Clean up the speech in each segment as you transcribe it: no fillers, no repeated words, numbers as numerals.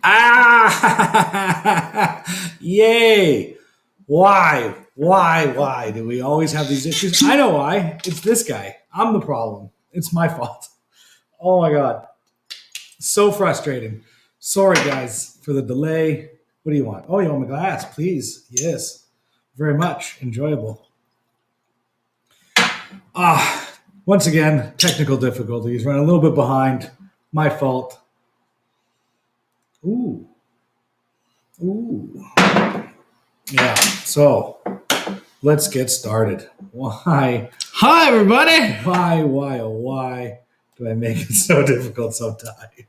Ah! Yay! Why? Why do we always have these issues? I know why. It's this guy. I'm the problem. It's my fault. Oh my God. So frustrating. Sorry, guys, for the delay. What do you want? Oh, you want my glass? Please. Yes. Very much. Enjoyable. Once again, technical difficulties. Running a little bit behind. My fault. Ooh. Ooh. Yeah. So let's get started. Why? Hi, everybody. Why do I make it so difficult sometimes?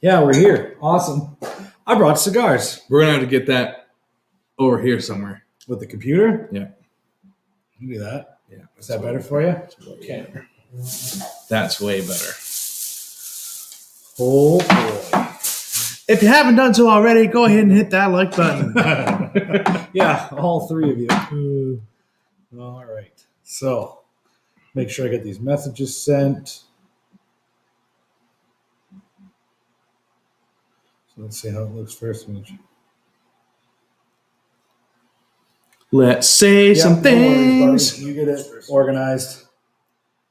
Yeah, we're here. Awesome. I brought cigars. We're gonna have to get that over here somewhere. With the computer? Yeah. You can do that. Yeah. Is that better for you? Okay. That's way better. Oh boy. If you haven't done so already, go ahead and hit that like button. Yeah, all three of you. All right. So make sure I get these messages sent. So let's see how it looks first. Let's say some things. You get it organized.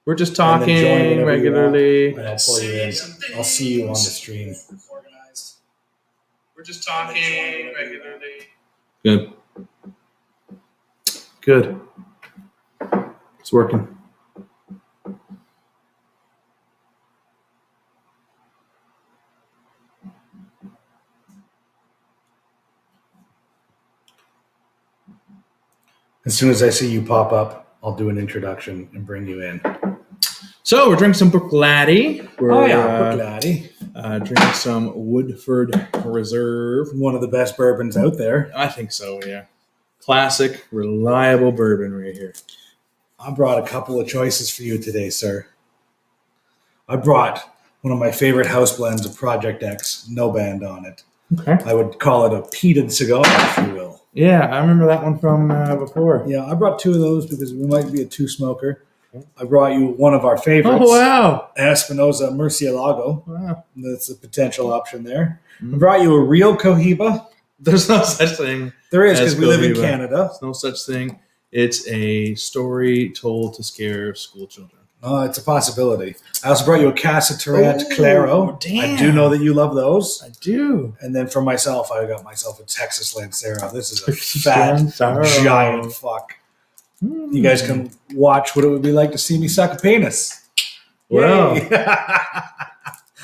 We're just And then talking join whenever you regularly. want, and I'll pull you in. I'll see you on the stream. We're just talking regularly. Good. Good. It's working. As soon as I see you pop up, I'll do an introduction and bring you in. So we're drinking some Brook Laddie. We're, Laddie. drinking some Woodford Reserve. One of the best bourbons out there. I think so, yeah. Classic, reliable bourbon right here. I brought a couple of choices for you today, sir. I brought one of my favorite house blends of Project X, no band on it. Okay. I would call it a peated cigar, if you will. Yeah, I remember that one from before. Yeah, I brought two of those because we might be a two-smoker. I brought you one of our favorites. Oh, wow. Espinosa Murcielago. Wow. That's a potential option there. I brought you a real Cohiba. There's no such thing. There is because we live in Cohiba. Canada. There's no such thing. It's a story told to scare school children. It's a possibility. I also brought you a Casa Turret Claro. Damn. I do know that you love those. I do. And then for myself, I got myself a Texas Lancero. This is a fat, giant fuck. You guys can watch what it would be like to see me suck a penis. Wow. Look at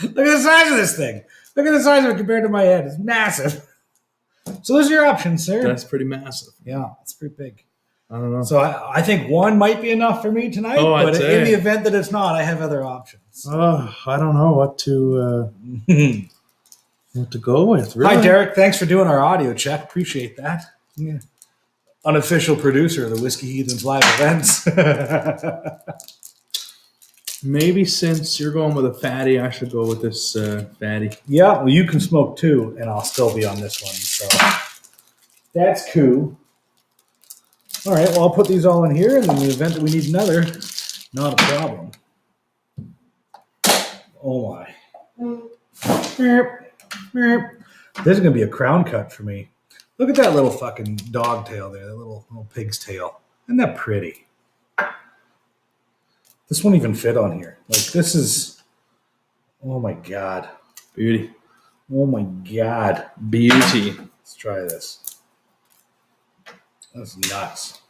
the size of this thing. Look at the size of it compared to my head. It's massive. So those are your options, sir. That's pretty massive. Yeah, it's pretty big. I don't know. So I think one might be enough for me tonight, but in the event that it's not, I have other options. Oh, I don't know what to go with. Really. Hi, Derek. Thanks for doing our audio check. Appreciate that. Yeah. Unofficial producer of the Whiskey Heathens live events. Maybe since you're going with a fatty, I should go with this fatty. Yeah, well, you can smoke two, and I'll still be on this one. So that's cool. All right, well, I'll put these all in here, and in the event that we need another, not a problem. Oh, my. This is going to be a crown cut for me. Look at that little fucking dog tail there, that little pig's tail. Isn't that pretty? This won't even fit on here. Like, this is... Oh, my God. Beauty. Oh, my God. Beauty. Let's try this. That's nuts.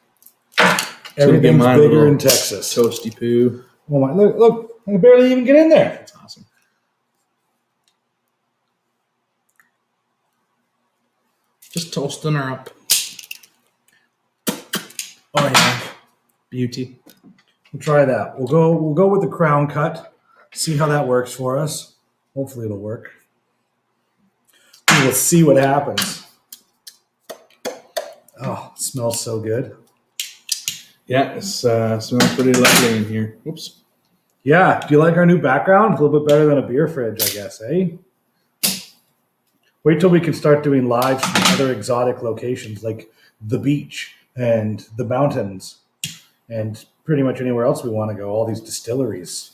So Everything's bigger in Texas. Toasty poo. Oh my! Look! I can barely even get in there. That's awesome. Just toasting her up. Oh yeah, beauty. We'll try that. We'll go with the crown cut. See how that works for us. Hopefully, it'll work. We'll see what happens. Oh, it smells so good. Yeah, it smells pretty lovely in here. Oops. Yeah, do you like our new background? A little bit better than a beer fridge, I guess, eh? Wait till we can start doing lives from other exotic locations like the beach and the mountains and pretty much anywhere else we want to go, all these distilleries.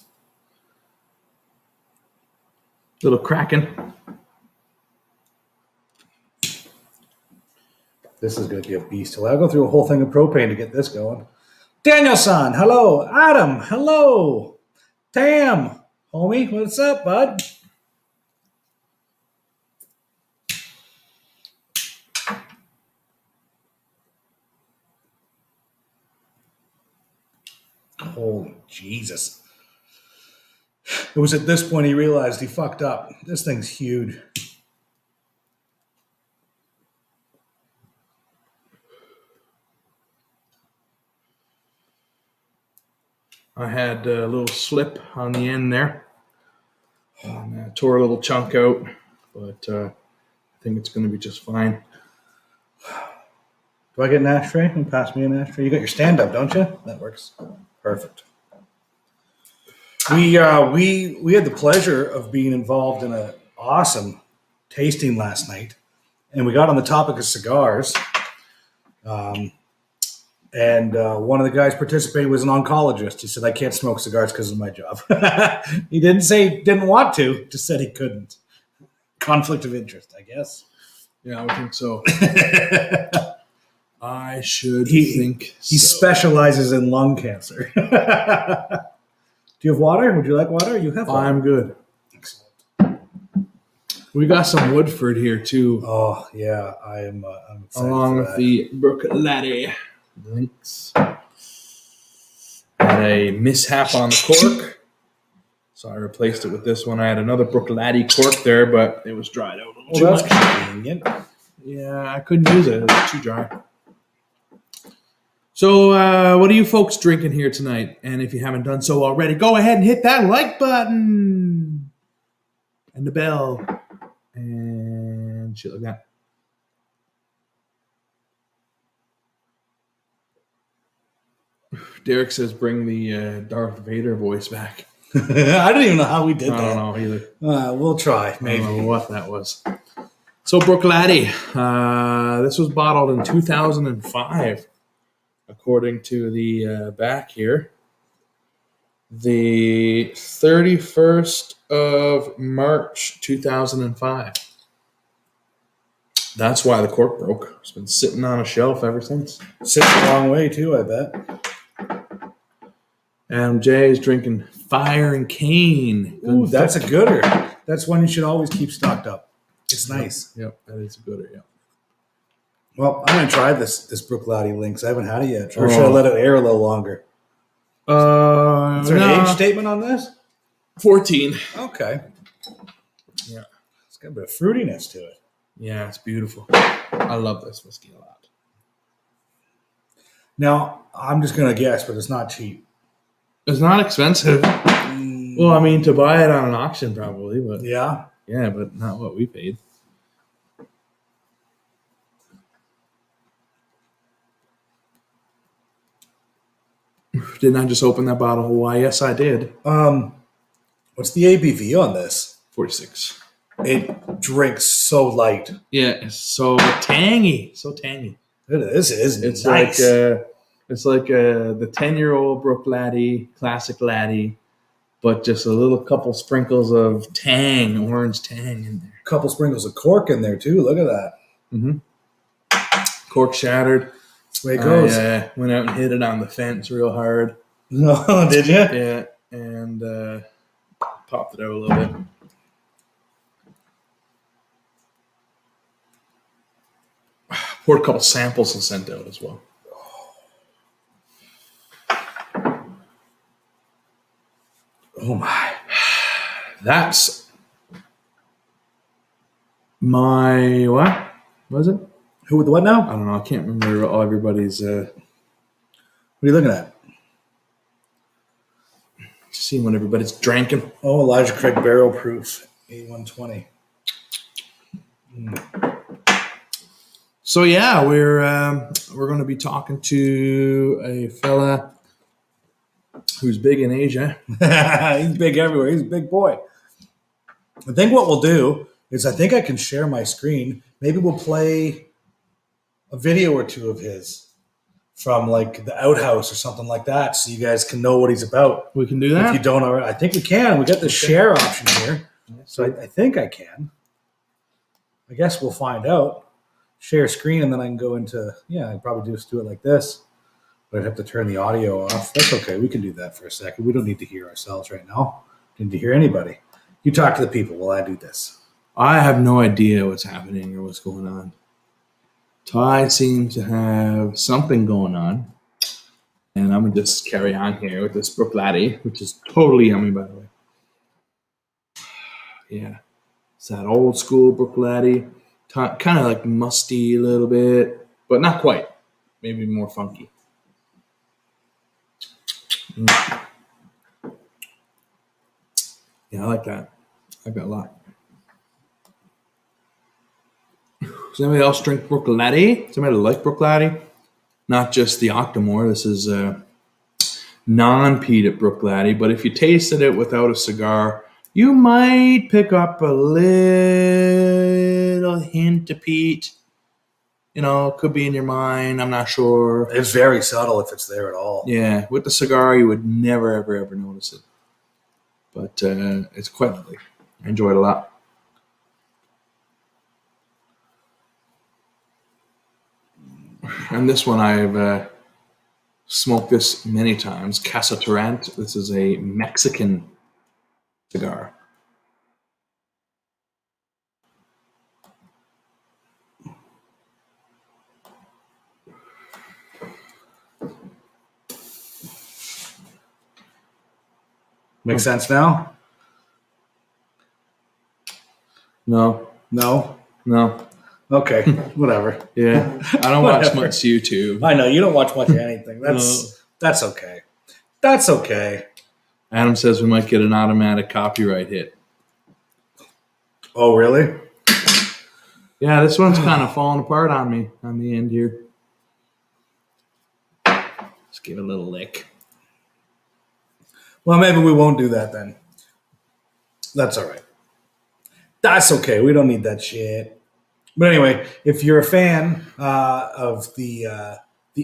Little Kraken. This is going to be a beast. Well, I'll go through a whole thing of propane to get this going. Daniel-san, hello. Adam, hello. Tam, homie, what's up, bud? Holy Jesus. It was at this point he realized he fucked up. This thing's huge. I had a little slip on the end there. And I tore a little chunk out, but I think it's going to be just fine. Do I get an ashtray? Can you pass me an ashtray? You got your stand-up, don't you? That works. Perfect. We had the pleasure of being involved in an awesome tasting last night, and we got on the topic of cigars. And one of the guys participating was an oncologist. He said, I can't smoke cigars because of my job. He didn't say he didn't want to, just said he couldn't. Conflict of interest, I guess. Yeah, I would think so. I should think he so. specializes in lung cancer. Do you have water? Would you like water? You have water. I'm good. Excellent. We got some Woodford here, too. Oh, yeah. I'm excited along for with that. the Brook Laddie links. Had a mishap on the cork, so I replaced it with this one. I had another Brook Laddie cork there, but it was dried out a little too Well, much. that's convenient. Yeah, I couldn't use it. It was too dry. So, what are you folks drinking here tonight? And if you haven't done so already, go ahead and hit that like button and the bell and shit like that. Derek says bring the Darth Vader voice back. I don't even know how we did I that. don't know either. We'll try, maybe. I don't know what that was. So, Brook Laddie, this was bottled in 2005, according to the back here. The 31st of March, 2005. That's why the cork broke. It's been sitting on a shelf ever since. Sits a long way, too, I bet. Adam J is drinking Fire and Cane. Ooh, that's a gooder. That's one you should always keep stocked up. It's nice. Yep, that is a gooder, yeah. Well, I'm going to try this Brook Laddie Lynx. I haven't had it yet. Or should I let it air a little longer? Is there an age statement on this? 14. Okay. Yeah. It's got a bit of fruitiness to it. Yeah, it's beautiful. I love this whiskey a lot. Now, I'm just going to guess, but it's not cheap. It's not expensive. Well, I mean, to buy it on an auction probably, but Yeah? yeah, but not what we paid. Didn't I just open that bottle? Why, yes, I did. What's the ABV on this? 46. It drinks so light. Yeah, it's so tangy. So tangy. This is It's nice. like the 10-year-old Brook Laddie, classic Laddie, but just a little couple sprinkles of tang, orange tang in there. A couple sprinkles of cork in there, too. Look at that. Mm-hmm. Cork shattered. That's the way it goes. I went out and hit it on the fence real hard. No, did you? Yeah, and popped it out a little bit. Poured a couple samples and sent out as well. Oh, my. That's my what? Was it? Who with the what now? I don't know. I can't remember all everybody's. What are you looking at? Seeing what everybody's drinking. Oh, Elijah Craig Barrel Proof, A120. So yeah, we're going to be talking to a fella who's big in Asia. He's big everywhere. He's a big boy. I think what we'll do is I think I can share my screen. Maybe we'll play a video or two of his from like the outhouse or something like that, so you guys can know what he's about. We can do If that. you don't already, I think we can. We got the share option here. So I think I can. I guess we'll find out. Share screen, and then I can go into, I'd probably just do it like this. But I'd have to turn the audio off. That's okay. We can do that for a second. We don't need to hear ourselves right now. We don't need to hear anybody. You talk to the people while I do this. I have no idea what's happening or what's going on. Ty seems to have something going on. And I'm going to just carry on here with this Brook Laddie, which is totally yummy, by the way. Yeah. It's that old school Brook Laddie. Kind of like musty a little bit, but not quite. Maybe more funky. Mm. Yeah, I like that. I like that a lot. Does anybody else drink Brook Laddie? Does anybody like Brook Laddie? Not just the Octomore. This is non-peated Brook Laddie. But if you tasted it without a cigar, you might pick up a little hint of peat. You know, it could be in your mind. I'm not sure. It's very subtle if it's there at all. Yeah, with the cigar, you would never, ever, ever notice it. But it's quite lovely. I enjoy it a lot. And this one, I've smoked this many times. Casa Turant. This is a Mexican cigar. Makes sense now? No. Okay, whatever. Yeah, I don't watch much YouTube. I know you don't watch much of anything. That's okay. That's okay. Adam says we might get an automatic copyright hit. Oh, really? Yeah, this one's kind of falling apart on me on the end here. Let's give it a little lick. Well, maybe we won't do that then. That's all right. That's okay. We don't need that shit. But anyway, if you're a fan of the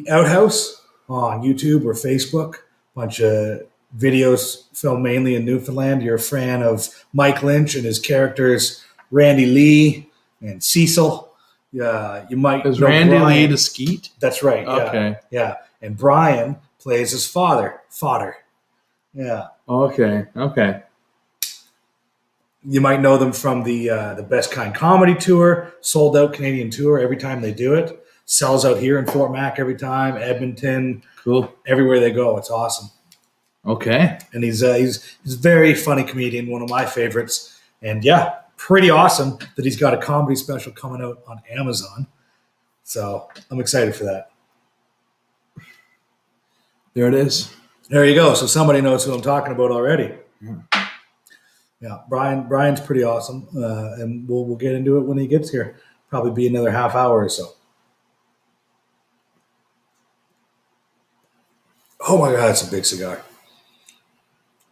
Outhouse on YouTube or Facebook, a bunch of videos filmed mainly in Newfoundland, you're a fan of Mike Lynch and his characters Randy Lee and Cecil. You might Is know Randy Brian. Lee the Skeet? That's right. Okay. Yeah. And Brian plays his father. Yeah. Okay. You might know them from the Best Kind Comedy Tour, sold out Canadian tour every time they do it. Sells out here in Fort Mac every time, Edmonton, Cool. everywhere they go. It's awesome. Okay. And he's a very funny comedian, one of my favorites. And yeah, pretty awesome that he's got a comedy special coming out on Amazon. So I'm excited for that. There it is. There you go. So somebody knows who I'm talking about already. Yeah, Brian's pretty awesome, and we'll get into it when he gets here. Probably be another half hour or so. Oh my God, it's a big cigar.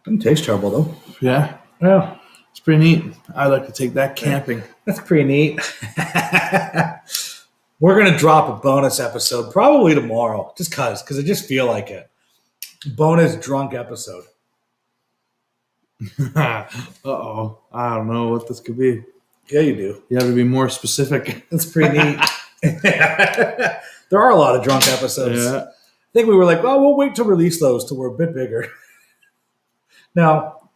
Doesn't taste terrible though. Yeah. Yeah, It's pretty neat. I like to take that camping. that's pretty neat. We're gonna drop a bonus episode probably tomorrow, just because I just feel like it. Bonus drunk episode. Uh-oh. I don't know what this could be. Yeah, you do. You have to be more specific. That's pretty neat. There are a lot of drunk episodes. Yeah. I think we were like, well, we'll wait to release those till we're a bit bigger. Now,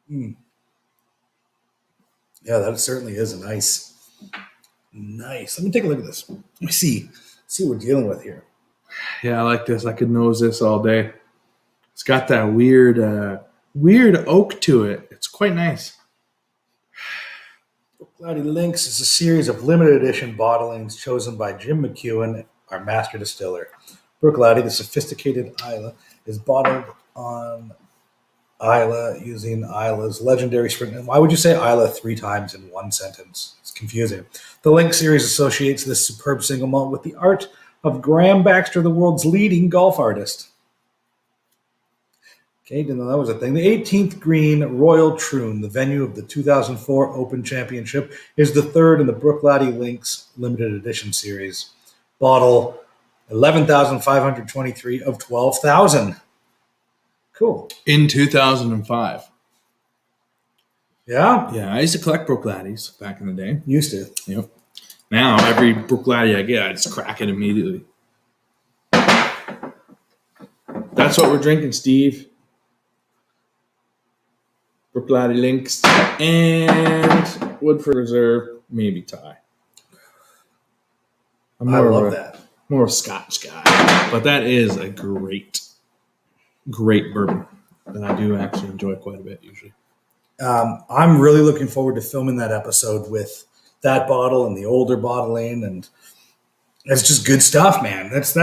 yeah, that certainly is a nice. Let me take a look at this. Let me see what we're dealing with here. Yeah, I like this. I could nose this all day. It's got that weird oak to it. It's quite nice. Cloudy Lynx is a series of limited edition bottlings chosen by Jim McEwen, our master distiller. Brook Laddie, the sophisticated Isla, is bottled on Isla using Isla's legendary spring. Why would you say Isla 3 times in one sentence? It's confusing. The Lynx series associates this superb single malt with the art of Graham Baxter, the world's leading golf artist. Okay, didn't know that was a thing. The 18th Green Royal Troon, the venue of the 2004 Open Championship, is the third in the Brook Laddie Lynx limited edition series. Bottle 11,523 of 12,000. Cool. In 2005. Yeah? Yeah, I used to collect Brook Laddies back in the day. Used to. Yep. Now, every Brook Laddie I get, I just crack it immediately. That's what we're drinking, Steve. Brook Laddie Lynx and Woodford Reserve, maybe Thai. I love that. More of a Scotch guy. But that is a great bourbon that I do actually enjoy quite a bit usually. I'm really looking forward to filming that episode with that bottle and the older bottling, and it's just good stuff, man. That's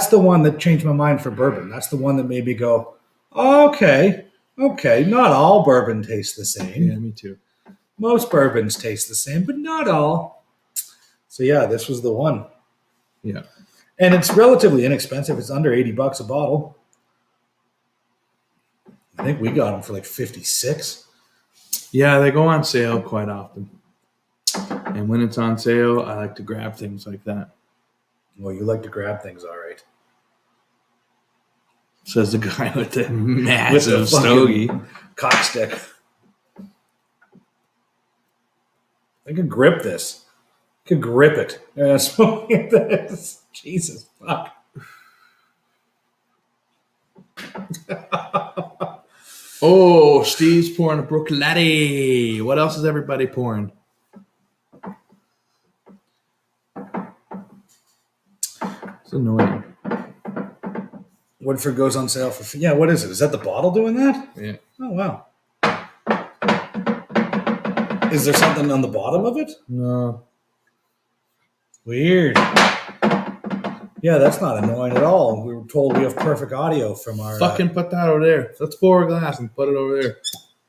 the one that changed my mind for bourbon. That's the one that made me go, okay, not all bourbon tastes the same. Yeah, me too. Most bourbons taste the same, but not all. So yeah, this was the one. Yeah. And it's relatively inexpensive. It's under $80 a bottle. I think we got them for like 56. Yeah, they go on sale quite often. And when it's on sale, I like to grab things like that. Well, you like to grab things, all right. Says the guy with the massive stogie. Cockstick. I could grip this. I could grip it. Smoking this. Jesus, fuck. Oh, Steve's pouring a Brook Laddie. What else is everybody pouring? It's annoying. Woodford goes on sale for... Yeah, what is it? Is that the bottle doing that? Yeah. Oh, wow. Is there something on the bottom of it? No. Weird. Yeah, that's not annoying at all. We were told we have perfect audio from our... Fucking put that over there. Let's pour a glass and put it over there.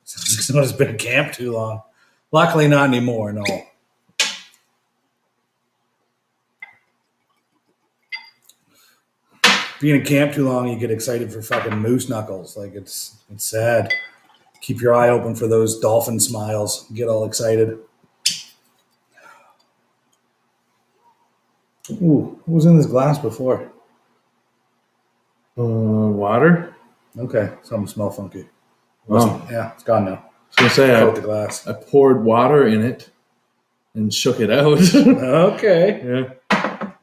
Someone's been at camp too long. Luckily, not anymore, no. Being in camp too long, you get excited for fucking moose knuckles. Like, it's sad. Keep your eye open for those dolphin smiles. Get all excited. Ooh, what was in this glass before? Water? Okay, something smell funky. Oh. Yeah, it's gone now. I was going to Coat say, the glass. I poured water in it and shook it out. Okay. Yeah.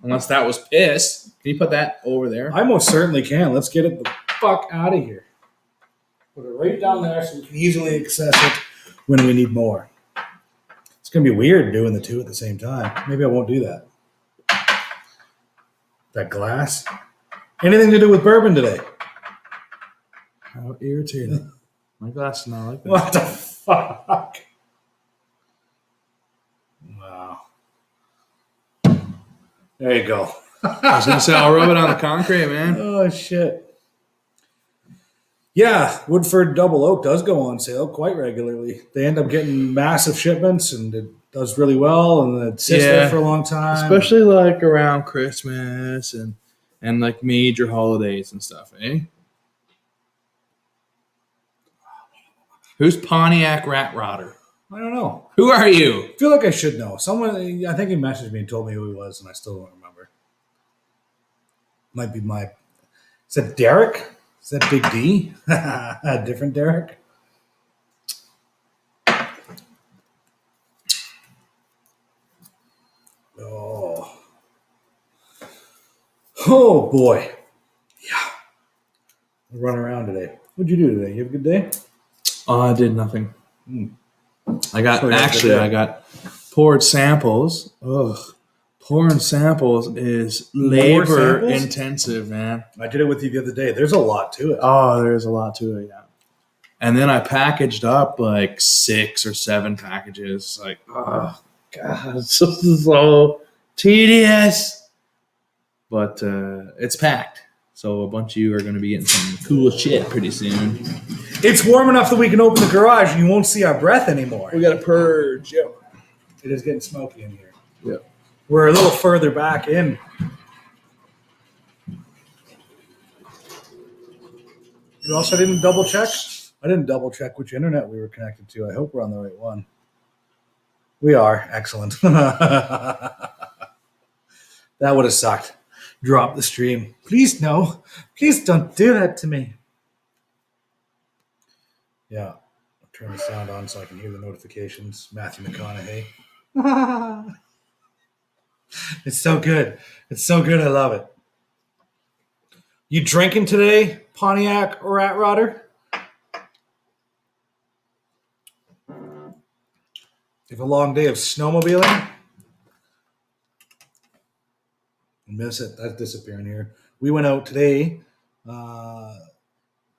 Unless that was piss. Can you put that over there? I most certainly can. Let's get it the fuck out of here. Put it right down there so we can easily access it when we need more. It's going to be weird doing the two at the same time. Maybe I won't do that. That glass. Anything to do with bourbon today? How irritating. My glass is not like that. What the fuck? Wow. There you go. I was going to say, I'll rub it on the concrete, man. Oh, shit. Yeah, Woodford Double Oak does go on sale quite regularly. They end up getting massive shipments, and it does really well, and it sits there for a long time. Especially like around Christmas and like major holidays and stuff, eh? Who's Pontiac Rat Rotter? I don't know. Who are you? I feel like I should know. Someone, I think he messaged me and told me who he was, and I still don't remember. Might be my... Is that Derek? Is that Big D? A different Derek? Oh, boy. Yeah. I'll run around today. What'd you do today? You have a good day? I did nothing. I got poured samples. Ugh. Pouring samples is labor intensive, man. I did it with you the other day. There's a lot to it. Oh, there's a lot to it, yeah. And then I packaged up like 6 or 7 packages. Like, oh, God, it's just so tedious. But it's packed. So a bunch of you are going to be getting some cool shit pretty soon. It's warm enough that we can open the garage and you won't see our breath anymore. We got to purge. Yep. It is getting smoky in here. Yep. We're a little further back in. You also didn't double check? I didn't double check which internet we were connected to. I hope we're on the right one. We are. Excellent. That would have sucked. Drop the stream. Please, no. Please don't do that to me. Yeah. Turn the sound on so I can hear the notifications. Matthew McConaughey. It's so good. It's so good. I love it. You drinking today, Pontiac Rat Rodder? You have a long day of snowmobiling? Miss it. That's disappearing here. We went out today.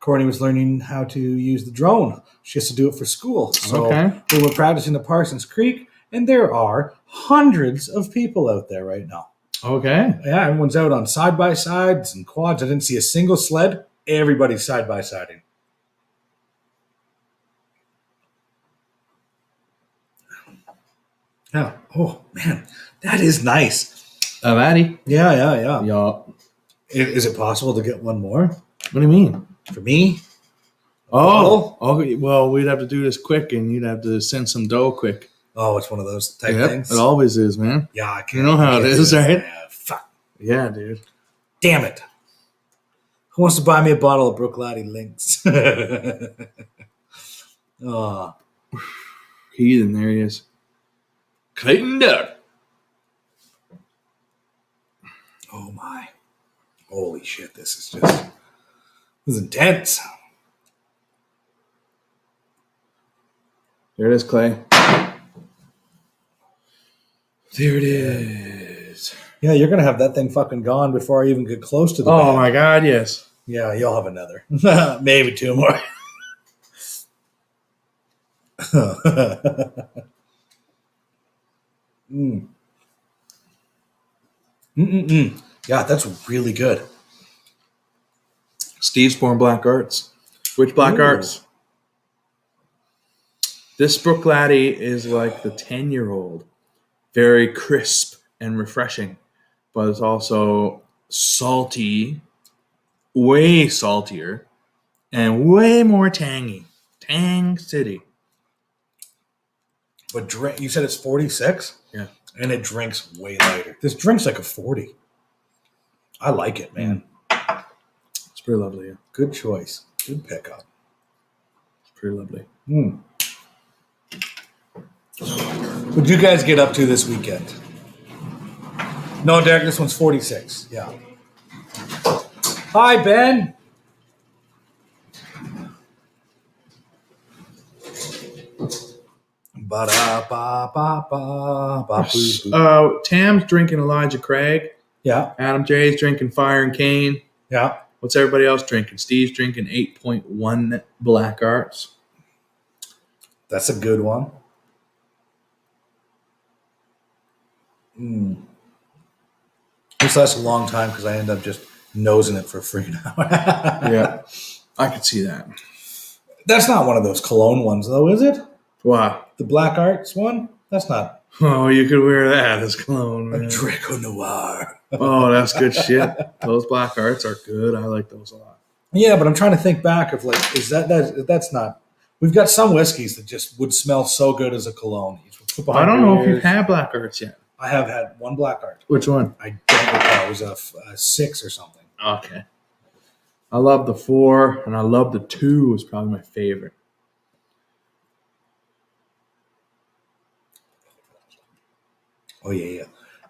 Courtney was learning how to use the drone. She has to do it for school. So we were practicing at Parsons Creek, and there are hundreds of people out there right now. Okay. Yeah, everyone's out on side-by-sides and quads. I didn't see a single sled. Everybody's side-by-siding. Yeah. Oh, man. That is nice. Alrighty. Yeah. Yeah. Is it possible to get one more? What do you mean? For me? Oh, okay. Well, we'd have to do this quick, and you'd have to send some dough quick. Oh, it's one of those type things? It always is, man. Yeah, I can't. You know how it is, right? Yeah, fuck. Yeah, dude. Damn it. Who wants to buy me a bottle of Brook Laddie Lynx? Oh. Heathen, there he is. Clayton up. Oh, my. Holy shit, this is intense. There it is, Clay. There it is. Yeah, you're going to have that thing fucking gone before I even get close to the bed. My God, yes. Yeah, you'll have another. Maybe two more. Yeah, that's really good. Steve's pouring Black Arts. Which Black Arts? This Brook Laddie is like the 10-year-old. Very crisp and refreshing. But it's also salty. Way saltier. And way more tangy. Tang City. But you said it's 46? Yeah. And it drinks way lighter. This drinks like a 40. I like it, man. It's pretty lovely. Yeah. Good choice. Good pickup. It's pretty lovely. What'd you guys get up to this weekend? No, Derek, this one's 46. Yeah. Hi, Ben. Tam's drinking Elijah Craig. Yeah. Adam J's drinking Fire and Cane. Yeah. What's everybody else drinking? Steve's drinking 8.1 Black Arts. That's a good one. This lasts a long time because I end up just nosing it for free now. Yeah. I could see that. That's not one of those cologne ones, though, is it? Wow. The Black Arts one? That's not. Oh, you could wear that as cologne, man. A Draco Noir. Oh, that's good shit. Those Black Arts are good. I like those a lot. Yeah, but I'm trying to think back of like, is that's not. We've got some whiskeys that just would smell so good as a cologne. I don't know if you've had Black Arts yet. I have had one Black Art. Which one? I don't recall. It was a 6 or something. Okay. I love the 4, and I love the 2 was probably my favorite. Oh, yeah.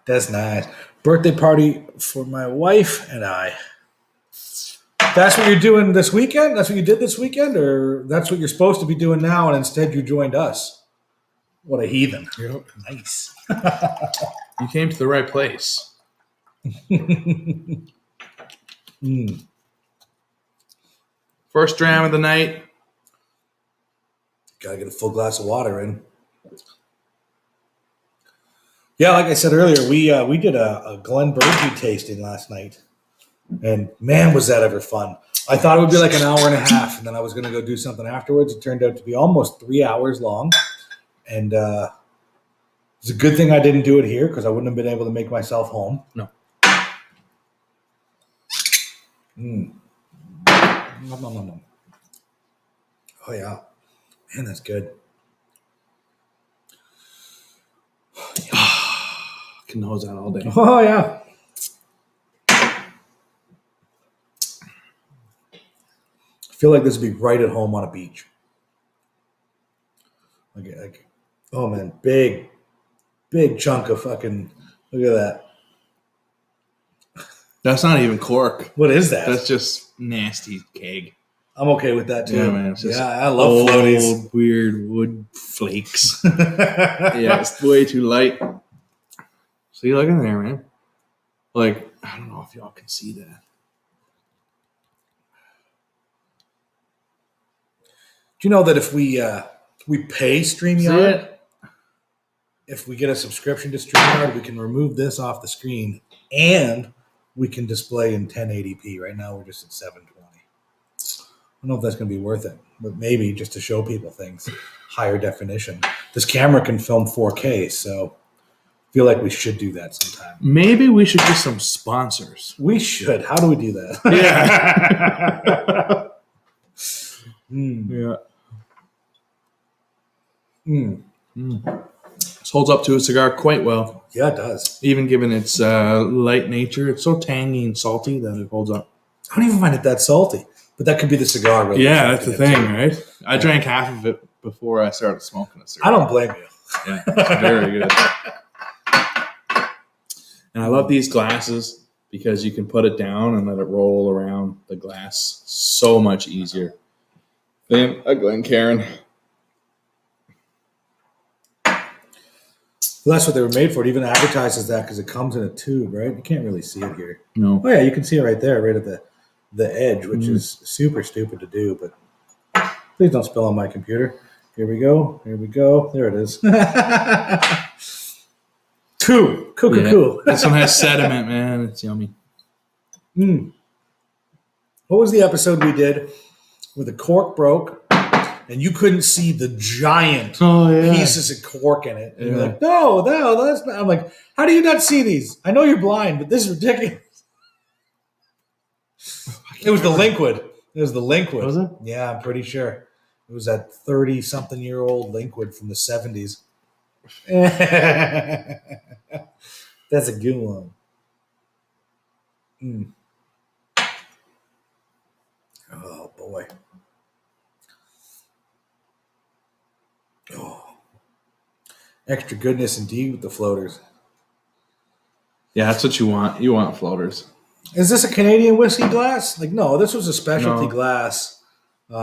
That's nice. Birthday party for my wife and I. That's what you're doing this weekend? That's what you did this weekend? Or that's what you're supposed to be doing now, and instead you joined us? What a heathen. Yep. Nice. You came to the right place. First dram of the night. Gotta get a full glass of water in. Yeah, like I said earlier, we did a Glen Burgie tasting last night. And man, was that ever fun. I thought it would be like an hour and a half, and then I was going to go do something afterwards. It turned out to be almost 3 hours long. And it's a good thing I didn't do it here because I wouldn't have been able to make myself home. No. Nom. Oh, yeah. Man, that's good. Can hose that all day. Oh, yeah. I feel like this would be right at home on a beach. Like, oh man, big chunk of fucking. Look at that. That's not even cork. What is that? That's just nasty keg. I'm okay with that too. Yeah, man. It's just I love floaties. Old, weird wood flakes. Yeah, it's way too light. See, look in there, man. Like, I don't know if y'all can see that. Do you know that if we pay See StreamYard, it? if we get a subscription to StreamYard, we can remove this off the screen and we can display in 1080p. Right now, we're just at 720. I don't know if that's going to be worth it, but maybe just to show people things, higher definition. This camera can film 4K, so I feel like we should do that sometime. Maybe we should get some sponsors. We should. How do we do that? Yeah. Yeah. This holds up to a cigar quite well. Yeah, it does. Even given its light nature, it's so tangy and salty that it holds up. I don't even find it that salty, but that could be the cigar. Really, Yeah, that's the thing, right? I drank half of it before I started smoking a cigar. I don't blame you. Yeah, it's very good. And I love these glasses because you can put it down and let it roll around the glass so much easier than a Glencairn. Well, that's what they were made for. It even advertises that because it comes in a tube, right? You can't really see it here. No. Oh yeah, you can see it right there, right at the edge, which is super stupid to do. But please don't spill on my computer. Here we go. Here we go. There it is. Cool. This one has sediment, man. It's yummy. What was the episode we did where the cork broke and you couldn't see the giant pieces of cork in it? And you're like, no, that's not. I'm like, how do you not see these? I know you're blind, but this is ridiculous. It was the Linkwood. Was it? Yeah, I'm pretty sure. It was that 30-something-year-old Linkwood from the 70s. That's a good one. Oh, boy. Oh. Extra goodness indeed with the floaters. Yeah, that's what you want. You want floaters. Is this a Canadian whiskey glass? Like, no, this was a specialty No. glass. I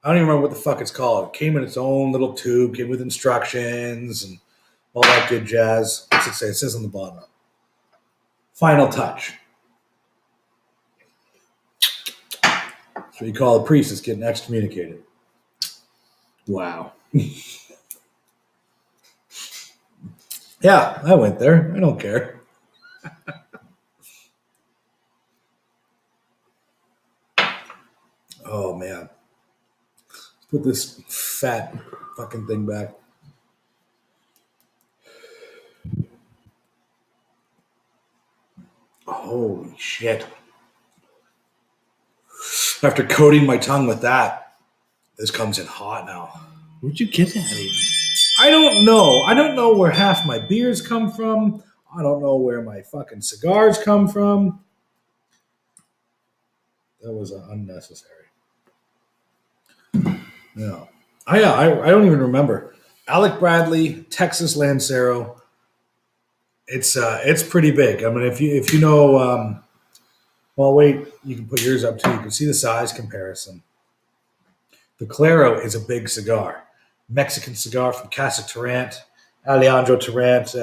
don't even remember what the fuck it's called. It came in its own little tube, came with instructions and all that good jazz. What's it say? It says on the bottom. Final touch. That's what you call a priest that's getting excommunicated. Wow. Yeah, I went there. I don't care. Oh, man. Let's put this fat fucking thing back. Holy shit. After coating my tongue with that, this comes in hot now. Where'd you get that even? I don't know. I don't know where half my beers come from. I don't know where my fucking cigars come from. That was unnecessary. No. I don't even remember. Alec Bradley, Texas Lancero. It's pretty big. I mean, if you know, well, wait, you can put yours up too. You can see the size comparison. The Claro is a big cigar. Mexican cigar from Casa Tarrant. Alejandro Tarrant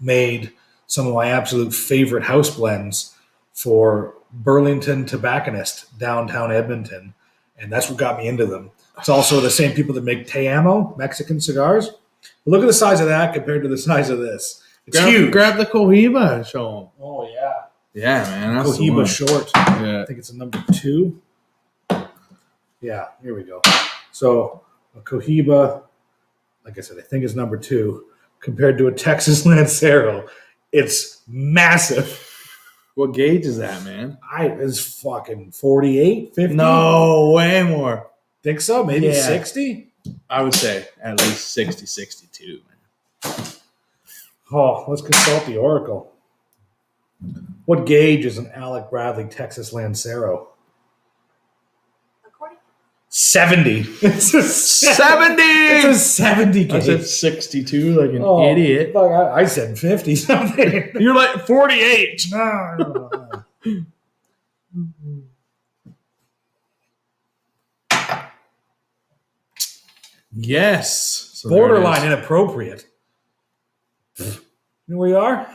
made some of my absolute favorite house blends for Burlington Tobacconist, downtown Edmonton. And that's what got me into them. It's also the same people that make Te Amo, Mexican cigars. But look at the size of that compared to the size of this. It's huge. Grab the Cohiba and show them. Oh, yeah. Yeah, man. That's the Cohiba one. short. Yeah. I think it's a number 2. Yeah, here we go. So a Cohiba, like I said, I think it's number 2. Compared to a Texas Lancero, it's massive. What gauge is that, man? It's fucking 48, 50. No, way more. Think so? Maybe Yeah. 60? I would say at least 60, 62, man. Oh, let's consult the Oracle. What gauge is an Alec Bradley Texas Lancero? According 70. It's a 70. It's a 70 I said gauge. 62 like an Oh, idiot. Fuck, I said 50 something. You're like 48. No. Yes. So Borderline inappropriate. You know where you are?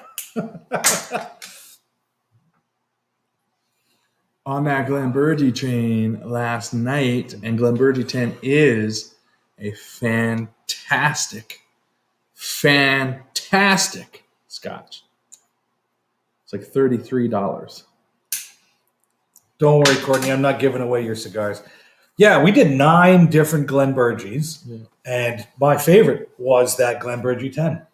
On that Glenbergie train last night, and Glenbergie 10 is a fantastic scotch. It's like $33. Don't worry, Courtney. I'm not giving away your cigars. Yeah, we did 9 different Glenbergies, and my favorite was that Glenbergie 10.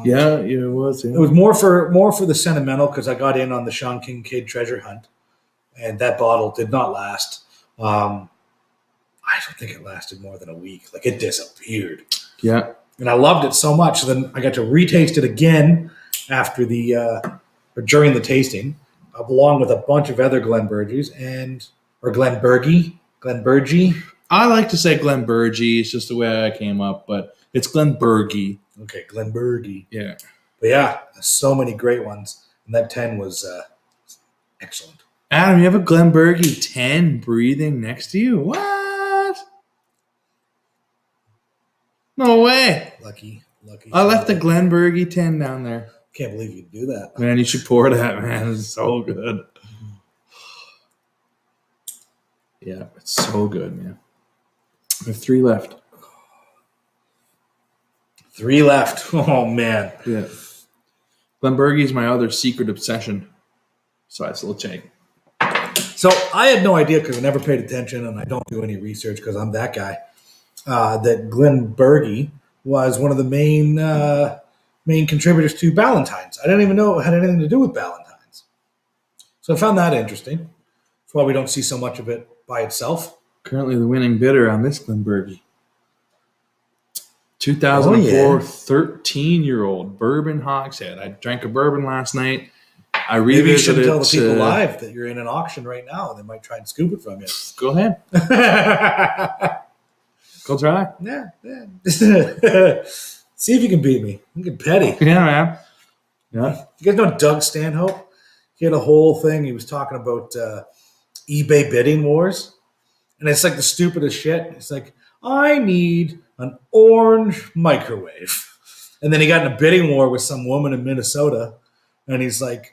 Yeah, it was. Yeah. It was more for the sentimental because I got in on the Sean Kincaid treasure hunt, and that bottle did not last. I don't think it lasted more than a week. Like it disappeared. Yeah. And I loved it so much. So then I got to retaste it again after or during the tasting, along with a bunch of other Glenbergies or Glenbergie. I like to say Glenbergie. It's just the way I came up, but it's Glenbergie. Okay, Glenbergie. Yeah. But yeah, so many great ones. And that 10 was excellent. Adam, you have a Glenbergie 10 breathing next to you? What? No way. Lucky. I left the Glenbergie 10 down there. Can't believe you'd do that. Man, you should pour that, man. It's so good. Yeah, it's so good, man. I have 3 left. 3 left. Oh, man. Yeah. Glenbergie is my other secret obsession. So it's a little check. So I had no idea because I never paid attention and I don't do any research because I'm that guy, that Glenbergie was one of the main contributors to Ballantine's. I didn't even know it had anything to do with Ballantine's. So I found that interesting. That's why we don't see so much of it by itself. Currently the winning bidder on this Glenbergie. 2004 13-year-old bourbon hogshead. I drank a bourbon last night. I Maybe you should revisited tell the people live that you're in an auction right now. They might try and scoop it from you. Go ahead. Go try. Yeah. See if you can beat me. I'm getting petty. Yeah, man. Yeah. You guys know Doug Stanhope? He had a whole thing. He was talking about eBay bidding wars. And it's like the stupidest shit. It's like, I need an orange microwave. And then he got in a bidding war with some woman in Minnesota. And he's like,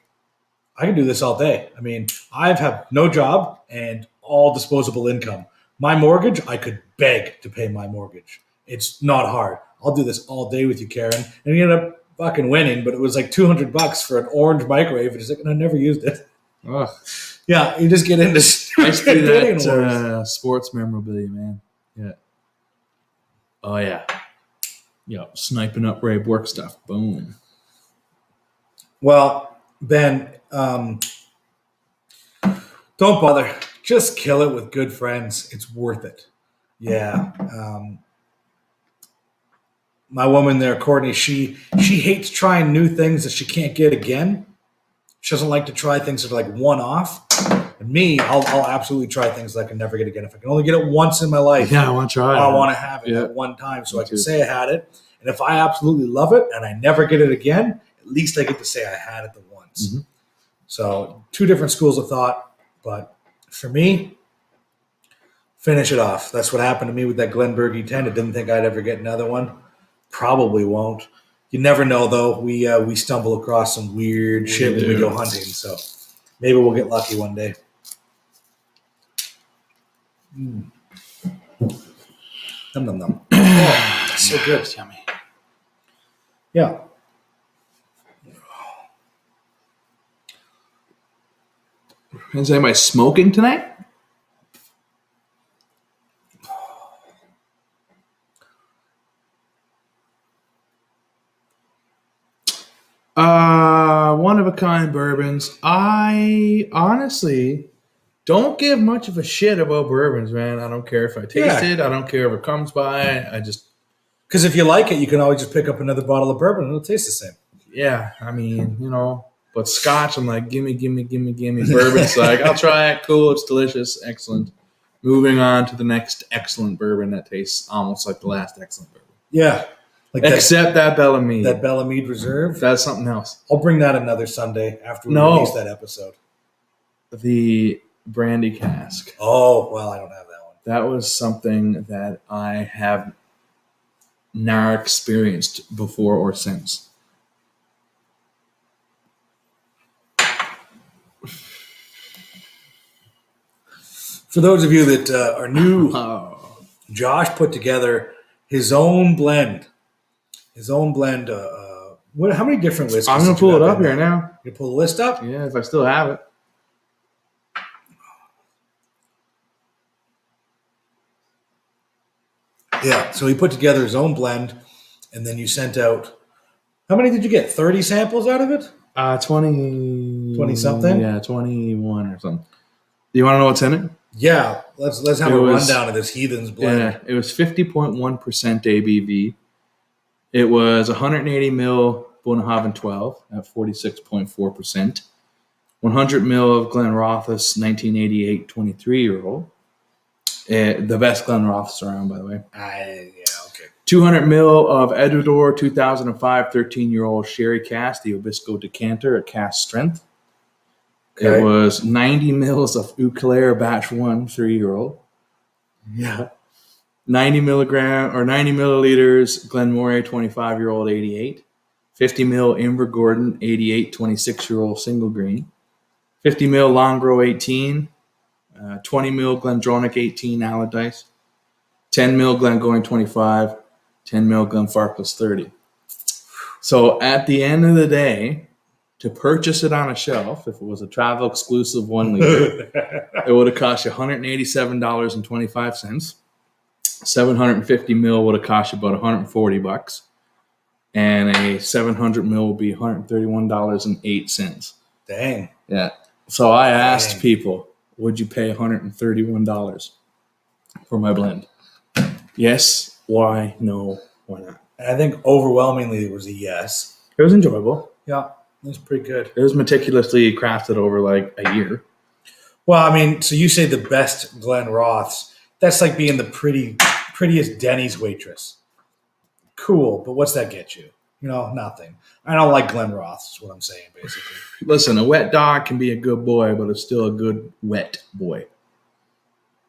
I can do this all day. I mean, I've had no job and all disposable income. My mortgage, I could beg to pay my mortgage. It's not hard. I'll do this all day with you, Karen. And he ended up fucking winning, but it was like $200 for an orange microwave. And he's like, and I never used it. Ugh. Yeah, you just get into I used to do bidding wars. that sports memorabilia, man. Yeah. Oh, yeah. Yeah, sniping up Ray Bork stuff. Boom. Well, Ben, don't bother. Just kill it with good friends. It's worth it. Yeah. My woman there, Courtney, she hates trying new things that she can't get again. She doesn't like to try things that are like one-off. And me, I'll absolutely try things that I can never get again. If I can only get it once in my life, Yeah, I want to try it. I want to have it at one time so I can say I had it. And if I absolutely love it and I never get it again, at least I get to say I had it the once. Mm-hmm. So 2 different schools of thought. But for me, finish it off. That's what happened to me with that Glenbergie 10. I didn't think I'd ever get another one. Probably won't. You never know, though. We stumble across some weird shit when we go hunting. So maybe we'll get lucky one day. Num, num, num. Oh, that's so good. It's yummy. Yeah. Is anybody smoking tonight? One of a kind bourbons. I honestly don't give much of a shit about bourbons, man. I don't care if I taste it. I don't care if it comes by. I just Because if you like it, you can always just pick up another bottle of bourbon and it'll taste the same. yeah. I mean, but Scotch, I'm like, gimme. Bourbon's like, I'll try it. Cool. It's delicious. Excellent. Moving on to the next excellent bourbon that tastes almost like the last excellent bourbon. Yeah. Like Except that Bella Mead. That Bella Mead Reserve. That's something else. I'll bring that another Sunday after we release that episode. The brandy cask. Oh, well, I don't have that one. That was something that I have never experienced before or since. For those of you that are new, Josh put together his own blend. How many different whiskeys? I'm going to pull it up here now. You pull the list up? Yeah, if I still have it. Yeah, so he put together his own blend, and then you sent out, how many did you get? 30 samples out of it? 20 something? Yeah, 21 or something. Do you want to know what's in it? Yeah, let's have a rundown of this Heathen's blend. Yeah, it was 50.1% ABV. It was 180 mil Bunnahabhain 12 at 46.4%. 100 mil of Glenrothes 1988 23-year-old. The best Glenrothes around, by the way. Okay. 200 mil of Edwardor 2005 13-year-old sherry cask, the Obisco decanter at cask strength. Okay. It was 90 mils of Eau batch 1 3-year-old. Yeah. 90 milliliters Glenmorangie 25-year-old 88. 50 mil Invergordon 88 26-year-old single green. 50 mil Longrow 18. 20 mil Glendronach 18 Allardyce. 10 mil Glengoyne 25. 10 mil Glenfarclas 30. So at the end of the day, to purchase it on a shelf, if it was a travel exclusive 1 liter, it would have cost you $187.25. 750 mil would have cost you about $140, and a 700 mil would be $131.08. Dang. Yeah. So I asked people, would you pay $131 for my blend? Yes. Why? No. Why not? I think overwhelmingly it was a yes. It was enjoyable. Yeah, it was pretty good. It was meticulously crafted over like a year. Well, I mean, so you say the best Glenrothes. That's like being the prettiest Denny's waitress. Cool, but what's that get you? Nothing. I don't like Glenrothes is what I'm saying, basically. Listen, a wet dog can be a good boy, but it's still a good wet boy.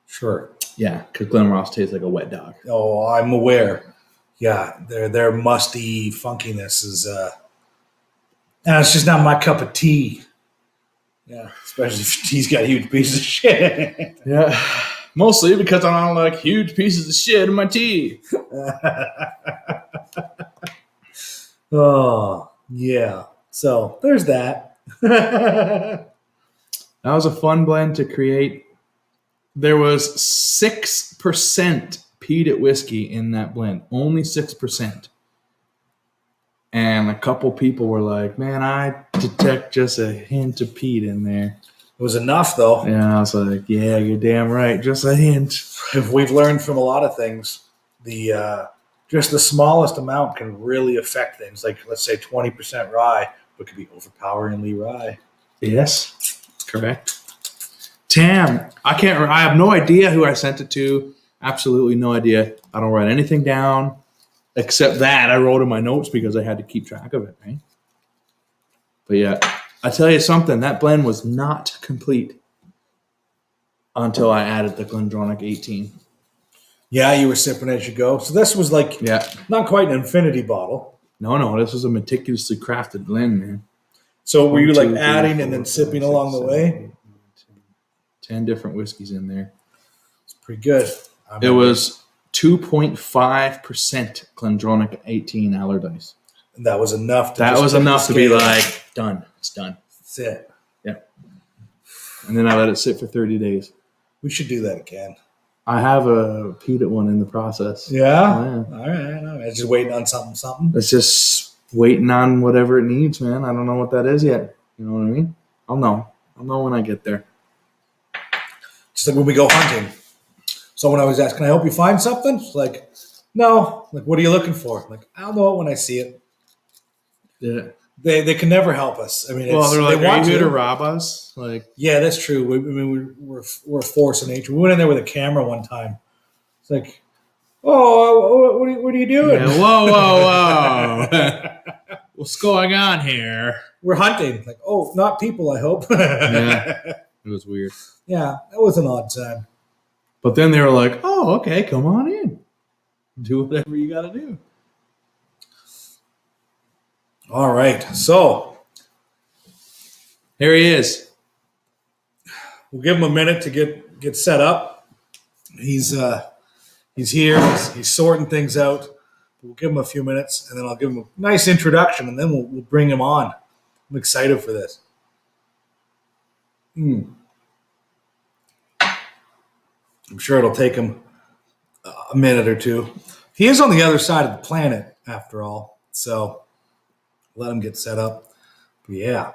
Sure. Yeah, because Glenrothes tastes like a wet dog. Oh, I'm aware. Yeah, their musty funkiness is, and it's just not my cup of tea. Yeah, especially if tea's got a huge piece of shit. Yeah, mostly because I don't like huge pieces of shit in my tea. Oh, yeah. So there's that. That was a fun blend to create. There was 6% peated whiskey in that blend. Only 6%. And a couple people were like, man, I detect just a hint of peat in there. It was enough, though. And I was like, yeah, you're damn right. Just a hint. If we've learned from a lot of things, just the smallest amount can really affect things. Like, let's say 20% rye, but could be overpoweringly rye. Yes, correct. Tam, I have no idea who I sent it to. Absolutely no idea. I don't write anything down except that I wrote in my notes because I had to keep track of it, right? But yeah, I tell you something, that blend was not complete until I added the Glendronach 18. Yeah, you were sipping as you go. So this was like not quite an infinity bottle. No, this was a meticulously crafted blend, man. So were you like adding and then sipping along the way? 10 different whiskeys in there. It's pretty good. It was 2.5% Glendronach 18 Allardyce. And that was enough. To be like, done. It's done. That's it. Yeah. And then I let it sit for 30 days. We should do that again. I have a peated one in the process. Yeah? All right. Just waiting on something. It's just waiting on whatever it needs, man. I don't know what that is yet. You know what I mean? I'll know when I get there. Just like when we go hunting. Someone always asks, can I help you find something? It's like, no. Like, what are you looking for? Like, I'll know it when I see it. Yeah. They can never help us. I mean, Well, they're like, they "Are want you here to to. rob us?" Like, Yeah, that's true. We're a force of nature. We went in there with a camera one time. It's like, oh, what are you doing? yeah, whoa. What's going on here? We're hunting. Like, oh, not people, I hope. Yeah. It was weird. Yeah, that was an odd time. But then they were like, "Oh, okay, come on in. Do whatever you got to do." All right. So Here he is. we'll give him a minute to get set up. He's here. He's sorting things out. We'll give him a few minutes, and then I'll give him a nice introduction, and then we'll bring him on. I'm excited for this. I'm sure it'll take him a minute or two. He is on the other side of the planet, after all, so let him get set up. But yeah.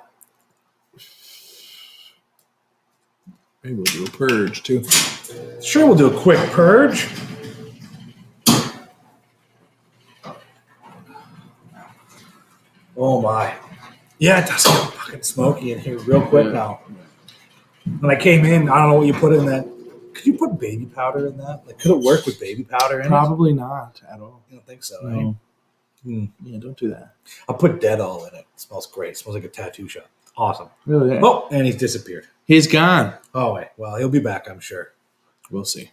Maybe we'll do a purge too. Sure, we'll do a quick purge. Oh my. Yeah, it does get fucking smoky in here real quick now. When I came in, I don't know what you put in that. Could you put baby powder in that? Like, could it work with baby powder in Probably not at all. it? I don't think so, No. right? Yeah, don't do that. I'll put Dettol in it. It smells great. It smells like a tattoo shop. Awesome. Really? Yeah. Oh, and he's disappeared. He's gone. Oh, wait. Well, he'll be back, I'm sure. We'll see.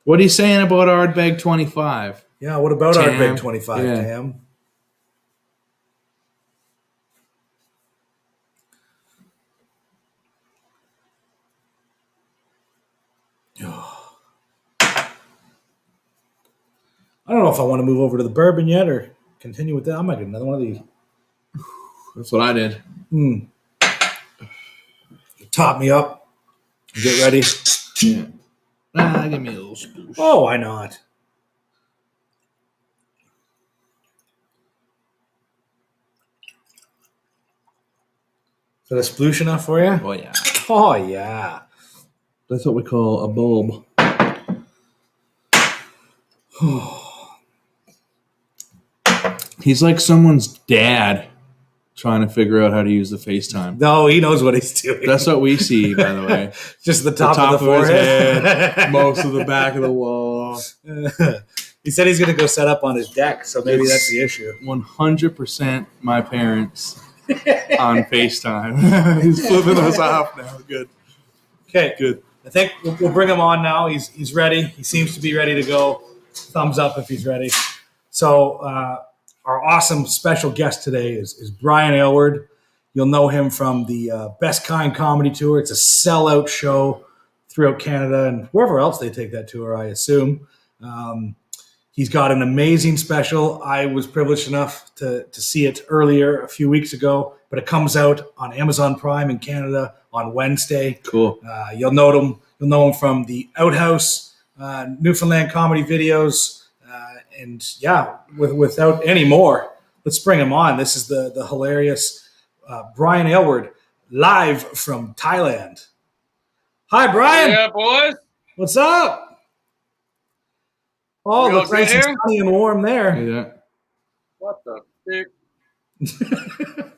What are you saying about Ardbeg 25? Yeah, what about our Tam. big 25, Yeah. Tam? I don't know if I want to move over to the bourbon yet or continue with that. I might get another one of these. That's what I did. Top me up. Get ready. Yeah. Give me a little sploosh. Oh, why not? Is that a sploosh enough for you? Oh, yeah. Oh, yeah. That's what we call a bulb. He's like someone's dad trying to figure out how to use the FaceTime. No, he knows what he's doing. That's what we see, by the way. Just the top of the his forehead. head, most of the back of the wall. He said he's going to go set up on his deck, so maybe that's the issue. 100% my parents on FaceTime. He's flipping us off now. Good. Okay, Good. I think we'll bring him on now. He's ready. He seems to be ready to go. Thumbs up if he's ready. So our awesome special guest today is Brian Alyward. You'll know him from the Best Kind Comedy Tour. It's a sellout show throughout Canada and wherever else they take that tour, I assume. He's got an amazing special. I was privileged enough to see it earlier a few weeks ago, but it comes out on Amazon Prime in Canada on Wednesday. Cool. You'll know him from the Outhouse, Newfoundland comedy videos, and yeah. Without any more, let's bring him on. This is the hilarious Brian Alyward, live from Thailand. Hi, Brian. Yeah, boys. What's up? Oh, We looks all good nice and here? sunny and warm there. Yeah. What the fuck?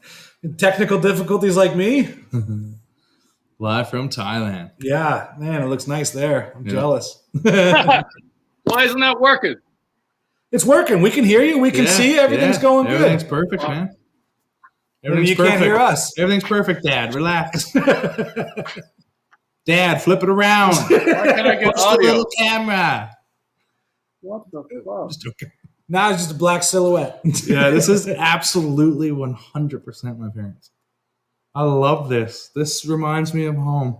Technical difficulties like me? Live from Thailand. Yeah, man, it looks nice there. I'm Yeah. jealous. Why isn't that working? It's working. We can hear you. We can Yeah, see you. Everything's yeah. going Everything's good. perfect, man. You can't hear us. Everything's perfect, Dad. Relax. Dad, flip it around. Why can't I get Push the audio? little camera. What the fuck? Just joking. Now it's just a black silhouette. Yeah, this is absolutely 100% my parents. I love this. This reminds me of home.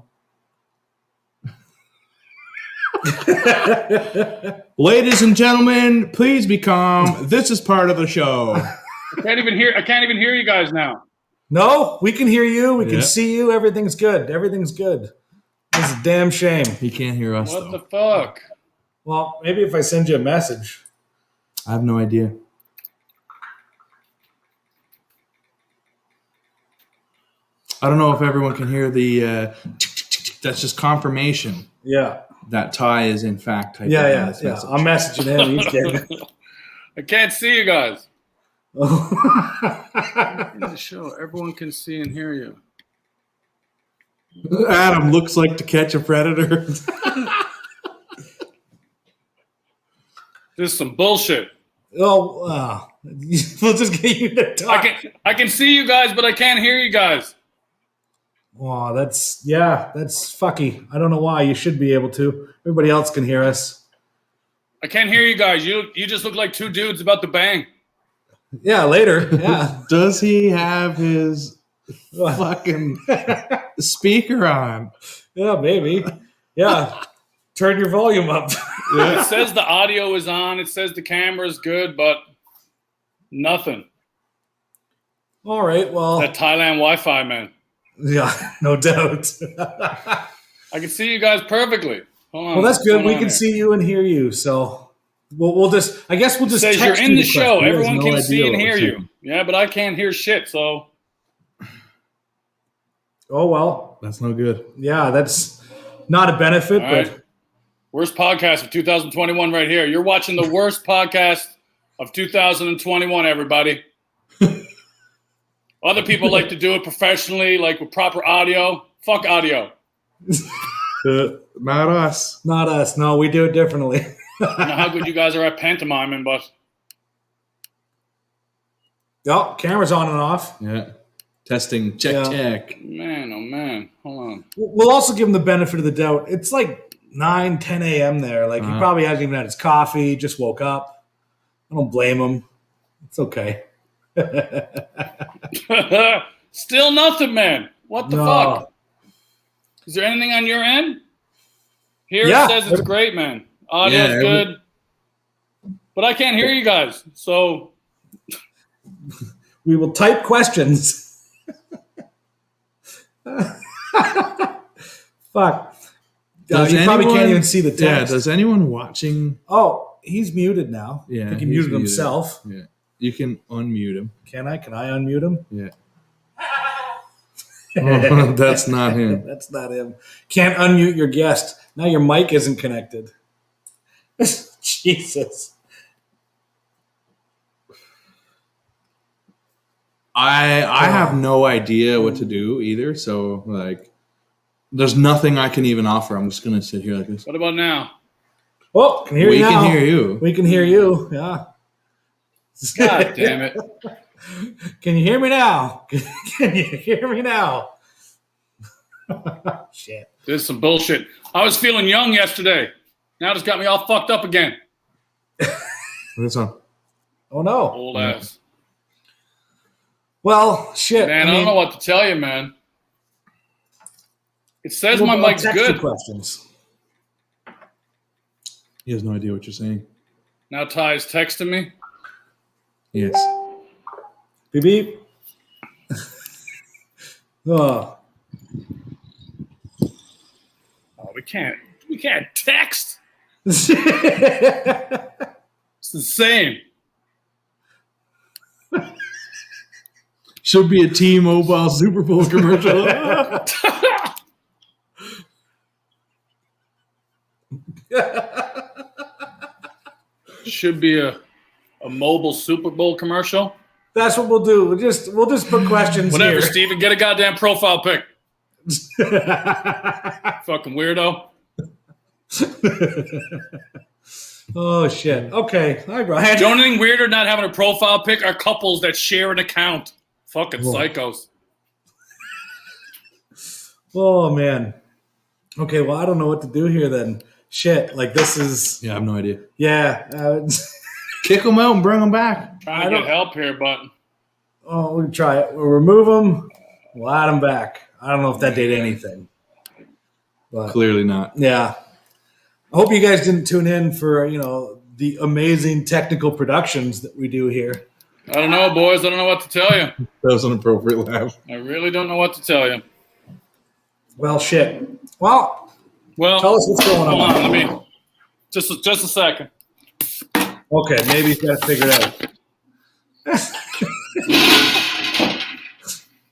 Ladies and gentlemen, please be calm. This is part of the show. I can't even hear you guys now. No, we can hear you. We can Yeah. see you. Everything's good. Everything's good. It's a damn shame. He can't hear us, What though. the fuck? Well, maybe if I send you a message. I have no idea. I don't know if everyone can hear the that's just confirmation Yeah. that Ty is in fact typing Yeah, in yeah, this yeah. message. I'm messaging him. He's getting it. I can't see you guys. In the show, everyone can see and hear you. Adam looks like To Catch a Predator. This is some bullshit. we'll just get you to talk. I can see you guys, but I can't hear you guys. Oh, that's fucky. I don't know why. You should be able to. Everybody else can hear us. I can't hear you guys. You just look like two dudes about to bang. Yeah, later. Yeah. Does he have his fucking speaker on? Yeah, maybe. Yeah. Turn your volume up. It says the audio is on. It says the camera is good, but nothing. All right. Well, That Thailand Wi-Fi, man. yeah, no doubt. I can see you guys perfectly. Hold on. Well, that's What's good. going We on can here? see you and hear you. So we'll just. I guess we'll just. It says you're text in you the show. question. Everyone no can idea see and what hear we're you. saying. Yeah, but I can't hear shit. So Oh well. That's no good. Yeah, that's not a benefit, All but right. Worst podcast of 2021 right here. You're watching the worst podcast of 2021, everybody. Other people like to do it professionally, like with proper audio. Fuck audio. Not us. not us. No, we do it differently. I don't know how good you guys are at pantomiming, but Oh, camera's on and off. Yeah. Testing. Check, Yeah. check. man, oh man. Hold on. We'll also give him the benefit of the doubt. It's like 9, 10 a.m. there. Like he probably hasn't even had his coffee, just woke up. I don't blame him. It's okay. Still nothing, man. What the No. fuck? Is there anything on your end? Here Yeah. it says it's great, man. Audio's Yeah, good. But I can't hear you guys. So We will type questions. Fuck. You probably can't even see the text. Yeah, does anyone watching... Oh, he's muted now. Yeah, I think he he's muted muted. himself. Yeah. You can unmute him. Can I? Can I unmute him? Yeah. Oh, that's not him. That's not him. Can't unmute your guest. Now your mic isn't connected. Jesus. I have no idea what to do either. So like, there's nothing I can even offer. I'm just gonna sit here like this. what about now? Oh, can hear We you now. can hear you. We can hear you. Yeah. God damn it. Can you hear me now? Can you hear me now? Shit. This is some bullshit. I was feeling young yesterday. Now it's got me all fucked up again. This one. Oh no. Old ass. Well, shit. Man, I don't know what to tell you, man. It says my I'll mic's text you good. questions. He has no idea what you're saying. Now Ty is texting me. Yes. Beep beep. Oh. Oh, we can't text. It's the same. Should be a T-Mobile Super Bowl commercial. Should be a mobile Super Bowl commercial. That's what we'll do. We'll just put questions Whatever, here. Steven. Get a goddamn profile pic. Fucking weirdo. Oh shit. Okay. Hi, Brian. The only thing weirder than not having a profile pic are couples that share an account. Fucking psychos. Oh man. Okay. Well, I don't know what to do here then. Shit. Like this is. Yeah, I have no idea. Yeah. Kick them out and bring them back. Trying to get help here, but Oh, we can try it. We'll remove them. We'll add them back. I don't know if that did anything. But Clearly not. yeah. I hope you guys didn't tune in for, the amazing technical productions that we do here. I don't know, boys. I don't know what to tell you. That was an appropriate laugh. I really don't know what to tell you. Well, shit. Well, Well, tell us what's going hold on. on. Let me just a second. Okay, maybe he's got to figure it out.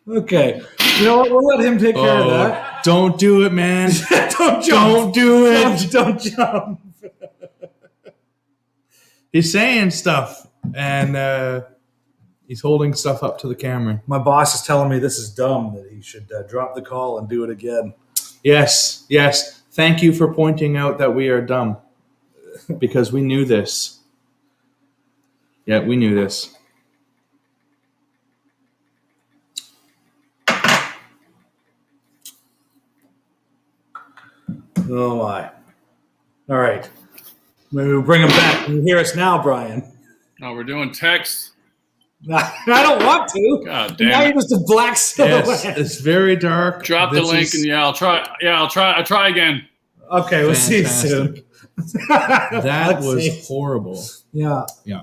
Okay. You know what? We'll let him take care of that. Don't do it, man. Don't jump. Don't do it. Don't jump. He's saying stuff. And He's holding stuff up to the camera. My boss is telling me this is dumb, that he should drop the call and do it again. Yes. Thank you for pointing out that we are dumb, because we knew this. Yeah, we knew this. Oh my! All right, maybe we'll bring him back. Can you hear us now, Brian? No, we're doing text. I don't want to. God Now damn you're it. just a black silhouette. Yes, it's very dark. Drop the This link is- and I'll try again. Okay, we'll see you soon. That Let's was see. horrible. Yeah. Yeah.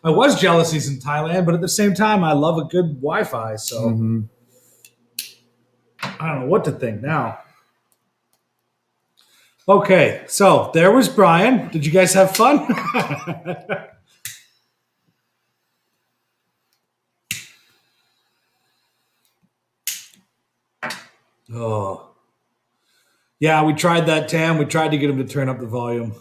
I was jealous he's in Thailand, but at the same time, I love a good Wi-Fi. So Mhm. I don't know what to think now. Okay, so there was Brian. Did you guys have fun? Oh. Yeah, we tried that, Tam. We tried to get him to turn up the volume.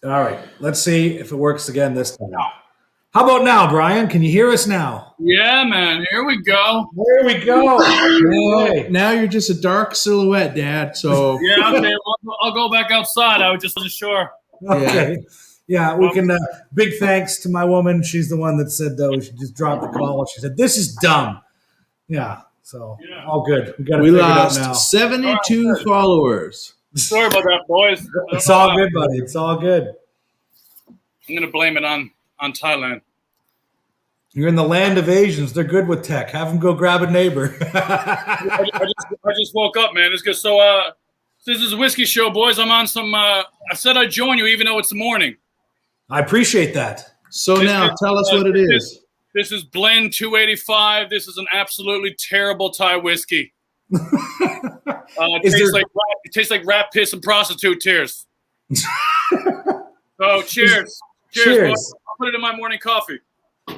All right, let's see if it works again this time. How about now, Brian? Can you hear us now? Yeah, man. Here we go. There we go. Okay. Now you're just a dark silhouette, Dad. So Yeah, okay. I'll go back outside. I just wasn't sure. Okay. Yeah, we can. Big thanks to my woman. She's the one that said, though, we should just drop the call. She said, this is dumb. Yeah, so all good. We got to we figure it out lost now. 72 followers. Sorry about that, boys. It's all good, buddy. It's all good. I'm going to blame it on Thailand. You're in the land of Asians. They're good with tech. Have them go grab a neighbor. I just woke up, man. It's good. So this is a whiskey show, boys. I'm on some. I said I'd join you, even though it's the morning. I appreciate that. So now tell us what it is. This is Blend 285. This is an absolutely terrible Thai whiskey. It tastes like rat piss and prostitute tears. So cheers. Cheers. Boys. I'll put it in my morning coffee.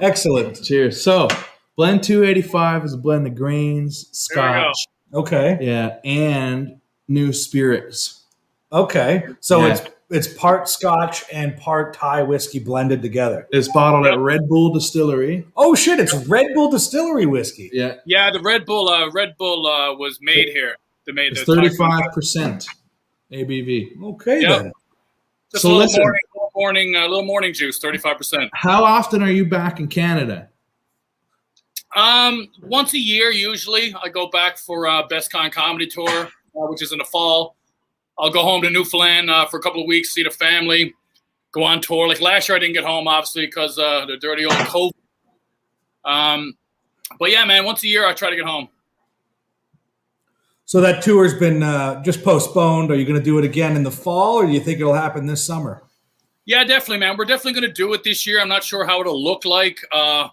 Excellent. Cheers. So Blend 285 is a blend of grains, There we go. scotch, Okay. yeah, and new spirits. Okay. So Yeah. it's part Scotch and part Thai whiskey blended together. It's bottled Yep. at Red Bull Distillery. Oh shit! It's Red Bull Distillery whiskey. Yeah, Yeah, the Red Bull was made here. They made it's the 35% ABV. Okay Yep. then. Just So a listen. little morning juice, 35%. How often are you back in Canada? Once a year usually. I go back for Best Con Comedy Tour, which is in the fall. I'll go home to Newfoundland for a couple of weeks, see the family, go on tour. Like last year, I didn't get home obviously because the dirty old COVID. But yeah, man, once a year I try to get home. So that tour's been just postponed. Are you going to do it again in the fall, or do you think it'll happen this summer? Yeah, definitely, man. We're definitely going to do it this year. I'm not sure how it'll look like. I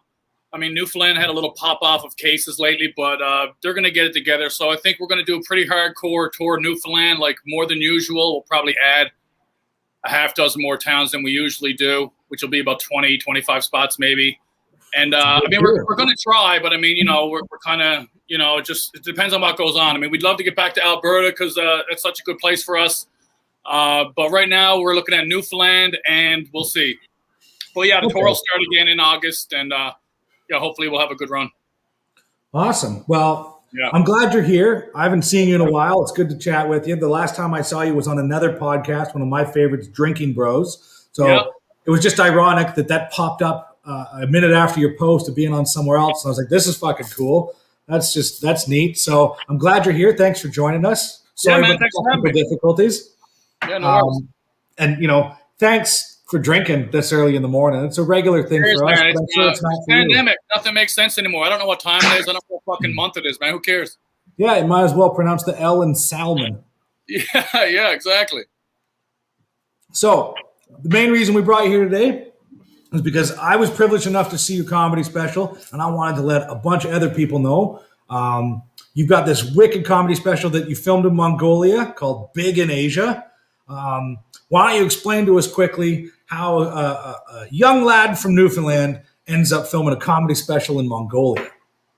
mean, Newfoundland had a little pop-off of cases lately, but they're going to get it together. So I think we're going to do a pretty hardcore tour of Newfoundland, like more than usual. We'll probably add a half dozen more towns than we usually do, which will be about 20, 25 spots maybe. And I mean, we're going to try, but I mean, you know, we're kind of, you know, it depends on what goes on. I mean, we'd love to get back to Alberta because it's such a good place for us. But right now we're looking at Newfoundland and we'll see. But yeah, the tour will start again in August and yeah, hopefully we'll have a good run. Awesome. Well, Yeah. I'm glad you're here. I haven't seen you in a while. It's good to chat with you. The last time I saw you was on another podcast, one of my favorites, Drinking Bros. So Yep. it was just ironic that popped up a minute after your post of being on somewhere else. And I was like, this is fucking cool. That's neat. So I'm glad you're here. Thanks for joining us. Sorry man. about Thanks the for having technical me. difficulties. Yeah, no worries. And, you know, thanks for drinking this early in the morning. It's a regular thing Cheers, for us, man. but I'm sure it's not for you. Pandemic. Nothing makes sense anymore. I don't know what time it is. I don't know what fucking month it is, man. Who cares? Yeah, you might as well pronounce the L in salmon. Yeah, exactly. So the main reason we brought you here today is because I was privileged enough to see your comedy special, and I wanted to let a bunch of other people know. You've got this wicked comedy special that you filmed in Mongolia called Big in Asia. Why don't you explain to us quickly how a young lad from Newfoundland ends up filming a comedy special in Mongolia?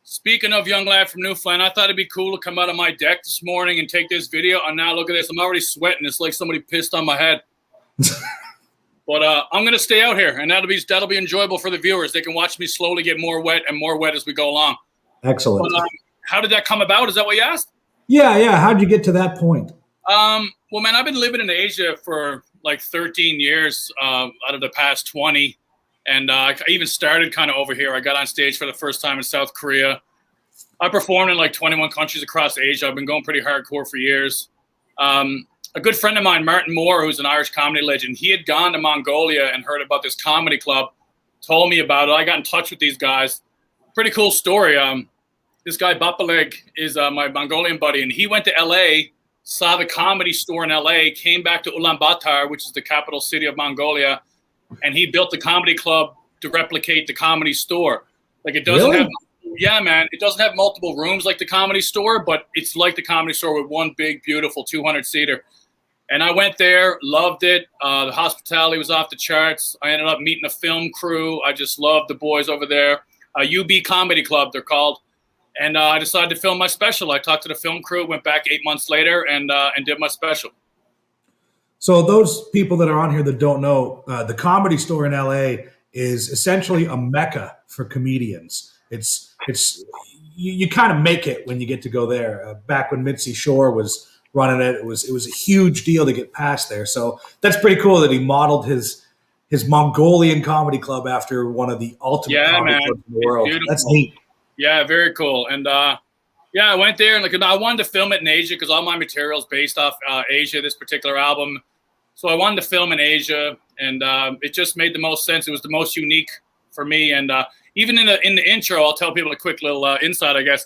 Speaking of young lad from Newfoundland, I thought it'd be cool to come out of my deck this morning and take this video. And now look at this. I'm already sweating. It's like somebody pissed on my head. But I'm going to stay out here, and that'll be enjoyable for the viewers. They can watch me slowly get more wet and more wet as we go along. Excellent. But, how did that come about? Is that what you asked? Yeah. How'd you get to that point? Well, man, I've been living in Asia for like 13 years out of the past 20. And I even started kind of over here. I got on stage for the first time in South Korea. I performed in like 21 countries across Asia. I've been going pretty hardcore for years. A good friend of mine, Martin Moore, who's an Irish comedy legend, he had gone to Mongolia and heard about this comedy club, told me about it. I got in touch with these guys. Pretty cool story. This guy, Bapaleg, is my Mongolian buddy, and he went to L.A., saw the comedy store in L.A., came back to Ulaanbaatar, which is the capital city of Mongolia, and he built the comedy club to replicate the comedy store. Like it doesn't Really? have, yeah, man, it doesn't have multiple rooms like the comedy store, but it's like the comedy store with one big, beautiful 200-seater. And I went there, loved it. The hospitality was off the charts. I ended up meeting a film crew. I just loved the boys over there. UB Comedy Club, they're called. And I decided to film my special. I talked to the film crew, went back 8 months later, and did my special. So those people that are on here that don't know, the Comedy Store in LA is essentially a mecca for comedians. It's you kind of make it when you get to go there. Back when Mitzi Shore was running it, it was a huge deal to get past there. So that's pretty cool that he modeled his Mongolian comedy club after one of the ultimate comedy clubs in the world. That's neat. Yeah, very cool. And I went there, and like I wanted to film it in Asia because all my material is based off Asia, this particular album. So I wanted to film in Asia, and it just made the most sense. It was the most unique for me. And even in the intro, I'll tell people a quick little insight, I guess.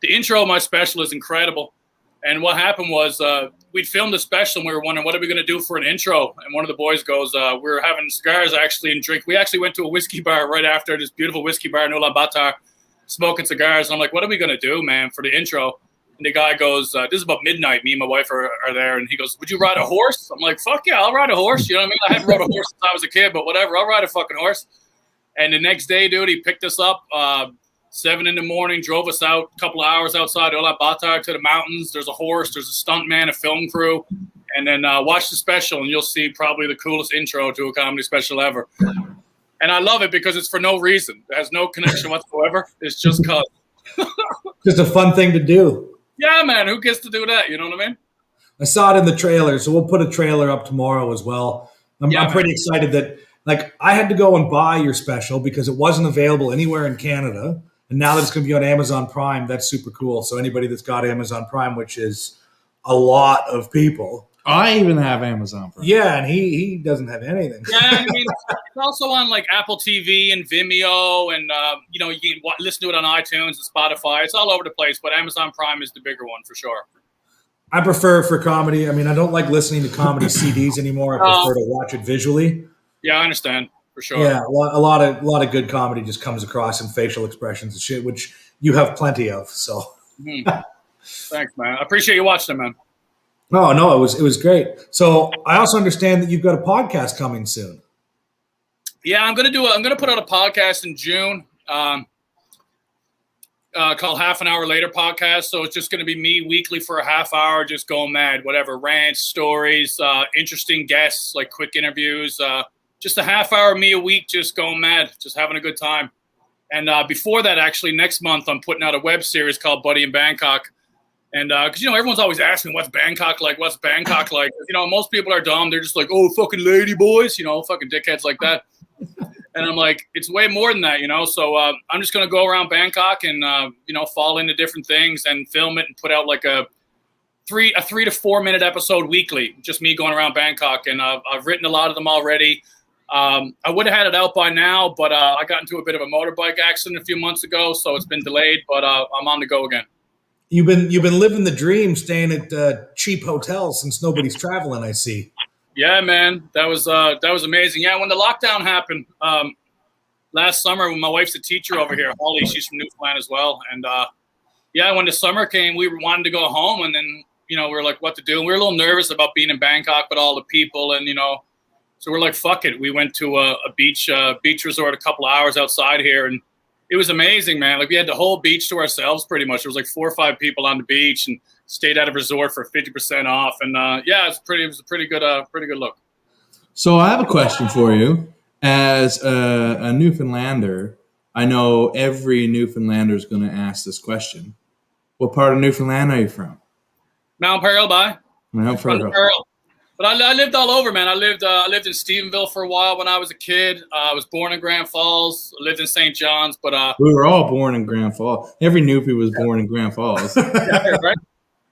The intro of my special is incredible. And what happened was we'd filmed the special, and we were wondering, what are we going to do for an intro? And one of the boys goes, we were having cigars actually and drink. We actually went to a whiskey bar right after, this beautiful whiskey bar in Ulaanbaatar, smoking cigars. And I'm like, what are we going to do, man, for the intro? And the guy goes, this is about midnight. Me and my wife are there. And he goes, would you ride a horse? I'm like, fuck yeah, I'll ride a horse. You know what I mean? I haven't rode a horse since I was a kid, but whatever. I'll ride a fucking horse. And the next day, dude, he picked us up 7 a.m, drove us out a couple of hours outside Ulaanbaatar to the mountains. There's a horse. There's a stunt man, a film crew. And then watch the special, and you'll see probably the coolest intro to a comedy special ever. And I love it because it's for no reason. It has no connection whatsoever. It's just cause. Just a fun thing to do. Yeah, man, who gets to do that? You know what I mean? I saw it in the trailer, so we'll put a trailer up tomorrow as well. I'm pretty excited that, like, I had to go and buy your special because it wasn't available anywhere in Canada. And now that it's going to be on Amazon Prime, that's super cool. So anybody that's got Amazon Prime, which is a lot of people. I even have Amazon Prime. Yeah, and he doesn't have anything. Yeah, I mean, it's also on like Apple TV and Vimeo, and you can listen to it on iTunes and Spotify. It's all over the place, but Amazon Prime is the bigger one for sure. I prefer for comedy. I mean, I don't like listening to comedy CDs anymore. I prefer to watch it visually. Yeah, I understand for sure. Yeah, a lot of good comedy just comes across in facial expressions and shit, which you have plenty of. So, Thanks, man. I appreciate you watching, man. No, it was great. So I also understand that you've got a podcast coming soon. Yeah, I'm gonna put out a podcast in June called Half an Hour Later Podcast. So it's just gonna be me weekly for a half hour, just going mad, whatever, rants, stories, interesting guests, like quick interviews, just a half hour me a week, just going mad, just having a good time. And before that, actually, next month I'm putting out a web series called Buddy in Bangkok. And because, everyone's always asking, what's Bangkok like? What's Bangkok like? Most people are dumb. They're just like, oh, fucking lady boys, fucking dickheads like that. And I'm like, it's way more than that, So I'm just going to go around Bangkok and, fall into different things and film it and put out like a 3 to 4 minute episode weekly, just me going around Bangkok. And I've written a lot of them already. I would have had it out by now, but I got into a bit of a motorbike accident a few months ago, so it's been delayed, but I'm on the go again. You've been living the dream, staying at cheap hotels since nobody's traveling, I see. Yeah, man, that was amazing. Yeah, when the lockdown happened last summer, when my wife's a teacher over here, Holly, she's from Newfoundland as well, and when the summer came, we wanted to go home, and then we were like, what to do? And we were a little nervous about being in Bangkok with all the people, and so we're like, fuck it. We went to a beach resort a couple of hours outside here, and It was amazing, man. Like we had the whole beach to ourselves pretty much. There was like 4 or 5 people on the beach and stayed at a resort for 50% off. And yeah, it was a pretty good look. So I have a question for you. As a Newfoundlander, I know every Newfoundlander is going to ask this question. What part of Newfoundland are you from? Mount Pearl, bye. Mount From Pearl. Pearl. But I lived all over, man. I lived in Stephenville for a while when I was a kid. I was born in Grand Falls. I lived in St. John's, but We were all born in Grand Falls. Every Newfie was born in Grand Falls. yeah, right.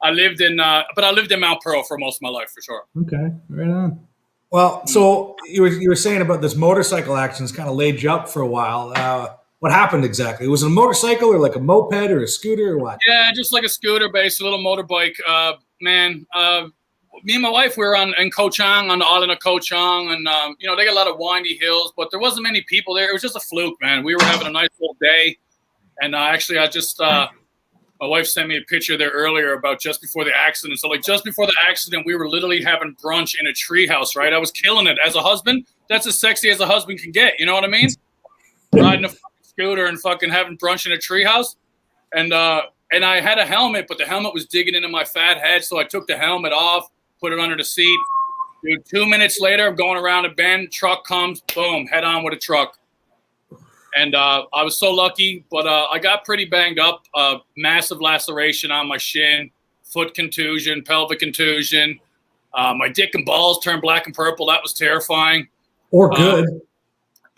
I lived in Mount Pearl for most of my life, for sure. Okay, right on. Well, so you were saying about this motorcycle accidents kind of laid you up for a while. What happened exactly? Was it a motorcycle or like a moped or a scooter or what? Yeah, just like a scooter-based little motorbike. Man, me and my wife, we were in Ko Chang, on the island of Ko Chang, and they got a lot of windy hills, but there wasn't many people there. It was just a fluke, man. We were having a nice little day, and actually, my wife sent me a picture there earlier about just before the accident. So, like, just before the accident, we were literally having brunch in a treehouse, right? I was killing it as a husband. That's as sexy as a husband can get. You know what I mean? Riding a fucking scooter and fucking having brunch in a treehouse, and I had a helmet, but the helmet was digging into my fat head, so I took the helmet off. Put it under the seat. Dude, 2 minutes later, I'm going around a bend. Truck comes, boom, head on with a truck. And I was so lucky, but I got pretty banged up. Massive laceration on my shin, foot contusion, pelvic contusion. My dick and balls turned black and purple. That was terrifying. Or good.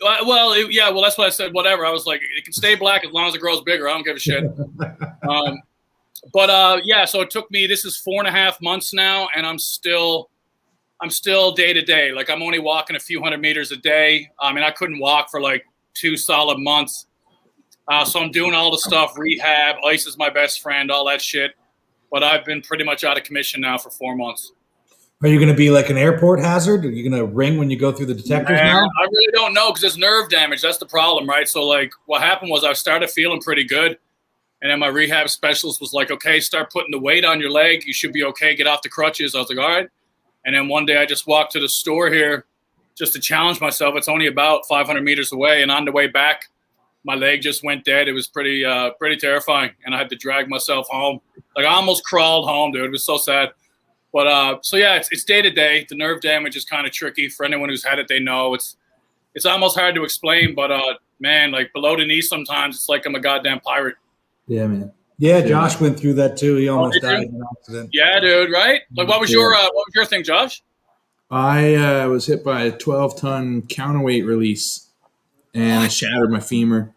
Well, that's what I said. Whatever. I was like, it can stay black as long as it grows bigger. I don't give a shit. So it took me, this is 4.5 months now, and I'm still day to day. Like, I'm only walking a few hundred meters a day. I mean, I couldn't walk for like 2 solid months. So I'm doing all the stuff, rehab, ice is my best friend, all that shit. But I've been pretty much out of commission now for 4 months. Are you going to be like an airport hazard? Are you going to ring when you go through the detectors now? I really don't know, because it's nerve damage. That's the problem, right? So, like, what happened was I started feeling pretty good. And then my rehab specialist was like, okay, start putting the weight on your leg. You should be okay. Get off the crutches. I was like, all right. And then one day I just walked to the store here just to challenge myself. It's only about 500 meters away. And on the way back, my leg just went dead. It was pretty terrifying. And I had to drag myself home. Like, I almost crawled home, dude. It was so sad. But it's day to day. The nerve damage is kind of tricky. For anyone who's had it, they know. It's almost hard to explain. But, man, like, below the knee sometimes, it's like I'm a goddamn pirate. Yeah, man. Yeah, Josh went through that too. He almost died in an accident. Yeah, dude, right? Like, what was your thing, Josh? I was hit by a 12-ton counterweight release, and I shattered my femur.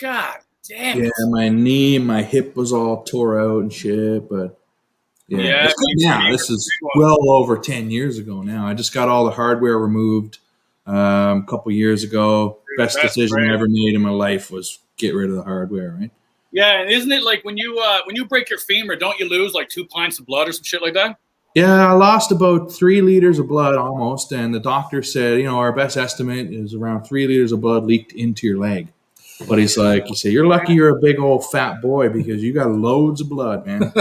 God damn it. Yeah, my knee and my hip was all tore out and shit, but yeah. Now, this is well over 10 years ago now. I just got all the hardware removed a couple years ago. Best decision I ever made in my life was get rid of the hardware, right? Yeah, and isn't it like when you break your femur, don't you lose like 2 pints of blood or some shit like that? Yeah, I lost about 3 liters of blood almost, and the doctor said, our best estimate is around 3 liters of blood leaked into your leg. But he said, you're lucky you're a big old fat boy because you got loads of blood, man.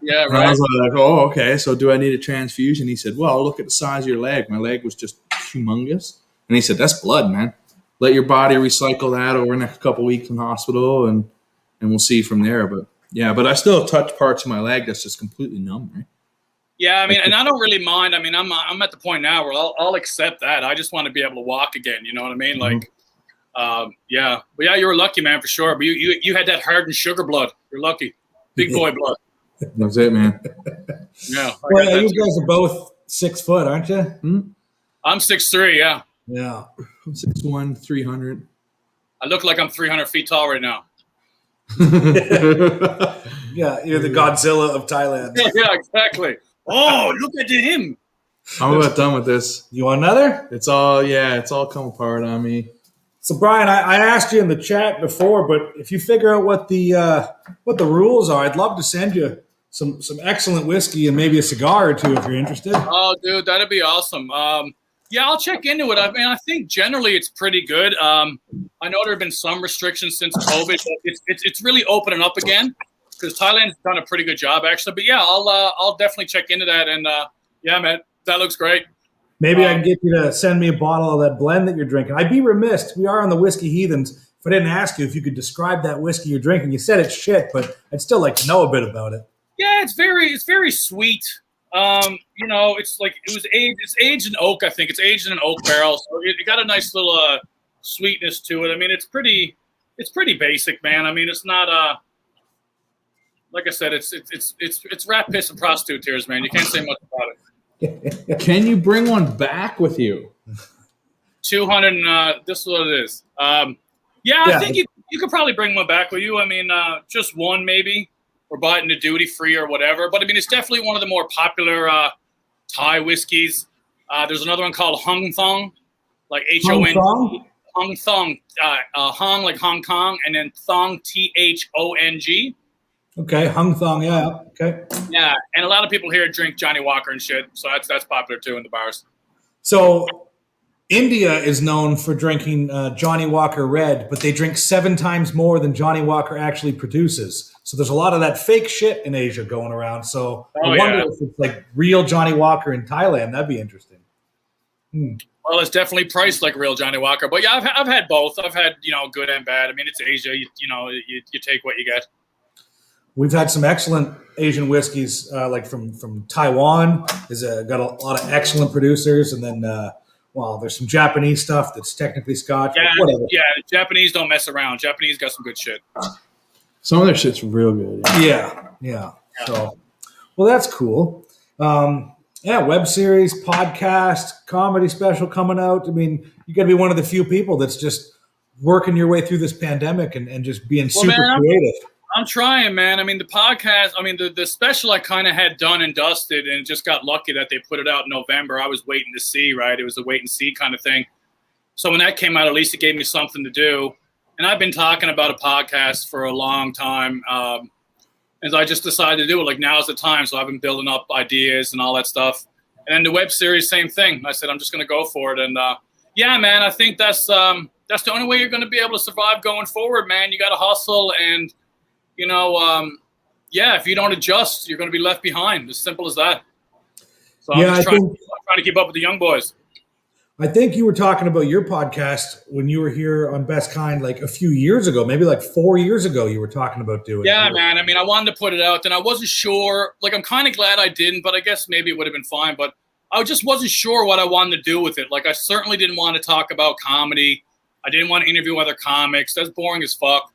Yeah, right. And I was like, oh, okay, so do I need a transfusion? He said, well, look at the size of your leg. My leg was just humongous. And he said, that's blood, man. Let your body recycle that over the next couple of weeks in hospital, and we'll see from there. But yeah, but I still touch parts of my leg that's just completely numb, right? Yeah, I mean, and I don't really mind. I mean, I'm at the point now where I'll accept that. I just want to be able to walk again. You know what I mean? Like, yeah. But yeah, you were lucky, man, for sure. But you had that hardened sugar blood. You're lucky. Big boy blood. That's it, man. Yeah. Well, you guys are both 6 foot, aren't you? I'm 6'3", yeah. Yeah. I'm 6'1", 300. I look like I'm 300 feet tall right now. Yeah, you're the Godzilla of Thailand. Yeah, exactly. Oh, look at him. I'm about done with this. You want another? It's all come apart on me. So, Brian, I asked you in the chat before, but if you figure out what the rules are, I'd love to send you some excellent whiskey and maybe a cigar or two if you're interested. Oh, dude, that'd be awesome. Yeah, I'll check into it. I mean, I think generally it's pretty good. I know there have been some restrictions since COVID, but it's really opening up again because Thailand's done a pretty good job, actually. But yeah, I'll definitely check into that. And yeah, man, that looks great. Maybe I can get you to send me a bottle of that blend that you're drinking. I'd be remiss. We are on the Whiskey Heathens. if I didn't ask you if you could describe that whiskey you're drinking. You said it's shit, but I'd still like to know a bit about it. Yeah, it's very sweet. It's aged in oak. I think it's aged in an oak barrel, so it got a nice little sweetness to it. I mean, it's pretty basic, man. I mean, it's not like I said, it's rat piss and prostitute tears, man. You can't say much about it. Can you bring one back with you? 200. This is what it is. I think you could probably bring one back with you. I mean, just one maybe, or buy it in the duty free or whatever. But I mean, it's definitely one of the more popular Thai whiskeys. There's another one called Hung Thong, like HON. Hung Thong, Hong like Hong Kong, and then Thong THONG. Okay, Hung Thong, yeah. Okay. Yeah, and a lot of people here drink Johnny Walker and shit, so that's popular too in the bars. So India is known for drinking Johnny Walker Red, but they drink 7 times more than Johnny Walker actually produces. So there's a lot of that fake shit in Asia going around. So I wonder if it's like real Johnny Walker in Thailand. That'd be interesting. Well, it's definitely priced like real Johnny Walker, but yeah, I've had both. I've had good and bad. I mean, it's Asia. You take what you get. We've had some excellent Asian whiskeys, like from Taiwan. Has got a lot of excellent producers, and then there's some Japanese stuff that's technically Scotch. Yeah, whatever. Yeah. The Japanese don't mess around. Japanese got some good shit. Some of their shit's real good. Yeah. So, well, that's cool. Web series, podcast, comedy special coming out. I mean, you got to be one of the few people that's just working your way through this pandemic and just being super creative. I'm trying, man. I mean, the podcast, the special I kind of had done and dusted and just got lucky that they put it out in November. I was waiting to see, right? It was a wait and see kind of thing. So when that came out, at least it gave me something to do. And I've been talking about a podcast for a long time. And so I just decided to do it. Like, now's the time. So I've been building up ideas and all that stuff. And then the web series, same thing. I said, I'm just going to go for it. And man, I think that's the only way you're going to be able to survive going forward, man. You got to hustle and, if you don't adjust, you're going to be left behind. As simple as that. So I'm just trying to keep up with the young boys. I think you were talking about your podcast when you were here on Best Kind like a few years ago, maybe like 4 years ago. You were talking about doing it. Yeah, man. I mean, I wanted to put it out, and I wasn't sure. Like, I'm kind of glad I didn't, but I guess maybe it would have been fine. But I just wasn't sure what I wanted to do with it. Like, I certainly didn't want to talk about comedy. I didn't want to interview other comics. That's boring as fuck.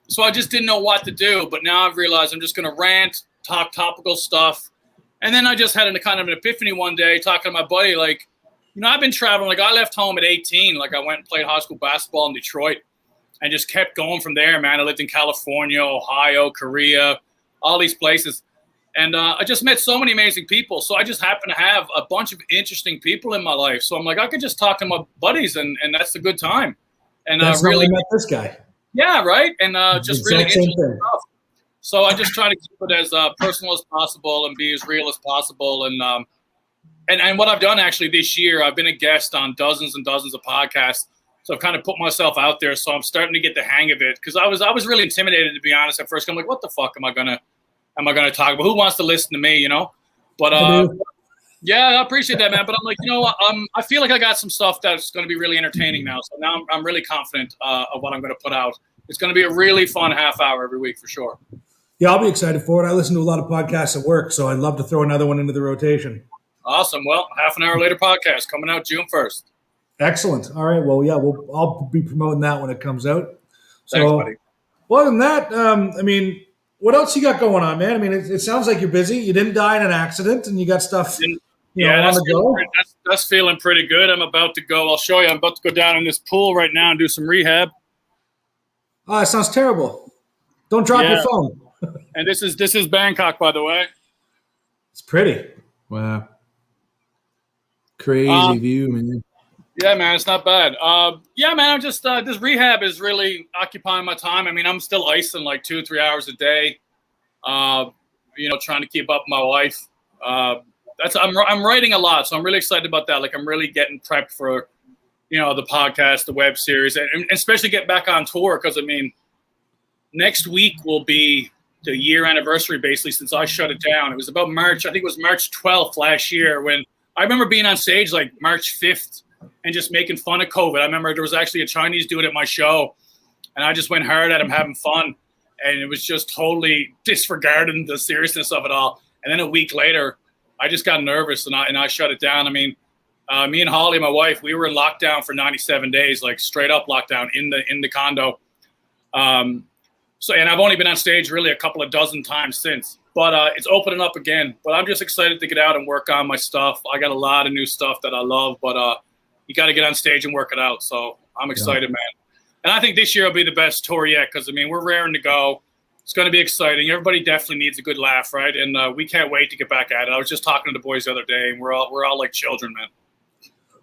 So I just didn't know what to do. But now I've realized I'm just going to rant, talk topical stuff. And then I just had a kind of an epiphany one day talking to my buddy, like, I've been traveling. Like, I left home at 18. Like, I went and played high school basketball in Detroit and just kept going from there, man. I lived in California, Ohio, Korea, all these places. And I just met so many amazing people. So I just happen to have a bunch of interesting people in my life. So I'm like, I could just talk to my buddies, and that's a good time. And that's really met this guy. Yeah, right. And just really interesting stuff. So I just try to keep it as personal as possible and be as real as possible. And what I've done actually this year, I've been a guest on dozens and dozens of podcasts. So I've kind of put myself out there. So I'm starting to get the hang of it, because I was really intimidated, to be honest. At first, I'm like, what the fuck am I gonna talk about? Who wants to listen to me? But yeah, I appreciate that, man. But I'm like, I feel like I got some stuff that's going to be really entertaining now. So now I'm really confident of what I'm going to put out. It's going to be a really fun half hour every week for sure. Yeah, I'll be excited for it. I listen to a lot of podcasts at work, so I'd love to throw another one into the rotation. Awesome. Well, half an hour later podcast coming out June 1st. Excellent. All right. Well, yeah, I'll be promoting that when it comes out. So, thanks, buddy. Well, other than that, what else you got going on, man? I mean, it sounds like you're busy. You didn't die in an accident, and you got stuff. That's feeling pretty good. I'm about to go. I'll show you. I'm about to go down in this pool right now and do some rehab. Oh, it sounds terrible. Don't drop your phone. And this is Bangkok, by the way. It's pretty. Wow. Crazy view, man. Yeah, man, it's not bad. Man, I'm just this rehab is really occupying my time. I mean, I'm still icing like 2 or 3 hours a day. Trying to keep up with my wife. I'm writing a lot, so I'm really excited about that. Like, I'm really getting prepped for, the podcast, the web series, and especially get back on tour, because next week will be the year anniversary basically since I shut it down. It was about March. I think it was March 12th last year when I remember being on stage like March 5th and just making fun of COVID. I remember there was actually a Chinese dude at my show, and I just went hard at him having fun, and it was just totally disregarding the seriousness of it all. And then a week later, I just got nervous and I shut it down. I mean, me and Holly, my wife, we were in lockdown for 97 days, like straight up lockdown in the condo. And I've only been on stage really a couple of dozen times since, but it's opening up again. But I'm just excited to get out and work on my stuff. I got a lot of new stuff that I love, but you got to get on stage and work it out. So I'm excited, man. And I think this year will be the best tour yet because, I mean, we're raring to go. It's going to be exciting. Everybody definitely needs a good laugh, right? And we can't wait to get back at it. I was just talking to the boys the other day, and we're all like children, man.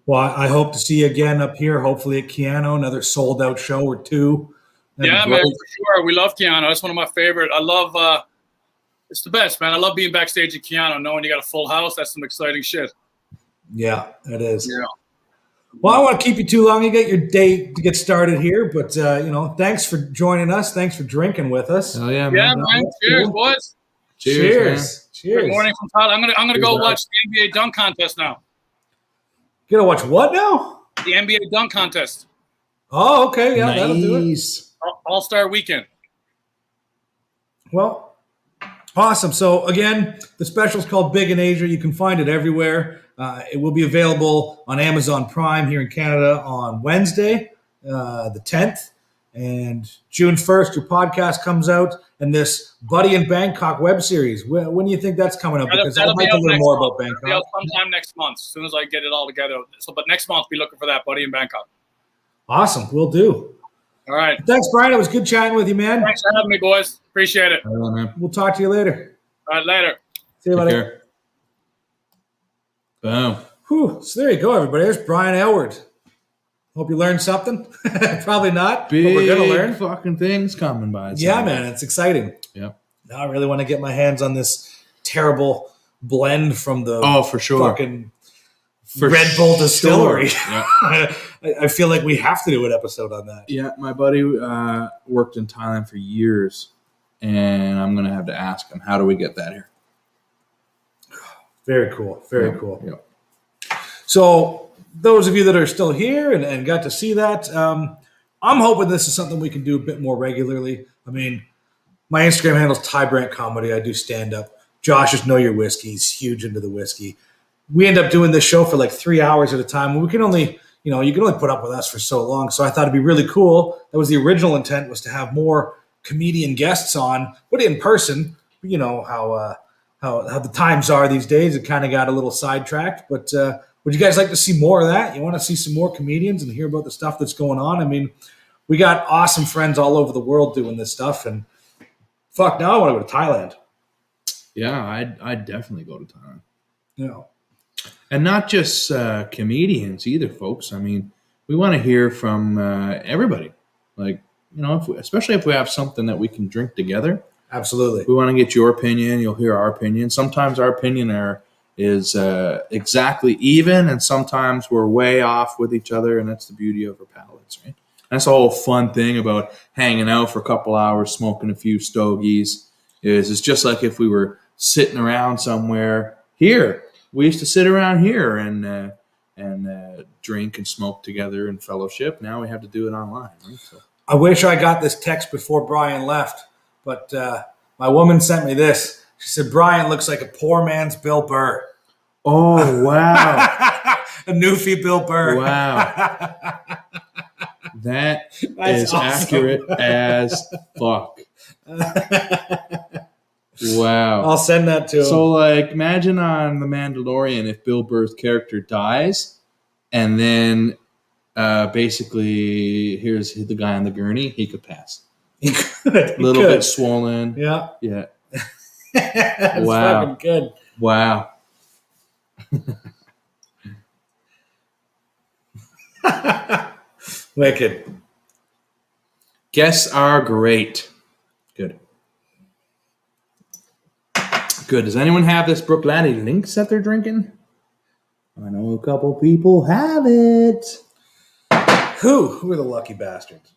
Well, I hope to see you again up here, hopefully at Keanu, another sold-out show or two. Yeah, man, for sure. We love Keanu. That's one of my favorite. I love it's the best, man. I love being backstage at Keanu, knowing you got a full house. That's some exciting shit. Yeah, it is. Yeah. Well, I don't want to keep you too long. You get your day to get started here, but thanks for joining us. Thanks for drinking with us. Oh yeah, man. man. Yeah, man. Cheers, boys. Cheers. Good morning from Todd. I'm gonna go watch the NBA dunk contest now. You gonna watch what now? The NBA dunk contest. Oh, okay. Yeah, that'll do it. All-Star weekend. Well, awesome. So again, the special is called Big in Asia. You can find it everywhere. It will be available on Amazon Prime here in Canada on Wednesday, the 10th. And June 1st, your podcast comes out. And this Buddy in Bangkok web series, when do you think that's coming up? Because I'd like to learn more about Bangkok. It'll be out sometime next month, as soon as I get it all together. So, but next month, be looking for that, Buddy in Bangkok. Awesome. Will do. All right. Thanks, Brian. It was good chatting with you, man. Thanks for having me, boys. Appreciate it. All right, man. We'll talk to you later. All right, later. See you, buddy. Take care. Boom. Whew. So there you go, everybody. There's Brian Alyward. Hope you learned something. Probably not, Big but we're going to learn. Fucking things coming by. Yeah, man. It's exciting. Yep. Now I really want to get my hands on this terrible blend from the for sure. fucking Red Bull distillery. Sure. Yeah. I feel like we have to do an episode on that. Yeah, my buddy worked in Thailand for years, and I'm going to have to ask him, how do we get that here? Very cool. Very cool. Yep. So those of you that are still here and got to see that, I'm hoping this is something we can do a bit more regularly. I mean, my Instagram handle is Ty Brant Comedy. I do stand-up. Josh is Know Your Whiskey. He's huge into the whiskey. We end up doing this show for like 3 hours at a time. We can only, you can only put up with us for so long. So I thought it'd be really cool. That was the original intent, was to have more comedian guests on, but in person. You know how the times are these days. It kind of got a little sidetracked. But would you guys like to see more of that? You want to see some more comedians and hear about the stuff that's going on? I mean, we got awesome friends all over the world doing this stuff. And fuck, now I want to go to Thailand. Yeah, I'd definitely go to Thailand. Yeah. And not just comedians either, folks. I mean, we want to hear from everybody. Like, especially if we have something that we can drink together. Absolutely. We want to get your opinion. You'll hear our opinion. Sometimes our opinion is exactly even, and sometimes we're way off with each other, and that's the beauty of our palates, right? That's the whole fun thing about hanging out for a couple hours, smoking a few stogies. It's just like if we were sitting around somewhere here. We used to sit around here and drink and smoke together in fellowship. Now we have to do it online. Right? So. I wish I got this text before Brian left, but my woman sent me this. She said, Brian looks like a poor man's Bill Burr. Oh, wow. A newfie Bill Burr. Wow. That is awesome. Accurate as fuck. Wow. I'll send that to him. So, imagine on The Mandalorian if Bill Burr's character dies, and then basically here's the guy on the gurney. He could pass. He could. A little bit swollen. Yeah. Yeah. That's wow. fucking good. Wow. Wicked. Guests are great. Good. Good. Does anyone have this Brook Laddie Lynx that they're drinking? I know a couple people have it. Who are the lucky bastards?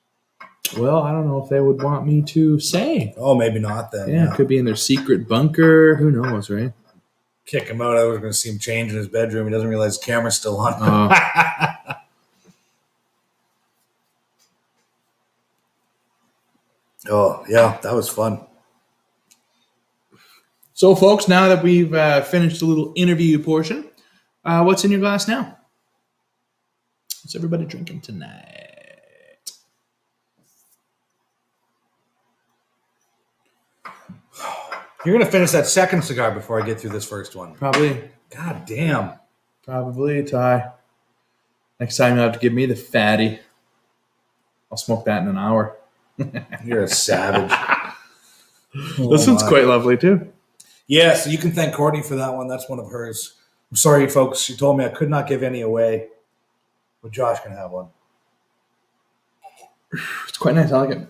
Well, I don't know if they would want me to say. Oh, maybe not then. Yeah, it could be in their secret bunker. Who knows, right? Kick him out. I was going to see him change in his bedroom. He doesn't realize the camera's still on. Oh, yeah, that was fun. So, folks, now that we've finished the little interview portion, what's in your glass now? What's everybody drinking tonight? You're going to finish that second cigar before I get through this first one. Probably, God damn. Ty. Next time you have to give me the fatty. I'll smoke that in an hour. You're a savage. This one's quite lovely, too. Yeah, so you can thank Courtney for that one. That's one of hers. I'm sorry, folks. She told me I could not give any away. But Josh can have one. It's quite nice. I like it.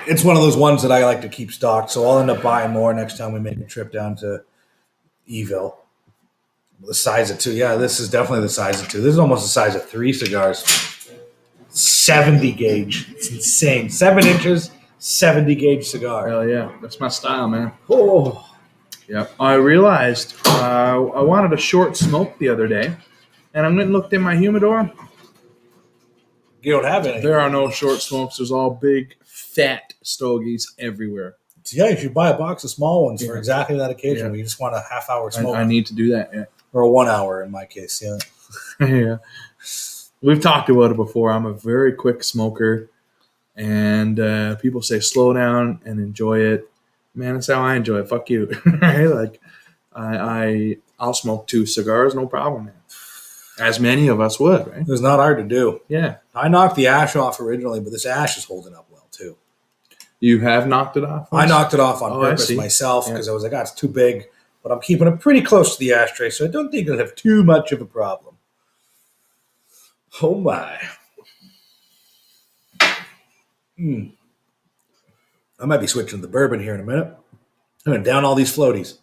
It's one of those ones that I like to keep stocked, so I'll end up buying more next time we make a trip down to Eville. The size of 2. Yeah, this is definitely the size of 2. This is almost the size of 3 cigars. 70 gauge. It's insane. 7 inches, 70 gauge cigar. Hell yeah. That's my style, man. Oh. Yeah. I realized I wanted a short smoke the other day, and I went and looked in my humidor. You don't have any. There are no short smokes. There's all big, fat stogies everywhere. Yeah, you should buy a box of small ones for exactly that occasion. Yeah. Where you just want a half-hour smoke. I need to do that, yeah. Or a 1 hour in my case, yeah. Yeah. We've talked about it before. I'm a very quick smoker, and people say slow down and enjoy it. Man, that's how I enjoy it. Fuck you. Right? Like, I'll smoke 2 cigars, no problem, man. As many of us would, right? It's not hard to do. Yeah. I knocked the ash off originally, but this ash is holding up well, too. You have knocked it off? I knocked it off on I purpose see. myself Yeah. because I was like, it's too big. But I'm keeping it pretty close to the ashtray, so I don't think it'll have too much of a problem. Oh, my. I might be switching to the bourbon here in a minute. I'm going to down all these floaties.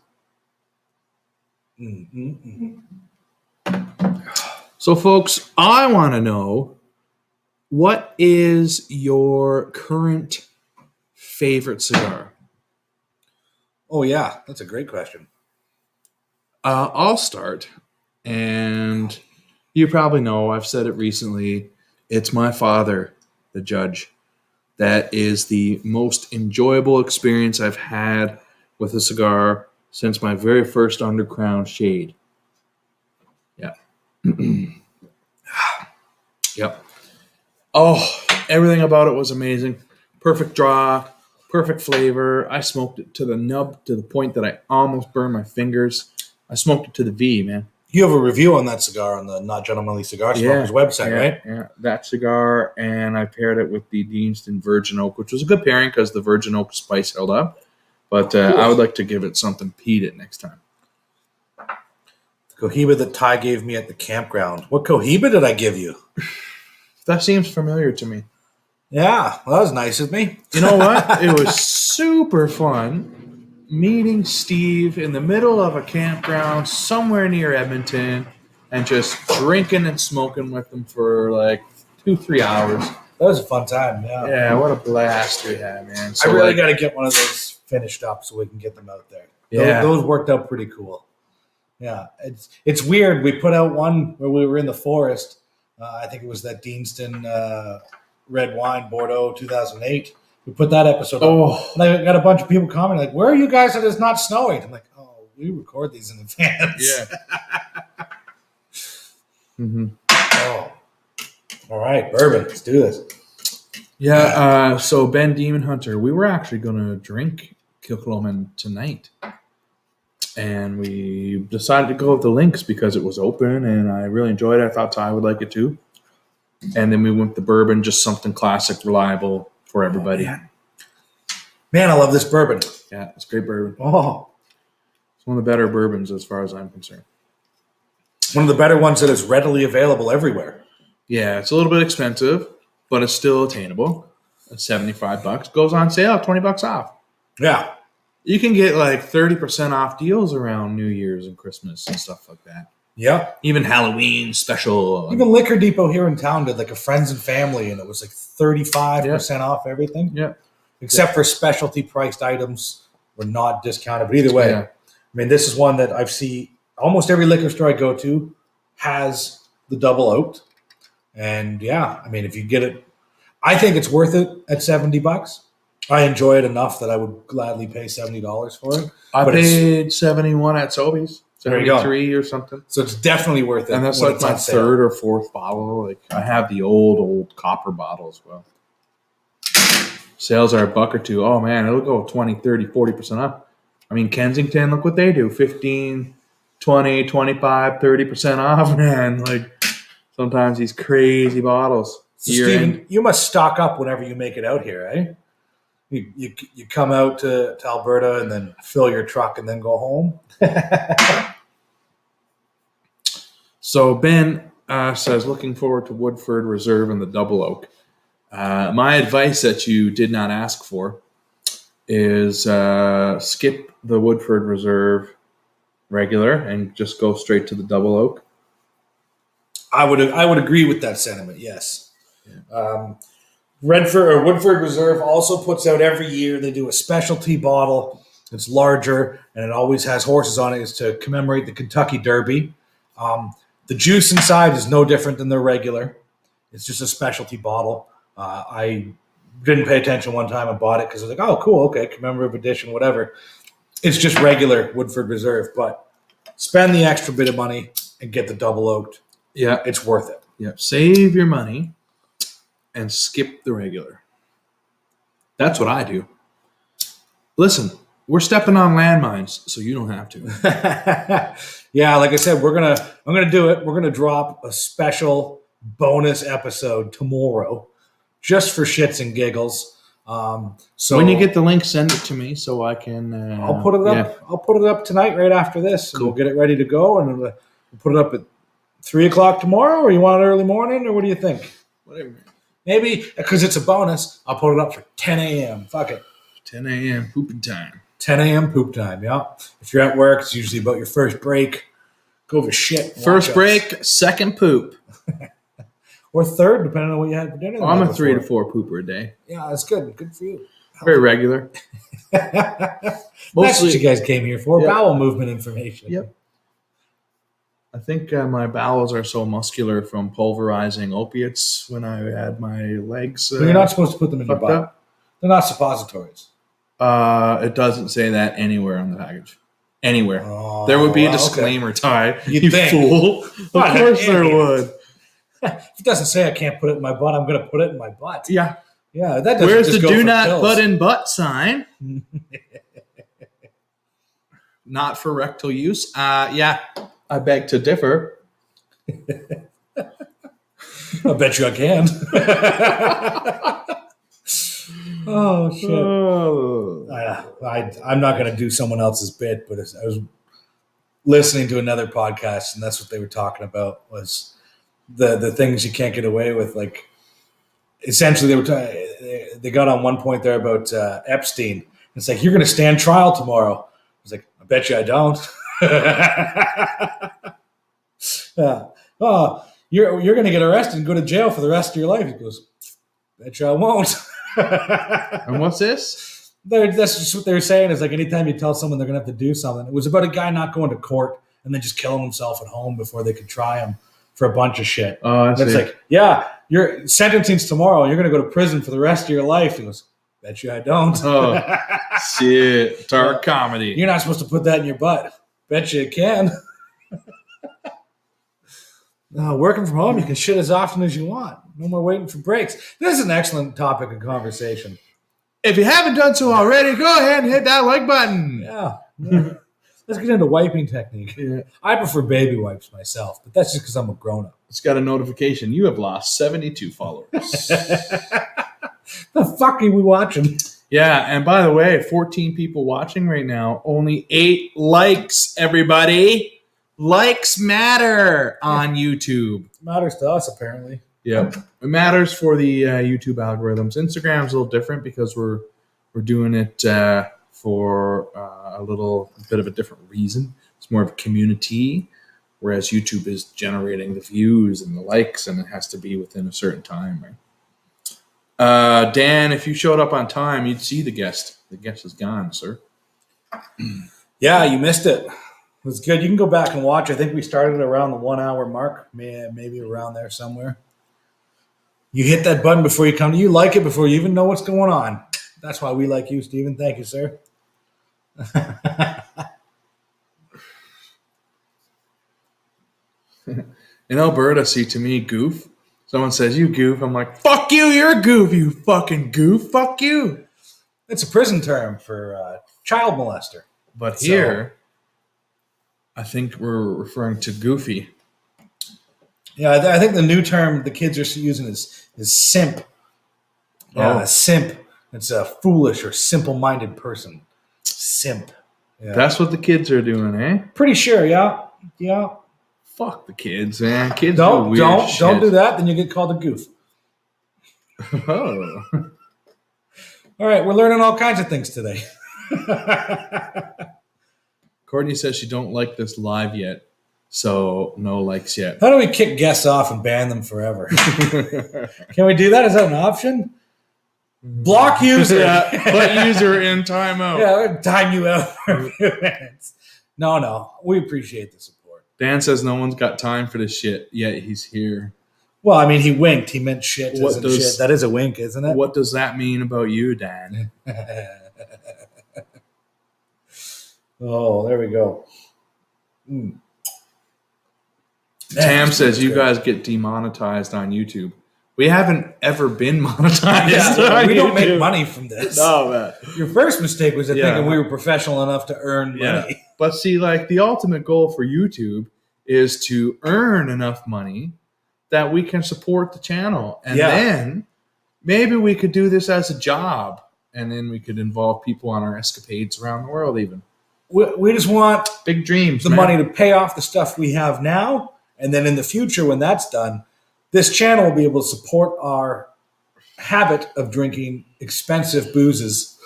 So, folks, I want to know, what is your current favorite cigar? Oh, yeah. That's a great question. I'll start. And you probably know, I've said it recently, it's my father, the judge. That is the most enjoyable experience I've had with a cigar since my very first Undercrown shade. Yeah. Yep. Oh, everything about it was amazing. Perfect draw, perfect flavor. I smoked it to the nub to the point that I almost burned my fingers. I smoked it to the V, man. You have a review on that cigar on the Not Gentlemanly Cigar Smokers website, right? Yeah, that cigar, and I paired it with the Deanston Virgin Oak, which was a good pairing because the Virgin Oak spice held up. But I would like to give it something peated next time. The Cohiba that Ty gave me at the campground. What Cohiba did I give you? That seems familiar to me. Yeah, well, that was nice of me. You know what? It was super fun meeting Steve in the middle of a campground somewhere near Edmonton and just drinking and smoking with him for like 2-3 hours. That was a fun time, yeah. Yeah, what a blast we had, man. So I really got to get one of those finished up so we can get them out there. Yeah. Those worked out pretty cool. Yeah, it's weird. We put out one where we were in the forest. I think it was that Deanston red wine Bordeaux 2008. We put that episode up. Oh. And I got a bunch of people commenting like, where are you guys that it's not snowing? I'm like, oh, we record these in advance. Yeah. Mm-hmm. Oh. All right, bourbon. Let's do this. Yeah, so Ben Demon Hunter, we were actually going to drink Kilcloman tonight. And we decided to go with the Lynx because it was open and I really enjoyed it. I thought Ty would like it too. And then we went with the bourbon, just something classic, reliable for everybody. Oh, man, I love this bourbon. Yeah, it's great bourbon. Oh. It's one of the better bourbons as far as I'm concerned. One of the better ones that is readily available everywhere. Yeah, it's a little bit expensive, but it's still attainable. It's $75. Goes on sale, $20 off. Yeah. You can get like 30% off deals around New Year's and Christmas and stuff like that. Yep. Even Halloween special. Even Liquor Depot here in town did like a friends and family, and it was like 35% off everything. Yeah. Except for specialty priced items were not discounted. But either way, Yeah. I mean, this is one that I've seen almost every liquor store I go to has the double oaked. And yeah, I mean, if you get it, I think it's worth it at $70. I enjoy it enough that I would gladly pay $70 for it. I But paid $71 at Sobeys, There you go. 73 or something. So it's definitely worth it. And that's when like it's my on sale. third or fourth bottle. Like I have the old copper bottle as well. Sales are $1 or $2. Oh man, it'll go 20, 30, 40% off. I mean, Kensington, look what they do. 15, 20, 25, 30% off, man. Like sometimes these crazy bottles. So Steven, you must stock up whenever you make it out here, eh? You come out to Alberta and then fill your truck and then go home? So Ben says, looking forward to Woodford Reserve and the Double Oak. My advice that you did not ask for is skip the Woodford Reserve regular and just go straight to the Double Oak. I would agree with that sentiment, yes. Woodford Reserve also puts out every year. They do a specialty bottle. It's larger and it always has horses on it. It's to commemorate the Kentucky Derby. The juice inside is no different than their regular. It's just a specialty bottle. I didn't pay attention one time and bought it because I was like, oh, cool, okay, commemorative edition, whatever. It's just regular Woodford Reserve, but spend the extra bit of money and get the double oaked. Yeah. It's worth it. Yeah. Save your money and skip the regular. That's what I do. Listen, we're stepping on landmines, so you don't have to. Yeah, like I said, I'm gonna do it. We're gonna drop a special bonus episode tomorrow, just for shits and giggles. So when you get the link, send it to me so I can. I'll put it up. Yeah. I'll put it up tonight, right after this. Cool. We'll get it ready to go, and we'll put it up at 3:00 tomorrow. Or you want it early morning, or what do you think? Whatever. Maybe because it's a bonus, I'll put it up for 10 a.m. Fuck it. 10 a.m. pooping time. 10 a.m. poop time, yeah. If you're at work, it's usually about your first break. Go over shit. First break, second poop. Or third, depending on what you had for dinner. the I'm night a 3 to before. 4 pooper a day. Yeah, that's good. Good for you. Very regular. That's what you guys came here for. Yeah. Bowel movement information. Yep. I think my bowels are so muscular from pulverizing opiates when I had my legs. But you're not supposed to put them in your fucked butt. up. They're not suppositories. It doesn't say that anywhere on the package. Anywhere. Oh, There would be a well, disclaimer, Ty. You'd You think. fool. Of What an course there idiot. would. If it doesn't say I can't put it in my butt, I'm going to put it in my butt. Yeah. Yeah, that doesn't Where's just the go do for not pills. butt in butt sign? Not for rectal use. Yeah, I beg to differ. I bet you I can. Oh, shit. Oh. I'm not going to do someone else's bit, but I was listening to another podcast, and that's what they were talking about was the things you can't get away with. Like, essentially, they got on one point there about Epstein. It's like, you're going to stand trial tomorrow. I was like, I bet you I don't. Yeah. Oh, you're going to get arrested and go to jail for the rest of your life. He goes, bet you I won't. And what's this? That's just what they were saying. Is like anytime you tell someone they're going to have to do something. It was about a guy not going to court and then just killing himself at home before they could try him for a bunch of shit. Oh, I And it's see. like, yeah, your sentencing's tomorrow. You're going to go to prison for the rest of your life. He goes, bet you I don't. Oh, shit. Dark comedy. You're not supposed to put that in your butt. Bet you can. Working from home, you can shit as often as you want. No more waiting for breaks. This is an excellent topic of conversation. If you haven't done so already, go ahead and hit that like button. Yeah. Let's get into wiping technique. Yeah. I prefer baby wipes myself, but that's just because I'm a grown-up. It's got a notification. You have lost 72 followers. The fuck are we watching? Yeah, and by the way, 14 people watching right now, only 8 likes, everybody. Likes matter on YouTube. It matters to us, apparently. Yep. It matters for the YouTube algorithms. Instagram's a little different because we're doing it for a little bit of a different reason. It's more of a community, whereas YouTube is generating the views and the likes, and it has to be within a certain time, right? Dan, if you showed up on time, you'd see the guest. The guest is gone, sir. Yeah, you missed it. It was good. You can go back and watch. I think we started around the 1 hour mark, maybe around there somewhere. You hit that button before you come. You like it before you even know what's going on. That's why we like you, Stephen. Thank you, sir. In Alberta, see, to me, goof. Someone says, you goof. I'm like, fuck you, you're a goof, you fucking goof. Fuck you. It's a prison term for child molester. But So- here, I think we're referring to goofy. Yeah, I think the new term the kids are using is simp. Yeah, Oh. a simp. It's a foolish or simple-minded person. Simp. Yeah. That's what the kids are doing, eh? Pretty sure, yeah. Yeah. Fuck the kids, man. Kids do Don't weird shit. don't do that, then you get called a goof. Oh. All right, we're learning all kinds of things today. Courtney says she don't like this live yet, so no likes yet. How do we kick guests off and ban them forever? Can we do that? Is that an option? Block user. Yeah, put user in timeout. Yeah, we'll time you out for a few minutes. No, we appreciate the support. Dan says no one's got time for this shit, yet he's here. Well, I mean, he winked. He meant shit. What Isn't does- shit. That is a wink, isn't it? What does that mean about you, Dan? Oh, there we go. Tam says you guys get demonetized on YouTube. We haven't ever been monetized. on we don't YouTube. make money from this. No, man. Your first mistake was Yeah. thinking we were professional enough to earn money. But see, like the ultimate goal for YouTube is to earn enough money that we can support the channel. And Yeah. then maybe we could do this as a job. And then we could involve people on our escapades around the world even. We just want Big dreams, the man. money to pay off the stuff we have now. And then in the future, when that's done, this channel will be able to support our habit of drinking expensive boozes.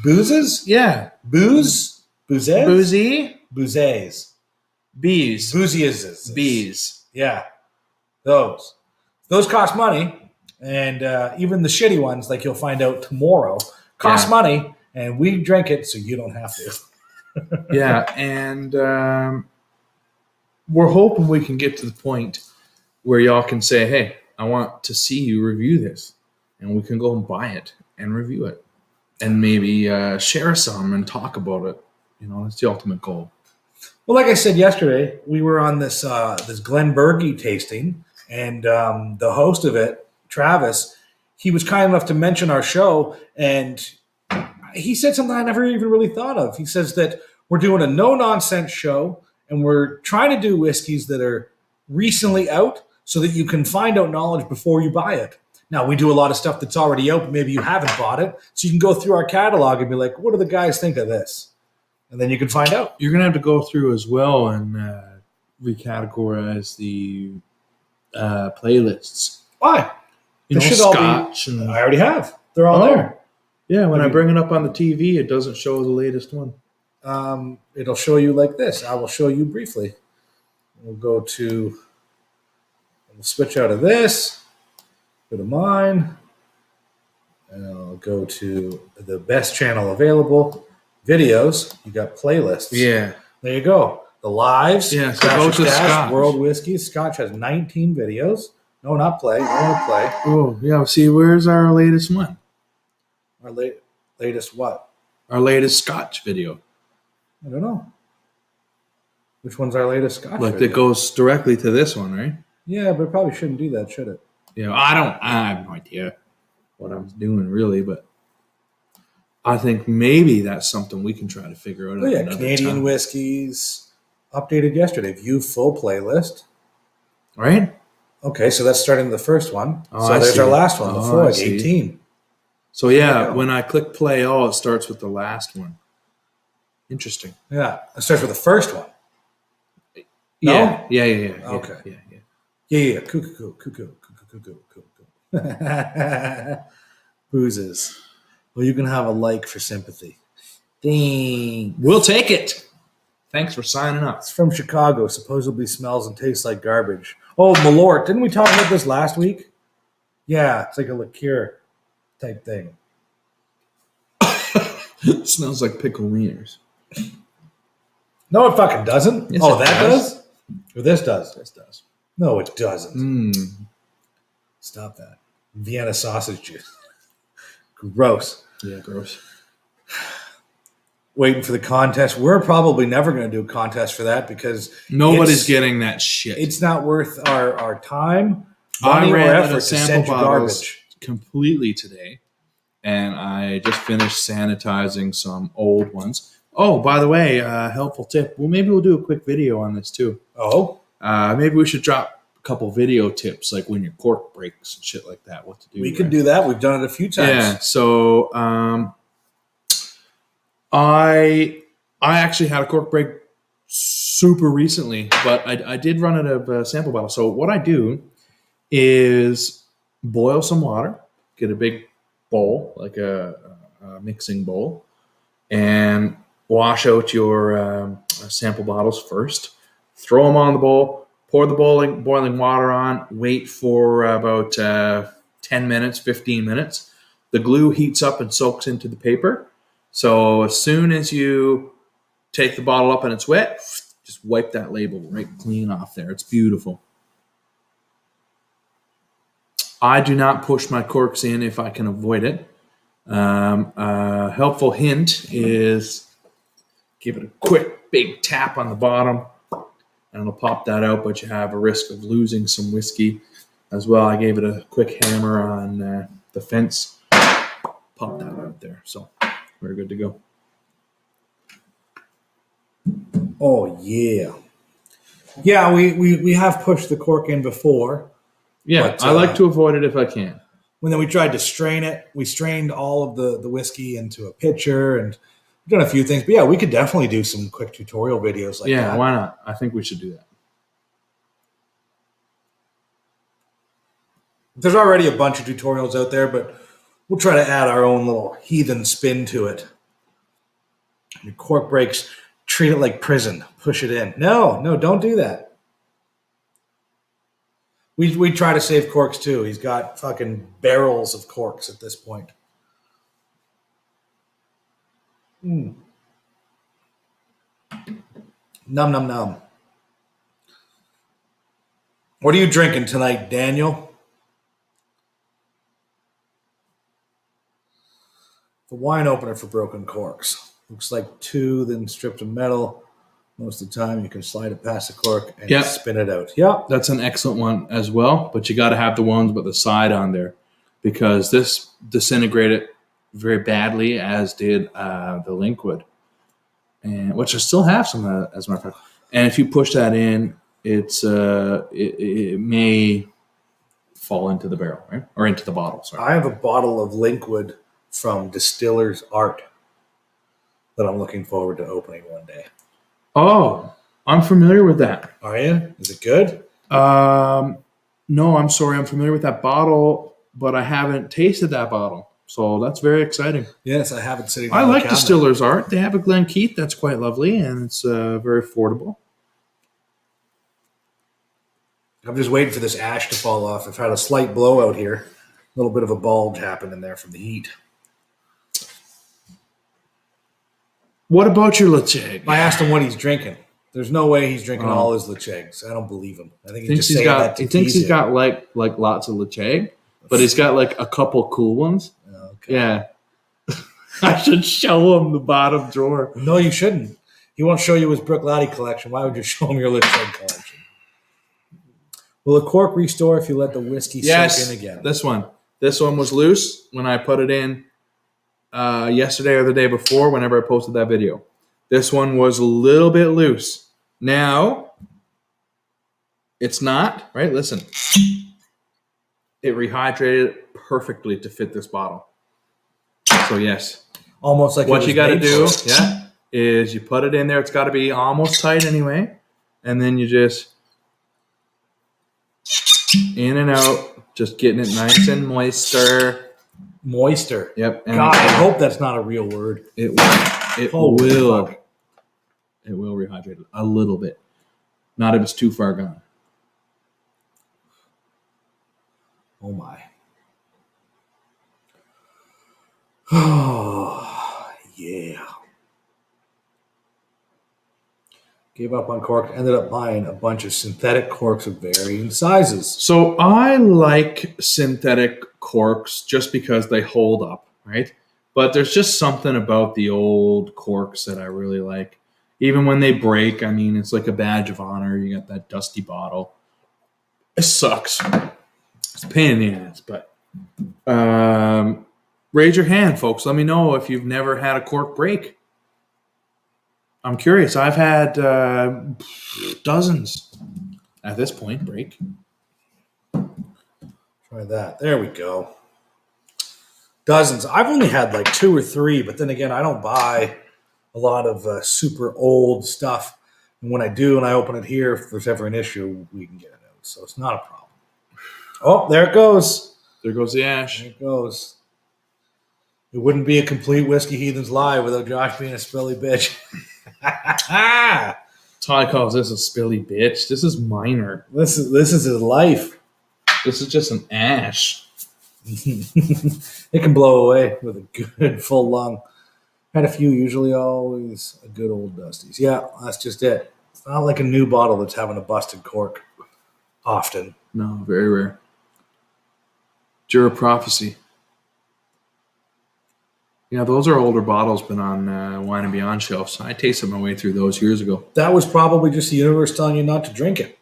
Boozes? Yeah. Booze? Boozes? Boozy? Boozes. Bees. Boozies. Bees. Yeah. Those. Those cost money. And even the shitty ones, like you'll find out tomorrow, cost Yeah. money. And we drink it so you don't have to. Yeah. And we're hoping we can get to the point where y'all can say, hey, I want to see you review this. And we can go and buy it and review it. And maybe share some and talk about it. You know, that's the ultimate goal. Well, like I said yesterday, we were on this this Glenbergie tasting, and the host of it, Travis, he was kind enough to mention our show, and he said something I never even really thought of. He says that we're doing a no-nonsense show, and we're trying to do whiskeys that are recently out so that you can find out knowledge before you buy it. Now, we do a lot of stuff that's already out, but maybe you haven't bought it, so you can go through our catalog and be like, what do the guys think of this? And then you can find out. You're going to have to go through as well and recategorize the playlists. Why? You They know, should all be- Scotch. And, I already have. They're all there. yeah, when I bring it up on the TV, it doesn't show the latest one. It'll show you like this. I will show you briefly. We'll switch out of this, go to mine, and I'll go to the best channel available. Videos, you got playlists. Yeah. There you go. The lives, Yeah, so Scotch go or to Stash, Scotch. World Whiskey. Scotch has 19 videos. No, not play. I want to play. Oh, yeah. See, where's our latest one? Our latest what? Our latest Scotch video. I don't know. Which one's our latest Scotch Like, video? that goes directly to this one, right? Yeah, but it probably shouldn't do that, should it? Yeah, I have no idea what I'm doing really, but I think maybe that's something we can try to figure out. Oh, at yeah, another Canadian time. whiskeys updated yesterday. View full playlist. Right? Okay, so that's starting the first one. Oh, so I there's see. our last one, the Oh, Frog, I see. 18. So There yeah, you go. when I click play all, it starts with the last one. Interesting. Yeah, it starts with the first one. No? Yeah. Okay. Yeah. Yeah. Cuckoo. Boozes. Well, you can have a like for sympathy. Dang. We'll take it. Thanks for signing up. It's from Chicago. Supposedly smells and tastes like garbage. Oh, Malort. Didn't we talk about this last week? Yeah, it's like a liqueur type thing. It smells like pickle wieners. No, it fucking doesn't. Yes, Oh, it that does. does? Or this does? This does. No, it doesn't. Mm. Stop that. Vienna sausage juice. Gross. Yeah, gross. Waiting for the contest. We're probably never going to do a contest for that because Nobody's getting that shit. It's not worth our time, I money, or ran out effort of to sample send you bottles garbage. completely today, and I just finished sanitizing some old ones. Oh, by the way, helpful tip. Well, maybe we'll do a quick video on this too. Oh, Maybe we should drop a couple video tips, like when your cork breaks and shit like that. What to do? we could do that. We've done it a few times. Yeah. So I actually had a cork break super recently, but I did run out of a sample bottle. So what I do is boil some water, get a big bowl, like a mixing bowl, and wash out your sample bottles first. Throw them on the bowl, pour the boiling water on, wait for about 10 minutes, 15 minutes. The glue heats up and soaks into the paper. So as soon as you take the bottle up and it's wet, just wipe that label right clean off there. It's beautiful. I do not push my corks in if I can avoid it. A helpful hint is give it a quick big tap on the bottom and it'll pop that out, but you have a risk of losing some whiskey as well. I gave it a quick hammer on the fence, pop that out there. So we're good to go. Oh yeah, yeah. We have pushed the cork in before. Yeah, But, I like to avoid it if I can. When then we tried to strain it, we strained all of the whiskey into a pitcher and we've done a few things. But yeah, we could definitely do some quick tutorial videos like that. Yeah, why not? I think we should do that. There's already a bunch of tutorials out there, but we'll try to add our own little heathen spin to it. Your cork breaks, treat it like prison. Push it in. No, don't do that. We try to save corks too. He's got fucking barrels of corks at this point. Num num num. What are you drinking tonight, Daniel? The wine opener for broken corks. Looks like 2, then stripped of metal. Most of the time, you can slide it past the cork and spin it out. Yep. That's an excellent one as well, but you got to have the ones with the side on there because this disintegrated very badly, as did the Linkwood, and which I still have some as a matter of fact. And if you push that in, it may fall into the barrel, right, or into the bottle. Sorry. I have a bottle of Linkwood from Distiller's Art that I'm looking forward to opening one day. Oh, I'm familiar with that. Are you? Is it good? No, I'm sorry. I'm familiar with that bottle, but I haven't tasted that bottle. So that's very exciting. Yes, I have it sitting I on the like cabinet. Distiller's Art. They have a Glenkeith that's quite lovely, and it's very affordable. I'm just waiting for this ash to fall off. I've had a slight blowout here. A little bit of a bulge happened in there from the heat. What about your Lecheg? I asked him what he's drinking. There's no way he's drinking all his Lechegs. I don't believe him. I think he's just saying that to He thinks tease he's you. got like lots of Lecheg, but he's got like a couple cool ones. Okay. Yeah. I should show him the bottom drawer. No, you shouldn't. He won't show you his Brook Laddie collection. Why would you show him your Lecheg collection? Will a cork restore if you let the whiskey soak in again? This one. This one was loose when I put it in yesterday or the day before, whenever I posted that video. This one was a little bit loose. Now, it's not, right? Listen. It rehydrated perfectly to fit this bottle. So, yes. Almost like What you got to do, yeah, is you put it in there. It's got to be almost tight anyway. And then you just in and out, just getting it nice and moister. Moister. Yep. And God, I hope that's not a real word. It will. Holy fuck. It will rehydrate it a little bit. Not if it's too far gone. Oh my. Oh, yeah. Gave up on cork. Ended up buying a bunch of synthetic corks of varying sizes. So I like synthetic corks just because they hold up, right? But there's just something about the old corks that I really like. Even when they break, I mean, it's like a badge of honor. You got that dusty bottle. It sucks. It's a pain in the ass, but raise your hand, folks. Let me know if you've never had a cork break. I'm curious. I've had dozens at this point break. Try that. There we go. Dozens. I've only had like 2 or 3, but then again, I don't buy a lot of super old stuff. And when I do, and I open it here, if there's ever an issue, we can get it out. So it's not a problem. Oh, there it goes. There goes the ash. There it goes. It wouldn't be a complete Whiskey Heathens live without Josh being a spilly bitch. Ty calls this a spilly bitch. This is minor. This is his life. This is just an ash. It can blow away with a good full lung. Had a few, usually always a good old Dusties. Yeah, that's just it. It's not like a new bottle that's having a busted cork often. No, very rare. Jura Prophecy. Yeah, those are older bottles, been on Wine and Beyond shelves. I tasted my way through those years ago. That was probably just the universe telling you not to drink it.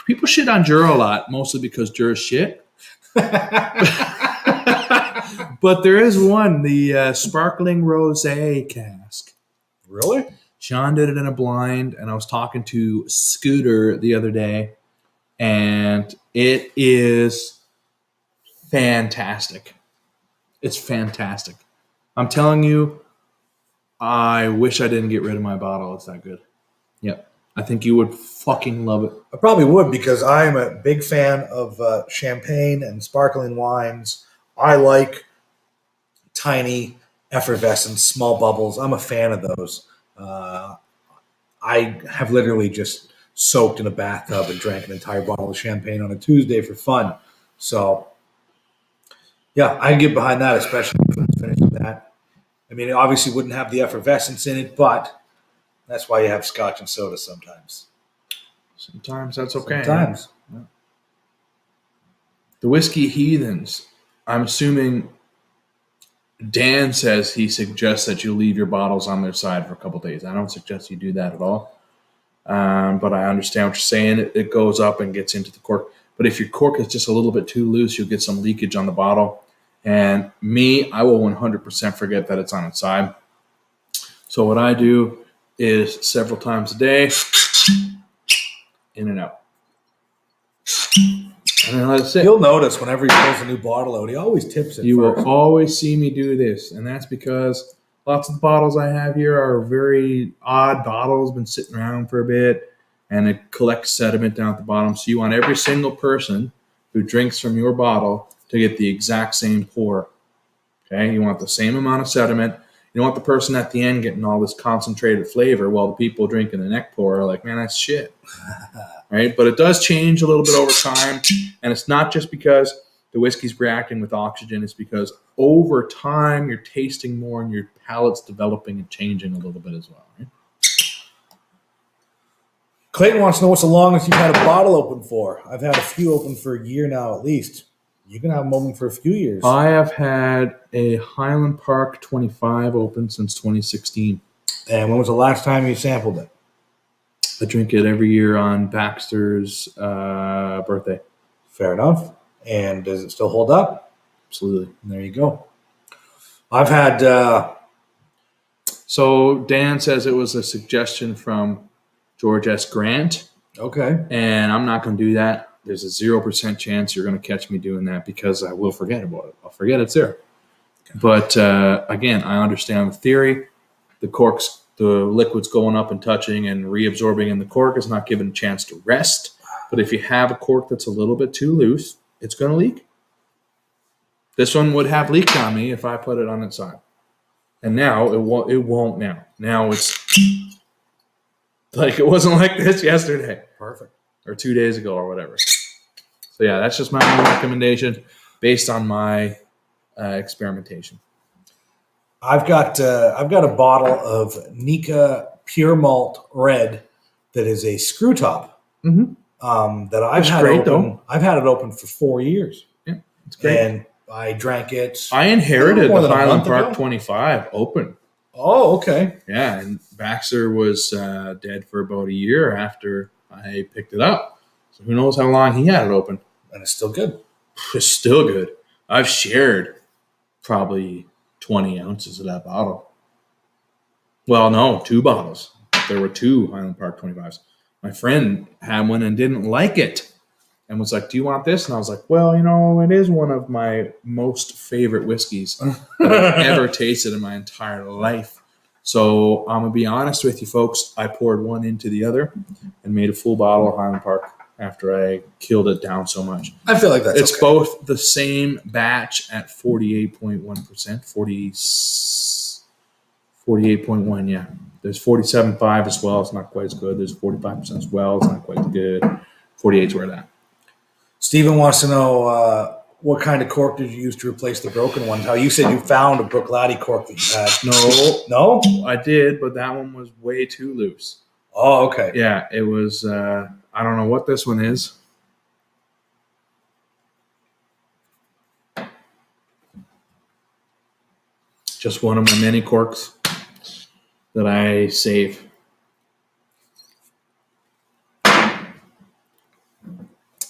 People shit on Jura a lot, mostly because Jura's shit. But there is one, the Sparkling Rosé cask. Really? Sean did it in a blind, and I was talking to Scooter the other day, and it is fantastic. It's fantastic. I'm telling you, I wish I didn't get rid of my bottle. It's that good. Yep. I think you would fucking love it. I probably would, because I am a big fan of champagne and sparkling wines. I like tiny, effervescent, small bubbles. I'm a fan of those. I have literally just soaked in a bathtub and drank an entire bottle of champagne on a Tuesday for fun. So, yeah, I can get behind that, especially if it's finished with that. I mean, it obviously wouldn't have the effervescence in it, but that's why you have scotch and soda sometimes. Sometimes that's okay. Sometimes. Yeah. The Whiskey Heathens. I'm assuming Dan says he suggests that you leave your bottles on their side for a couple days. I don't suggest you do that at all. But I understand what you're saying. It goes up and gets into the cork. But if your cork is just a little bit too loose, you'll get some leakage on the bottle. And me, I will 100% forget that it's on its side. So what I do is several times a day, in and out. And then let it sit. You'll notice whenever he pulls a new bottle out, he always tips it. You first. will always see me do this. And that's because lots of the bottles I have here are very odd bottles, been sitting around for a bit, and it collects sediment down at the bottom. So you want every single person who drinks from your bottle to get the exact same pour. Okay? You want the same amount of sediment. You don't want the person at the end getting all this concentrated flavor while the people drinking the neck pour are like, man, that's shit. Right? But it does change a little bit over time. And it's not just because the whiskey's reacting with oxygen. It's because over time you're tasting more and your palate's developing and changing a little bit as well. Right? Clayton wants to know what's the longest you've had a bottle open for. I've had a few open for a year now at least. You can have them open for a few years. I have had a Highland Park 25 open since 2016. And when was the last time you sampled it? I drink it every year on Baxter's birthday. Fair enough. And does it still hold up? Absolutely. There you go. I've had... So Dan says it was a suggestion from George S. Grant. Okay. And I'm not going to do that. There's a 0% chance you're going to catch me doing that because I will forget about it. I'll forget it's there. But again, I understand the theory. The liquid's going up and touching and reabsorbing in the cork is not given a chance to rest. But if you have a cork that's a little bit too loose, it's going to leak. This one would have leaked on me if I put it on its side. And now it won't now. Now it's like it wasn't like this yesterday. Perfect. Or 2 days ago or whatever. So yeah, that's just my own recommendation based on my experimentation. I've got a bottle of Nika Pure Malt Red that is a screw top. Mm-hmm. That I've That's had great, open. though. I've had it open for 4 years. Yeah, it's great. And I drank it. I inherited more the than a Highland month Park ago. 25 open. Oh, okay. Yeah, and Baxter was dead for about a year after I picked it up. So who knows how long he had it open. And it's still good. It's still good. I've shared probably 20 ounces of that bottle. Well, no, 2 bottles. There were 2 Highland Park 25s. My friend had one and didn't like it and was like, do you want this? And I was like, well, it is one of my most favorite whiskeys that I've ever tasted in my entire life. So I'm going to be honest with you folks. I poured one into the other and made a full bottle of Highland Park after I killed it down so much. I feel like It's okay. both the same batch at 48.1%, 48.1, yeah. There's 47.5 as well. It's not quite as good. There's 45% as well. It's not quite as good. 48's where that. Steven wants to know what kind of cork did you use to replace the broken one? How you said you found a Brookladdy cork that you had. No, No? I did, but that one was way too loose. Oh, okay. Yeah, it was, I don't know what this one is. Just one of my many corks that I save.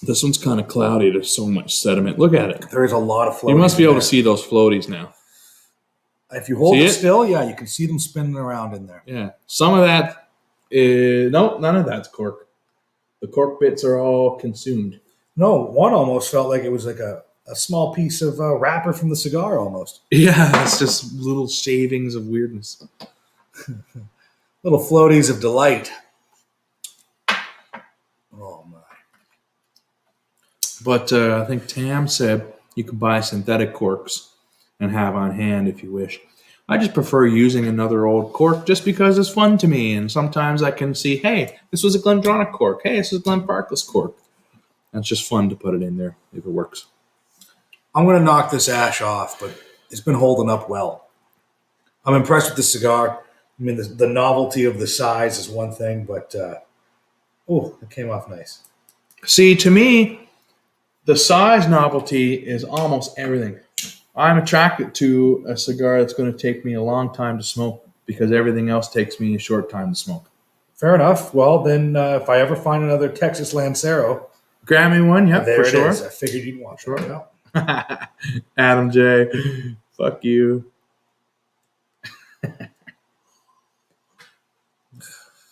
This one's kind of cloudy. There's so much sediment. Look at it. There is a lot of floating. You must be able to there. see those floaties now. If you hold See it it? still, yeah, you can see them spinning around in there. Yeah. Some of that is... No, none of that's cork. The cork bits are all consumed. No, one almost felt like it was like a small piece of wrapper from the cigar almost. Yeah, it's just little shavings of weirdness. Little floaties of delight. Oh, my. But I think Tam said you can buy synthetic corks and have on hand if you wish. I just prefer using another old cork just because it's fun to me. And sometimes I can see, hey, this was a Glendronach cork. Hey, this is a Glenfarclas cork. And it's just fun to put it in there if it works. I'm going to knock this ash off, but it's been holding up well. I'm impressed with the cigar. I mean, the novelty of the size is one thing, but it came off nice. See, to me, the size novelty is almost everything. I'm attracted to a cigar that's going to take me a long time to smoke because everything else takes me a short time to smoke. Fair enough. Well, then if I ever find another Texas Lancero, Grab me one, yep, there for it sure. is. I figured you'd want Sure. that. Yeah. Adam J. Fuck you.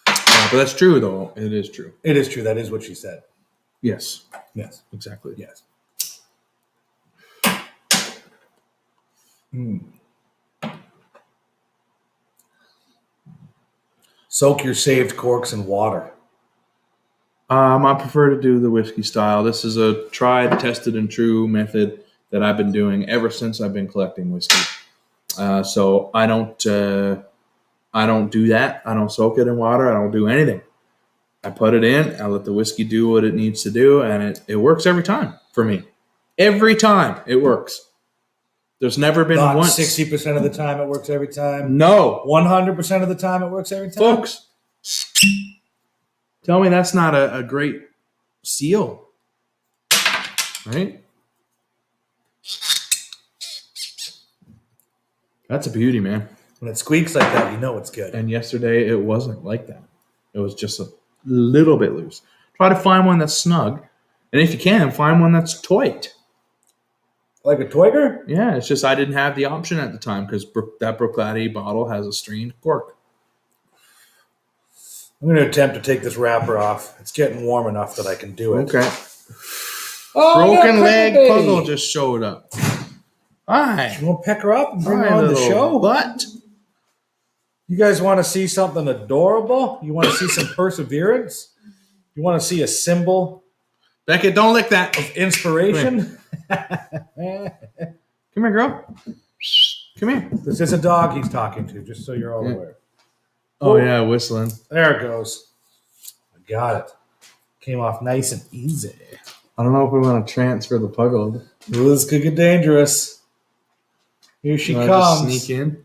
But that's true, though. It is true. It is true. That is what she said. Yes, Yes. exactly. Yes. Soak your saved corks in water. I prefer to do the whiskey style. This is a tried, tested, and true method that I've been doing ever since I've been collecting whiskey. So I don't do that. I don't soak it in water. I don't do anything. I put it in. I let the whiskey do what it needs to do, and it works every time for me. Every time it works. There's never been Not once. 60% of the time it works every time. No, 100% of the time it works every time. folks. Tell me that's not a great seal, right? That's a beauty, man. When it squeaks like that, you know it's good. And yesterday it wasn't like that. It was just a little bit loose. Try to find one that's snug. And if you can, find one that's toit. Like a Twigger? Yeah, it's just I didn't have the option at the time because that Brookladdy bottle has a strained cork. I'm going to attempt to take this wrapper off. It's getting warm enough that I can do it. Okay. Oh, Broken leg baby. puzzle just showed up. Hi. You want to pick her up and bring her Hi, on the little show? butt. You guys want to see something adorable? You want to see some perseverance? You want to see a symbol Beckett, don't lick that. of inspiration? Come here, girl. Come here. This is a dog he's talking to, just so you're all aware. Oh, yeah, whistling. There it goes. I got it. Came off nice and easy. I don't know if we want to transfer the puggle. Ooh, this could get dangerous. Here she Just comes. sneak in.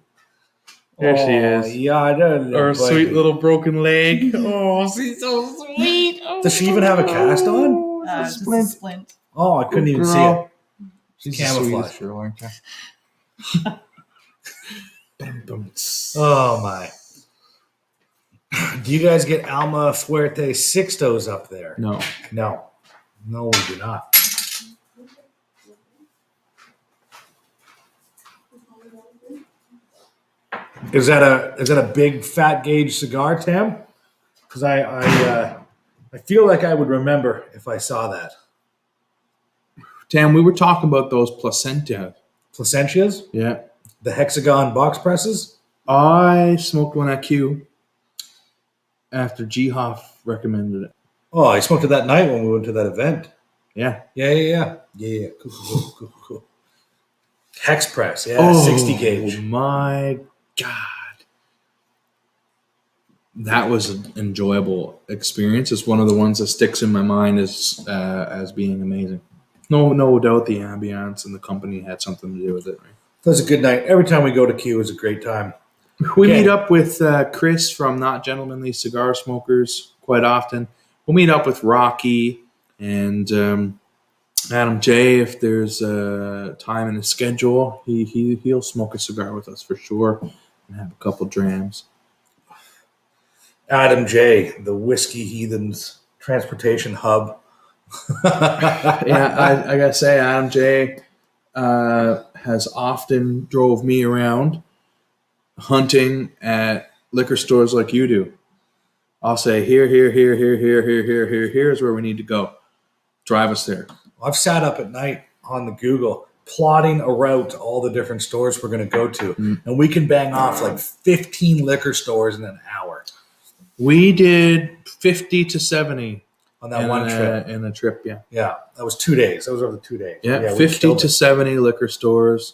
There she is. Yeah, I know. Her sweet little broken leg. Oh, she's so sweet. Oh, Does she even have a cast on? Just a splint. Oh, I couldn't even see girl. it. She's Camouflage. Sure, aren't you? Oh my. Do you guys get Alma Fuerte Sixtos up there? No. No, we do not. Is that a big fat gauge cigar, Tam? Because I feel like I would remember if I saw that. Tam, we were talking about those placenta. Placentias? Yeah. The hexagon box presses? I smoked one at Q after G Hoff recommended it. Oh, I smoked it that night when we went to that event. Yeah. Yeah. Cool. Hex press, yeah, 60 gauge. Oh my God. That was an enjoyable experience. It's one of the ones that sticks in my mind as being amazing. No doubt the ambience and the company had something to do with it. Right? That was a good night. Every time we go to Q is a great time. We meet up with Chris from Not Gentlemanly Cigar Smokers quite often. We'll meet up with Rocky and Adam J. If there's time in his schedule, he'll smoke a cigar with us for sure and have a couple drams. Adam J., the Whiskey Heathens transportation hub. Yeah, I gotta say, Adam J. Has often drove me around hunting at liquor stores like you do. I'll say, here's where we need to go. Drive us there. I've sat up at night on the Google plotting a route to all the different stores we're going to go to. And we can bang off like 15 liquor stores in an hour. We did 50 to 70 on that one trip. In a trip, yeah. Yeah, that was 2 days. That was over 2 days. Yeah, 50 to 70 liquor stores.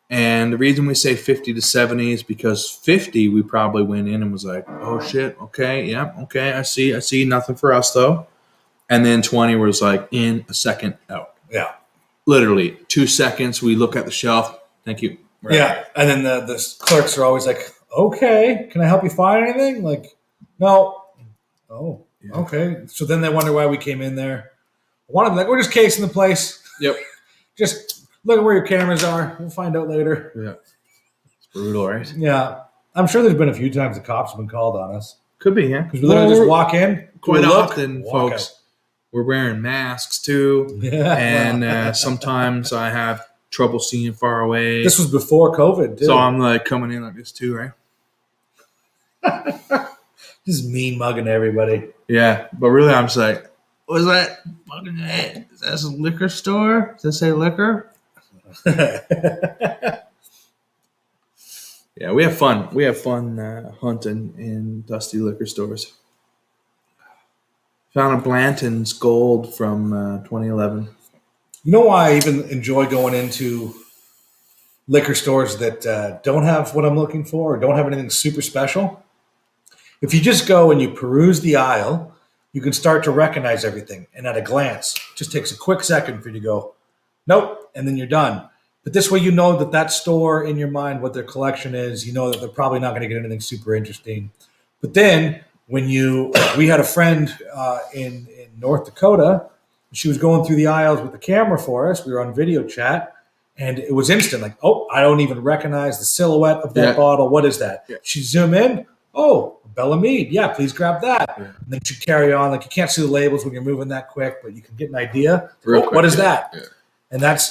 And the reason we say 50 to 70 is because 50, we probably went in and was like, oh, shit, okay, I see, nothing for us, though. And then 20 was like, in a second, out. Yeah. Literally, 2 seconds, we look at the shelf, thank you. Right. Yeah, and then the clerks are always like, okay, can I help you find anything? Like, no. Oh, yeah. Okay. So then they wonder why we came in there. One of them, like, we're just casing the place. Yep. Just look at where your cameras are. We'll find out later. Yeah. It's brutal, right? Yeah. I'm sure there's been a few times the cops have been called on us. Could be, yeah. Because we literally just walk in. Quite often, folks, out. We're wearing masks too. Yeah. And sometimes I have trouble seeing far away. This was before COVID, too. So I'm like coming in like this too, right? Just mean mugging everybody. Yeah, but really I'm just like, what is that? Is that a liquor store? Does that say liquor? Yeah, we have fun. We have fun hunting in dusty liquor stores. Found a Blanton's Gold from 2011. You know why I even enjoy going into liquor stores that don't have what I'm looking for or don't have anything super special? If you just go and you peruse the aisle, you can start to recognize everything. And at a glance, it just takes a quick second for you to go, nope, and then you're done. But this way you know that store in your mind, what their collection is, you know that they're probably not going to get anything super interesting. But then when we had a friend in North Dakota, she was going through the aisles with the camera for us. We were on video chat, and it was instant. Like, oh, I don't even recognize the silhouette of that bottle. What is that? Yeah. She zoom in. Oh, Bella Mead. Yeah, please grab that. Yeah. And then she carry on. Like, you can't see the labels when you're moving that quick, but you can get an idea. What is that? Yeah.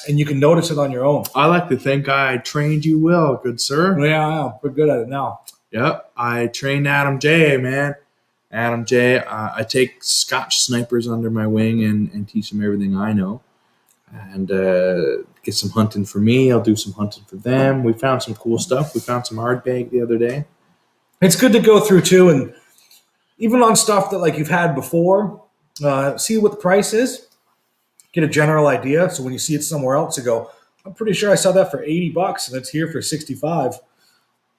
And you can notice it on your own. I like to think I trained you well, good sir. Yeah, we're good at it now. Yep, I trained Adam J, man. Adam J, I take Scotch snipers under my wing and teach them everything I know. And get some hunting for me. I'll do some hunting for them. We found some cool stuff. We found some hardbag the other day. It's good to go through, too, and even on stuff that like you've had before, see what the price is. Get a general idea. So when you see it somewhere else, you go, I'm pretty sure I saw that for $80 and it's here for $65.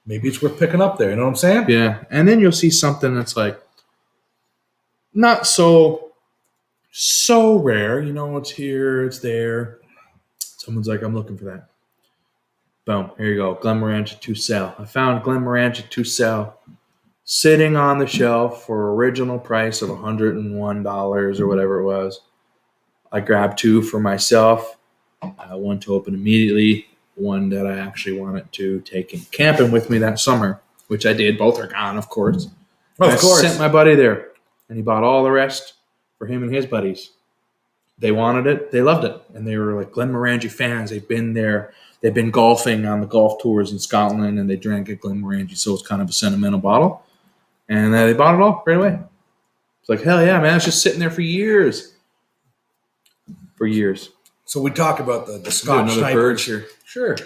Maybe it's worth picking up there. You know what I'm saying? Yeah. And then you'll see something that's like not so rare. You know, it's here, it's there. Someone's like, I'm looking for that. Boom. Here you go. Glenmorangie Tucel. I found Glenmorangie Tucel sitting on the shelf for original price of $101 or whatever it was. I grabbed 2 for myself, one to open immediately, one that I actually wanted to take in camping with me that summer, which I did. Both are gone, of course. Of course. I sent my buddy there, and he bought all the rest for him and his buddies. They wanted it. They loved it. And they were like Glenmorangie fans. They've been there. They've been golfing on the golf tours in Scotland, and they drank at Glenmorangie, so it's kind of a sentimental bottle. And they bought it all right away. It's like, hell yeah, man. It's just sitting there for years. For years. So we talk about the Scotch another bird here. Sure.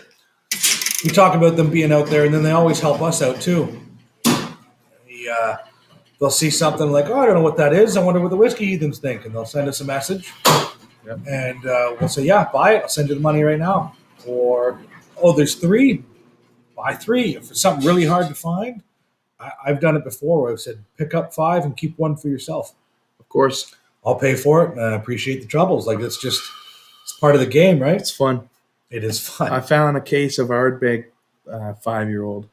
We talk about them being out there, and then they always help us out, too. They'll see something like, oh, I don't know what that is. I wonder what the Whiskey Heathens think. And they'll send us a message. Yep. And we'll say, yeah, buy it. I'll send you the money right now. Or, oh, there's 3. Buy 3. If it's something really hard to find, I've done it before where I've said, pick up 5 and keep 1 for yourself. Of course. I'll pay for it, and I appreciate the troubles. Like, it's part of the game, right? It's fun. It is fun. I found a case of Ardbeg 5-year-old,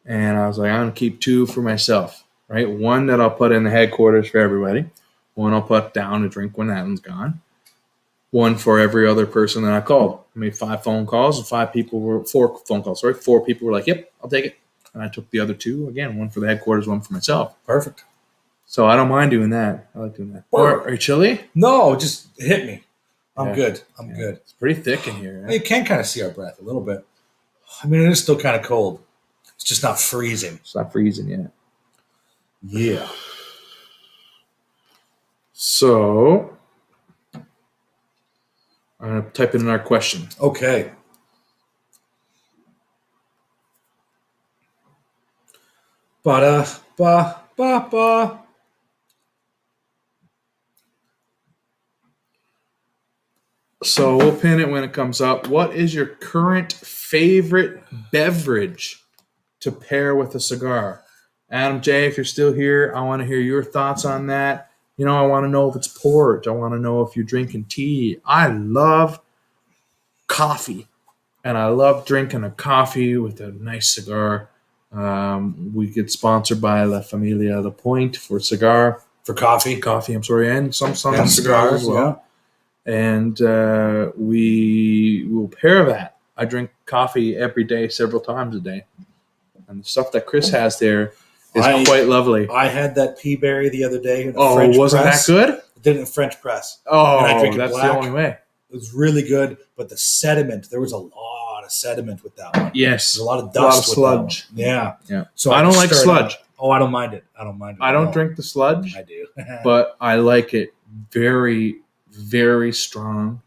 and I was like, I'm going to keep 2 for myself, right? 1 that I'll put in the headquarters for everybody. 1 I'll put down to drink when that one's gone. 1 for every other person that I called. I made 5 phone calls, and 4 people were like, yep, I'll take it. And I took the other 2, again, 1 for the headquarters, 1 for myself. Perfect. So I don't mind doing that. I like doing that. Are you chilly? No, just hit me. I'm good. I'm good. It's pretty thick in here. You can kind of see our breath a little bit. I mean, it is still kind of cold. It's just not freezing. It's not freezing yet. Yeah. So I'm going to type in our question. Okay. Ba-da-ba-ba-ba. So we'll pin it when it comes up. What is your current favorite beverage to pair with a cigar? Adam J., if you're still here, I want to hear your thoughts on that. You know, I want to know if it's port. I want to know if you're drinking tea. I love coffee, and I love drinking a coffee with a nice cigar. We get sponsored by La Familia La Pointe for cigar. For coffee. And some And cigars as well. yeah. And we will pair that. I drink coffee every day, several times a day. And the stuff that Chris has there is quite lovely. I had that pea berry the other day. In a Oh, French wasn't press. that good? I did it in French press. Oh, And I drink it that's black. the only way. It was really good, but the sediment, there was a lot of sediment with that one. Yes. There's a lot of A lot dust of with that one. sludge. Yeah. Yeah. So I don't like stir it sludge. up. Oh, I don't mind it. I don't drink the sludge, I do. but I like it very, very strong.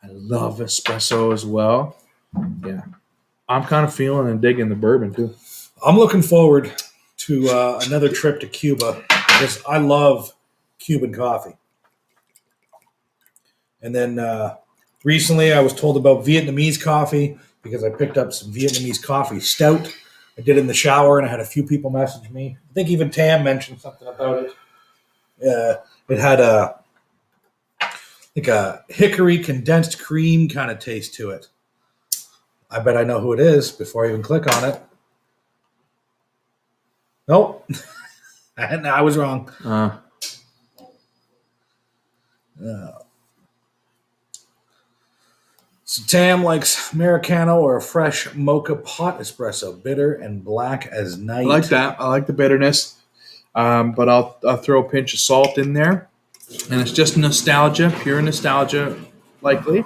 I love espresso as well. Yeah. I'm kind of feeling and digging the bourbon too. I'm looking forward to another trip to Cuba because I love Cuban coffee. And then recently I was told about Vietnamese coffee because I picked up some Vietnamese coffee stout. I did it in the shower and I had a few people message me. I think even Tam mentioned something about it. It had a hickory condensed cream kind of taste to it. I bet I know who it is before I even click on it. Nope. I was wrong. So Tam likes Americano or a fresh mocha pot espresso, bitter and black as night. I like that. I like the bitterness. But I'll throw a pinch of salt in there. And it's just nostalgia, pure nostalgia, likely.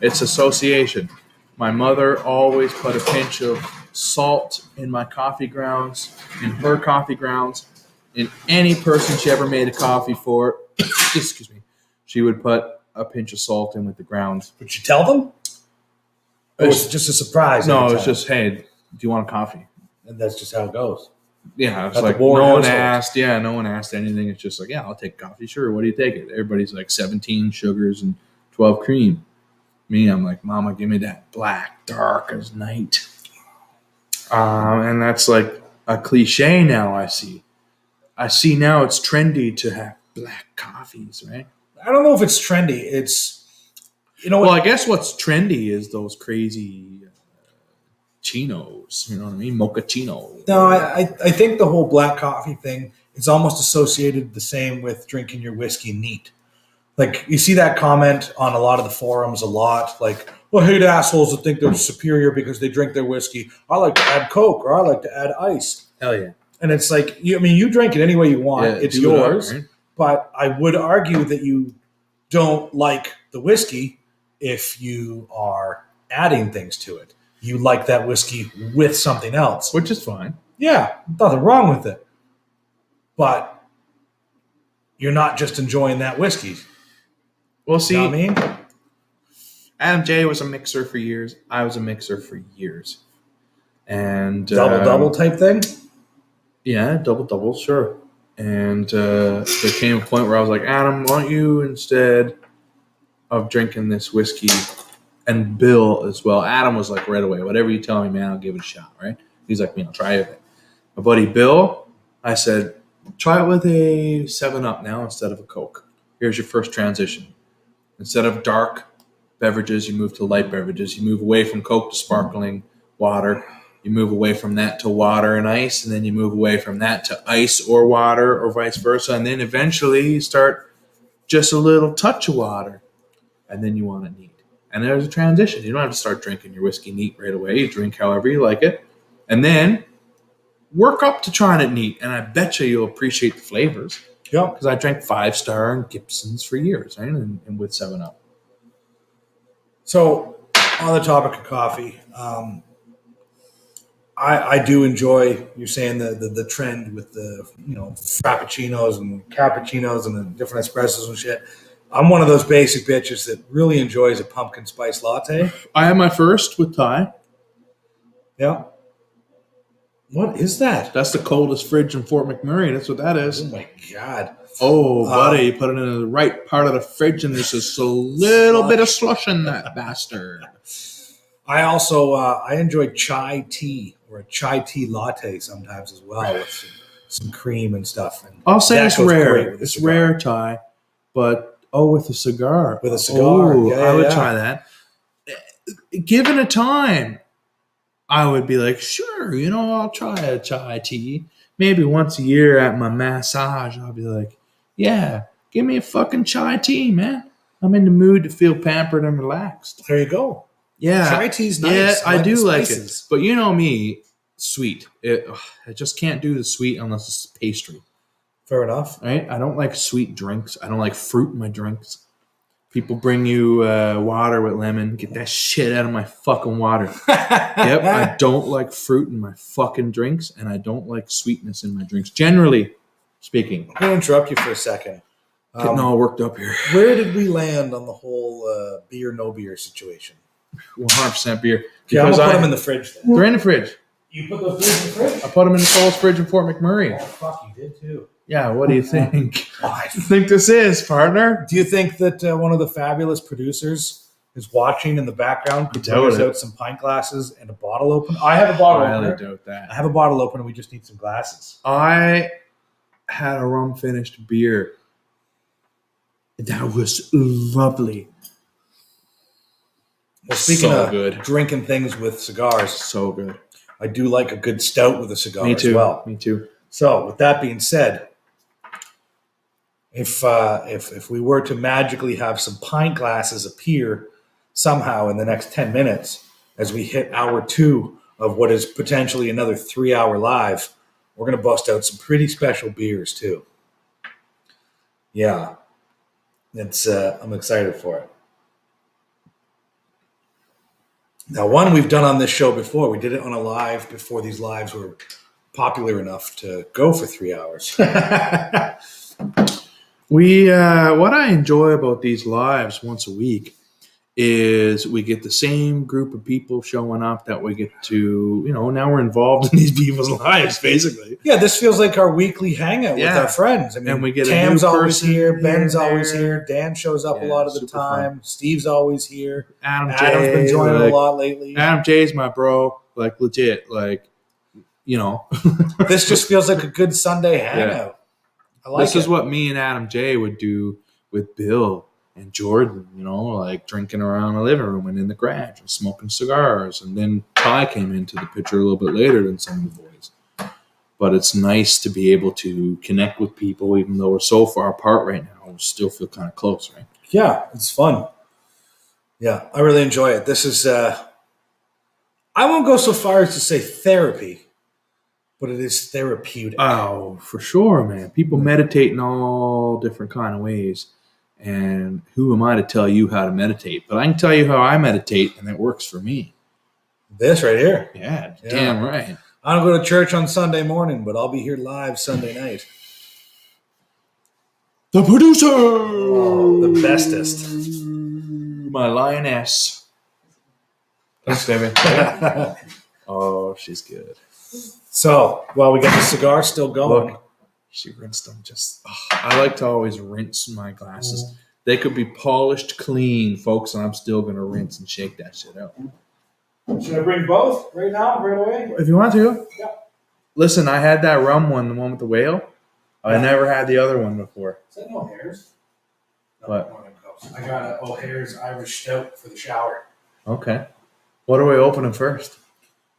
It's association. My mother always put a pinch of salt in my coffee grounds, in her coffee grounds, in any person she ever made a coffee for. Excuse me. She would put a pinch of salt in with the grounds. Would you tell them? Or was it just a surprise? No, every it's time? just, hey, do you want a coffee? And that's just how it goes. Yeah, it's At the like Ward no one household. asked. Yeah, no one asked anything. It's just like, yeah, I'll take coffee. Sure, what do you take it? Everybody's like 17 sugars and 12 cream. Me, I'm like, Mama, give me that black, dark as night. And that's like a cliche now. I see now it's trendy to have black coffees, right? I don't know if it's trendy. It's, you know what? Well, I guess what's trendy is those crazy chinos. You know what I mean? Mochaccino. No, I think the whole black coffee thing is almost associated the same with drinking your whiskey neat. like you see that comment on a lot of the forums a lot, like, well, I hate assholes that think they're superior because they drink their whiskey. I like to add Coke or I like to add ice. Hell yeah. And it's like, you drink it any way you want. Yeah, it's do it up, yours. right? But I would argue that you don't like the whiskey if you are adding things to it. You like that whiskey with something else. Which is fine. Yeah, nothing wrong with it. But you're not just enjoying that whiskey. Well, see, You know what I mean? Adam J was a mixer for years. I was a mixer for years. And Double type thing? Yeah, double, sure. And there came a point where I was like, Adam, why don't you, instead of drinking this whiskey, and Bill as well. Adam was like right away, whatever you tell me, man, I'll give it a shot, right? He's like, I'll try it. My buddy Bill, I said, try it with a 7-Up now instead of a Coke. Here's your first transition. Instead of dark beverages, you move to light beverages. You move away from Coke to sparkling water. You move away from that to water and ice, and then you move away from that to ice or water or vice versa. And then eventually you start just a little touch of water, and then you want it neat. And there's a transition. You don't have to start drinking your whiskey neat right away. You drink however you like it. And then work up to trying it neat. And I bet you'll appreciate the flavors. Yeah. Because I drank 5-Star and Gibsons for years, right? And with 7-Up. So, on the topic of coffee, I do enjoy, you're saying, the trend with the frappuccinos and cappuccinos and the different espressos and shit. I'm one of those basic bitches that really enjoys a pumpkin spice latte. I had my first with Thai. Yeah. What is that? That's the coldest fridge in Fort McMurray. That's what that is. Oh my God. Oh, buddy, you put it in the right part of the fridge, and there's just a little bit of slush in that bastard. I also I enjoy chai tea or a chai tea latte sometimes as well with some cream and stuff. And I'll say that it's goes great rare. with a It's cigar. rare, Thai, but with a cigar. With a cigar. Oh, Yeah, I would yeah. try that. Given a time, I would be like, sure, I'll try a chai tea. Maybe once a year at my massage, I'll be like, yeah, give me a fucking chai tea, man. I'm in the mood to feel pampered and relaxed. There you go. Yeah. Chai tea's nice. Yeah, I like do the like it. spices. But you know me, sweet. I just can't do the sweet unless it's pastry. Fair enough. Right? I don't like sweet drinks. I don't like fruit in my drinks. People bring you water with lemon. Get that shit out of my fucking water. Yep, I don't like fruit in my fucking drinks, and I don't like sweetness in my drinks. Generally speaking. I'm going to interrupt you for a second. Getting all worked up here. Where did we land on the whole beer, no beer situation? 100% beer. Yeah, I'm Because going to put them in the fridge then. they're in the fridge. You put those beers in the fridge? I put them in the cold fridge in Fort McMurray. Oh, fuck, you did too. Yeah, what do you think? Why? You think this is, partner? Do you think that one of the fabulous producers is watching in the background? Could Doubt us it. out some pint glasses and a bottle opener. I have a bottle I highly opener. doubt that. I have a bottle opener. We just need some glasses. I had a rum finished beer. That was lovely. Well, speaking So of good. drinking things with cigars, So good. I do like a good stout with a cigar Me too. as well. Me too. So, with that being said, if we were to magically have some pint glasses appear somehow in the next 10 minutes as we hit hour 2 of what is potentially another 3-hour live, we're going to bust out some pretty special beers too. Yeah, I'm excited for it. Now, one we've done on this show before. We did it on a live before these lives were popular enough to go for 3 hours. What I enjoy about these lives once a week is we get the same group of people showing up that we get to, now we're involved in these people's lives, basically. Yeah, this feels like our weekly hangout with Yeah. our friends. I mean, And we get a Tam's new always person here, here Ben's and always there. here, Dan shows up a Yeah, lot of the super time, fun. Steve's always here. Adam's Adam's been joining a lot lately. Adam J's my bro, like legit, like, This just feels like a good Sunday hangout. I like this it. is what me and Adam J would do with Bill and Jordan, like drinking around the living room and in the garage and smoking cigars. And then Ty came into the picture a little bit later than some of the boys. but it's nice to be able to connect with people, even though we're so far apart right now. We still feel kind of close, right? Yeah, it's fun. Yeah, I really enjoy it. This is, I won't go so far as to say therapy, but it is therapeutic. Oh, for sure, man. People meditate in all different kind of ways. And who am I to tell you how to meditate? But I can tell you how I meditate, and it works for me. This right here. Yeah, damn right. I don't go to church on Sunday morning, but I'll be here live Sunday night. The producer! Oh, the bestest. My lioness. Thanks, David. Oh, she's good. So, well, we got the cigar still going. Look, she rinsed them just... I like to always rinse my glasses. They could be polished clean, folks, and I'm still going to rinse and shake that shit out. Should I bring both right now, right away? If you want to. Yeah. Listen, I had that rum one, the one with the whale. I never had the other one before. Is that O'Hare's? No, What? no, I got an O'Hare's Irish Stout for the shower. Okay. What are we opening first?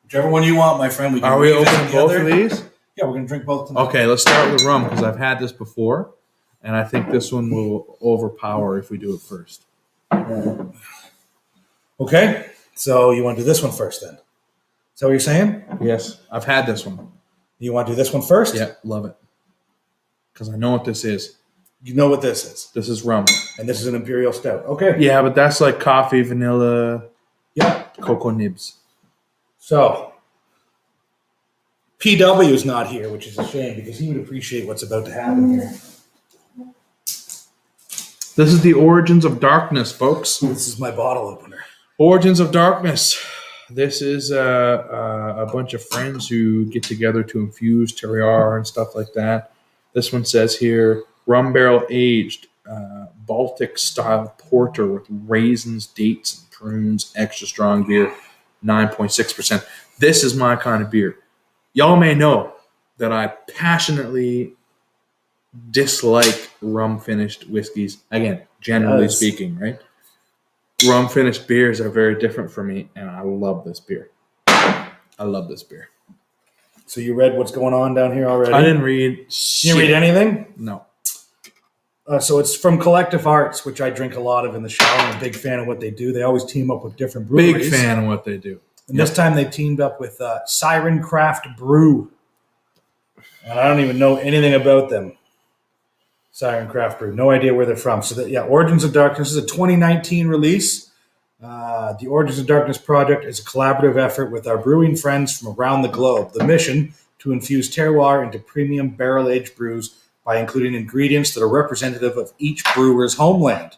Whichever one you want, my friend. Are we opening both of these? Yeah, we're going to drink both tonight. Okay, let's start with the rum because I've had this before, and I think this one will overpower if we do it first. Okay, so you want to do this one first then? Is that what you're saying? Yes, I've had this one. You want to do this one first? Yeah, love it. Because I know what this is. You know what this is. This is rum. And this is an Imperial Stout. Okay. Yeah, but that's like coffee, vanilla, cocoa nibs. So, PW is not here, which is a shame because he would appreciate what's about to happen here. This is the Origins of Darkness, folks. This is my bottle opener. Origins of Darkness. This is a bunch of friends who get together to infuse terroir and stuff like that. This one says here, rum barrel aged, Baltic style porter with raisins, dates, and prunes, extra strong beer, 9.6%. This is my kind of beer. Y'all may know that I passionately dislike rum finished whiskeys. Again, generally speaking, right? Rum finished beers are very different for me, and I love this beer. I love this beer. So you read what's going on down here already? I didn't read You read anything? No. So it's from Collective Arts, which I drink a lot of in the shower. I'm a big fan of what they do. They always team up with different breweries. Big fan of what they do. And this time they teamed up with Siren Craft Brew. And I don't even know anything about them. Siren Craft Brew. No idea where they're from. So, Origins of Darkness is a 2019 release. The Origins of Darkness project is a collaborative effort with our brewing friends from around the globe. The mission, to infuse terroir into premium barrel-aged brews by including ingredients that are representative of each brewer's homeland.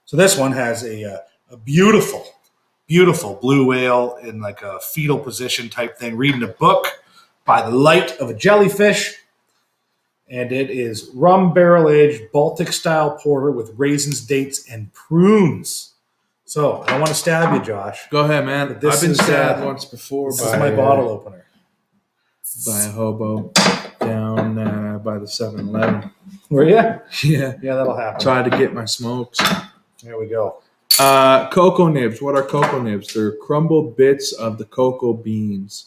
So this one has a beautiful, beautiful blue whale in like a fetal position type thing, reading a book by the light of a jellyfish. And it is rum barrel-aged Baltic-style porter with raisins, dates, and prunes. So, I don't want to stab you, Josh. Go ahead, man. I've been stabbed once before. This is my bottle opener. By a hobo down by the 7-Eleven. Were you? Yeah. Yeah, that'll happen. Tried to get my smokes. There we go. Cocoa nibs. What are cocoa nibs? They're crumbled bits of the cocoa beans.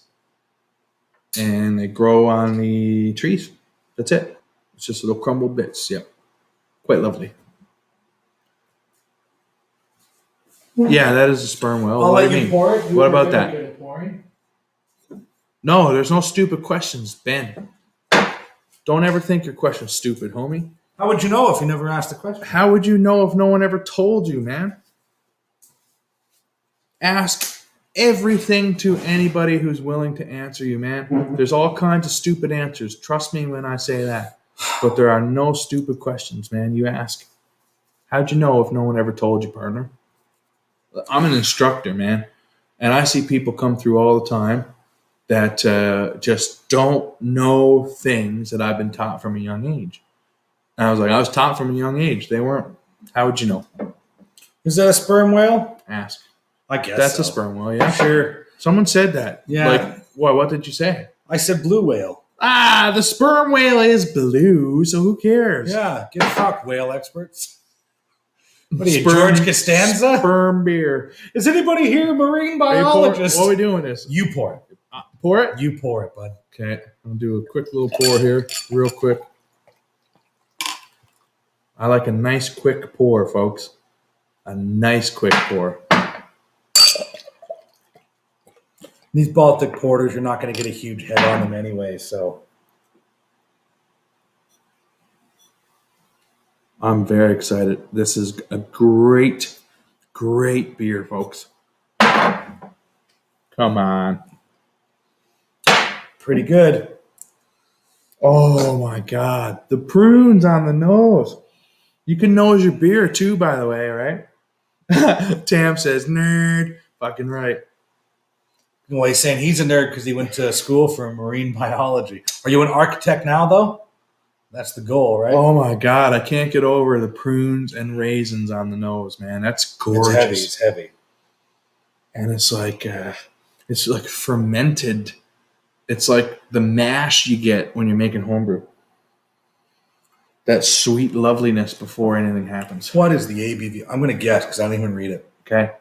And they grow on the trees. That's it. It's just little crumbled bits. Yep. Quite lovely. Yeah, that is a sperm whale. I'll What let do you you mean? pour it. What about that? No, there's no stupid questions, Ben. Don't ever think your question's stupid, homie. How would you know if you never asked the question? How would you know if no one ever told you, man? Ask everything to anybody who's willing to answer you, man. There's all kinds of stupid answers. Trust me when I say that. But there are no stupid questions, man. You ask. How'd you know if no one ever told you, partner? I'm an instructor, man. And I see people come through all the time that just don't know things that I've been taught from a young age. And I was like, I was taught from a young age. They weren't. How would you know? Is that a sperm whale? Ask. I guess That's so. a sperm whale, yeah. Sure. Someone said that. Yeah. Like, what did you say? I said blue whale. The sperm whale is blue, so who cares? Yeah, get fucked, whale experts. What are you, George Costanza? Sperm beer. Is anybody here a marine What biologist? are we doing this? You pour it. pour it? You pour it, bud. Okay, I'll do a quick little pour here, real quick. I like a nice quick pour, folks. A nice quick pour. These Baltic porters, you're not going to get a huge head on them anyway, so. I'm very excited. This is a great, great beer, folks. Come on. Pretty good. Oh my God. The prunes on the nose. You can nose your beer too, by the way, right? Tam says, nerd. Fucking right. Well, he's saying he's a nerd because he went to school for marine biology. Are you an architect now, though? That's the goal, right? Oh my God. I can't get over the prunes and raisins on the nose, man. That's gorgeous. It's heavy. And it's like fermented. It's like the mash you get when you're making homebrew. That sweet loveliness before anything happens. What is the ABV? I'm going to guess because I didn't even read it. Okay.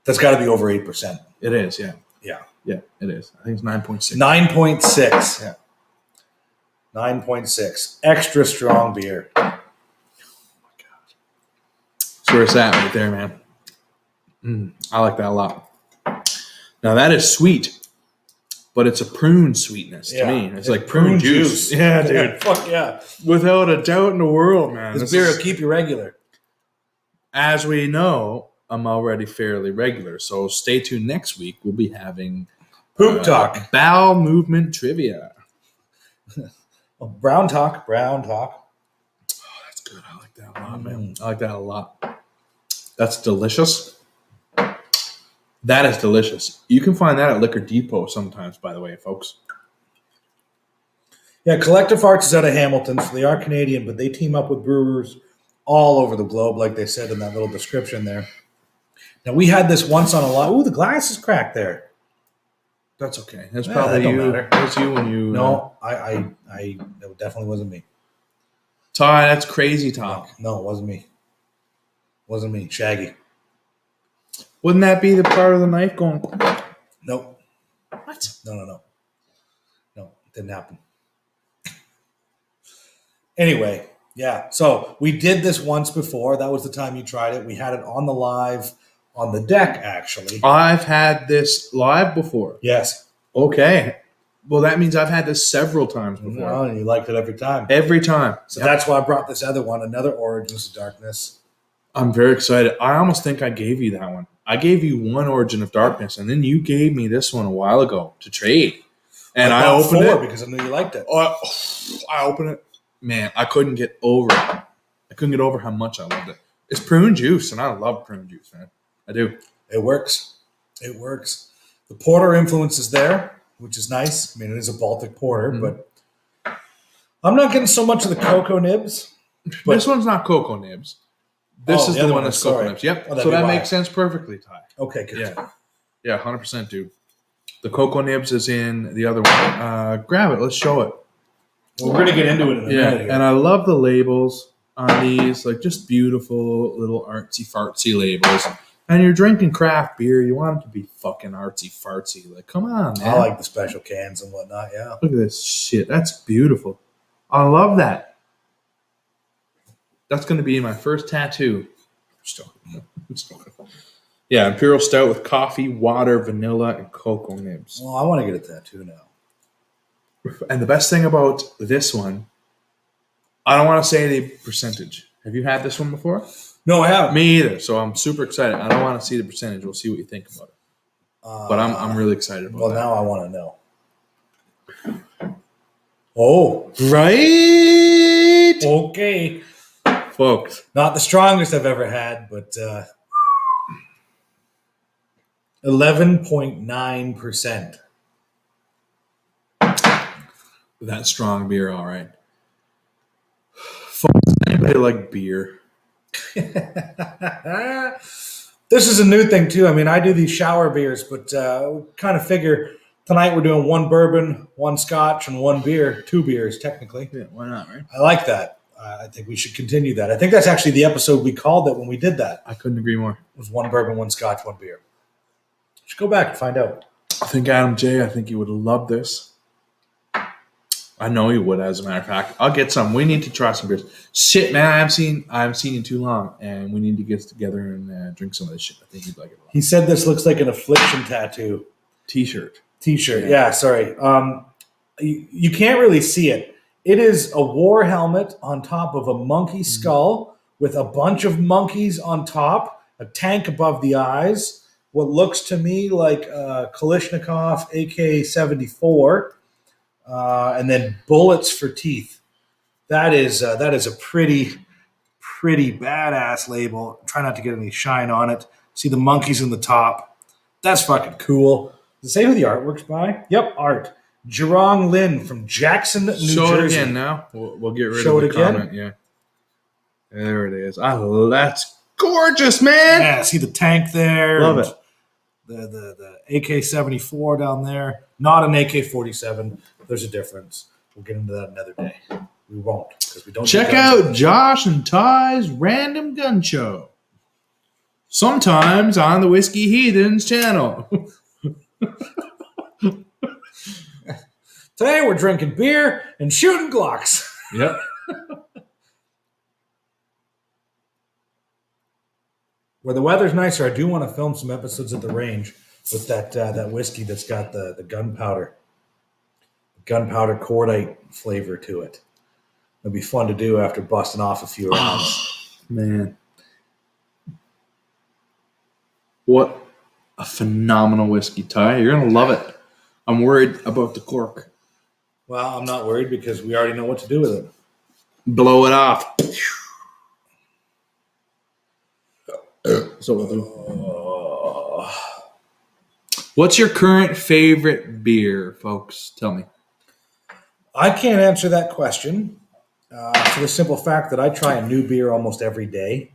That's got to be over 8%. It is, yeah. Yeah. Yeah, it is. I think it's 9.6. 9.6. Yeah. 9.6. Extra strong beer. Oh my God. That's where it's at right there, man. I like that a lot. Now that is sweet, but it's a prune sweetness to me. It's like prune juice. Yeah, dude. Yeah, fuck yeah. Without a doubt in the world, man. This beer will keep you regular. As we know, I'm already fairly regular. So stay tuned next week. We'll be having Poop talk. Bowel movement trivia. Brown talk. Oh, that's good. I like that a lot, man. I like that a lot. That's delicious. That is delicious. You can find that at Liquor Depot sometimes, by the way, folks. Yeah, Collective Arts is out of Hamilton, so they are Canadian, but they team up with brewers all over the globe, like they said in that little description there. Now, we had this once on a lot. Ooh, the glass is cracked there. That's okay. That's Yeah, probably that don't you. matter. That's you when you. No, that definitely wasn't me. Ty, that's crazy talk. No, it wasn't me. Wasn't me. Shaggy. Wouldn't that be the part of the knife going? Nope. What? No. No, it didn't happen. Anyway, yeah. So we did this once before. That was the time you tried it. We had it on the live, on the deck, actually. I've had this live before. Yes. Okay. Well, that means I've had this several times before. Well, and you liked it every time. Every time. So that's why I brought this other one, another Origins of Darkness. I'm very excited. I almost think I gave you that one. I gave you one Origin of Darkness, and then you gave me this one a while ago to trade. And I opened it because I knew you liked it. I opened it. Man, I couldn't get over it. I couldn't get over how much I loved it. It's prune juice, and I love prune juice, man. I do. It works. It works. The porter influence is there, which is nice. I mean, it is a Baltic porter, but I'm not getting so much of the cocoa nibs. But this one's not cocoa nibs. This is the one that's cocoa nibs. Yep. Oh, so that makes sense perfectly, Ty. Okay, good. Yeah. Yeah, 100%, dude. The cocoa nibs is in the other one. Grab it. Let's show it. Well, we're going to get into it in a minute here. And I love the labels on these. Like, just beautiful little artsy-fartsy labels. And you're drinking craft beer. You want it to be fucking artsy-fartsy. Like, come on, man. I like the special cans and whatnot, yeah. Look at this shit. That's beautiful. I love that. That's going to be my first tattoo. I'm still. Yeah, Imperial Stout with coffee, water, vanilla, and cocoa nibs. Well, I want to get a tattoo now. And the best thing about this one, I don't want to say the percentage. Have you had this one before? No, I haven't. Me either. So I'm super excited. I don't want to see the percentage. We'll see what you think about it. But I'm really excited about well, that. now I want to know. Oh. Right? Okay. Folks. Not the strongest I've ever had, but 11.9%. That strong beer, all right. Folks, anybody like beer? This is a new thing, too. I mean, I do these shower beers, but we kind of figure tonight we're doing one bourbon, one scotch, and one beer. 2 beers, technically. Yeah, why not, right? I like that. I think we should continue that. I think that's actually the episode we called it when we did that. I couldn't agree more. It was one bourbon, one scotch, one beer. Should go back and find out. I think Adam J, I think you would love this. I know you would, as a matter of fact. I'll get some. We need to try some beers. Shit, man, I haven't seen you in too long, and we need to get together and drink some of this shit. I think you'd like it a lot. He said this looks like an affliction tattoo. T-shirt. Yeah, sorry. You can't really see it. It is a war helmet on top of a monkey skull with a bunch of monkeys on top, a tank above the eyes, what looks to me like a Kalashnikov AK-74, and then bullets for teeth. That is a pretty badass label. Try not to get any shine on it. See the monkeys in the top. That's fucking cool. Does it say who the artwork's by? Yep, art. Jerong Lin from Jackson, New Jersey. Show it again now. We'll get rid of the comment. Yeah. There it is. That's gorgeous, man. Yeah, see the tank there. Love it. The AK-74 down there. Not an AK-47. There's a difference. We'll get into that another day. We won't because we don't. Check out Josh and Ty's Random Gun Show. Sometimes on the Whiskey Heathens channel. Today we're drinking beer and shooting Glocks. Yep. Where the weather's nicer, I do want to film some episodes at the range with that whiskey that's got the gunpowder cordite flavor to it. It'd be fun to do after busting off a few rounds. Man. What a phenomenal whiskey, Ty. You're going to love it. I'm worried about the cork. Well, I'm not worried because we already know what to do with it. Blow it off. So we'll do. What's your current favorite beer, folks? Tell me. I can't answer that question for the simple fact that I try a new beer almost every day.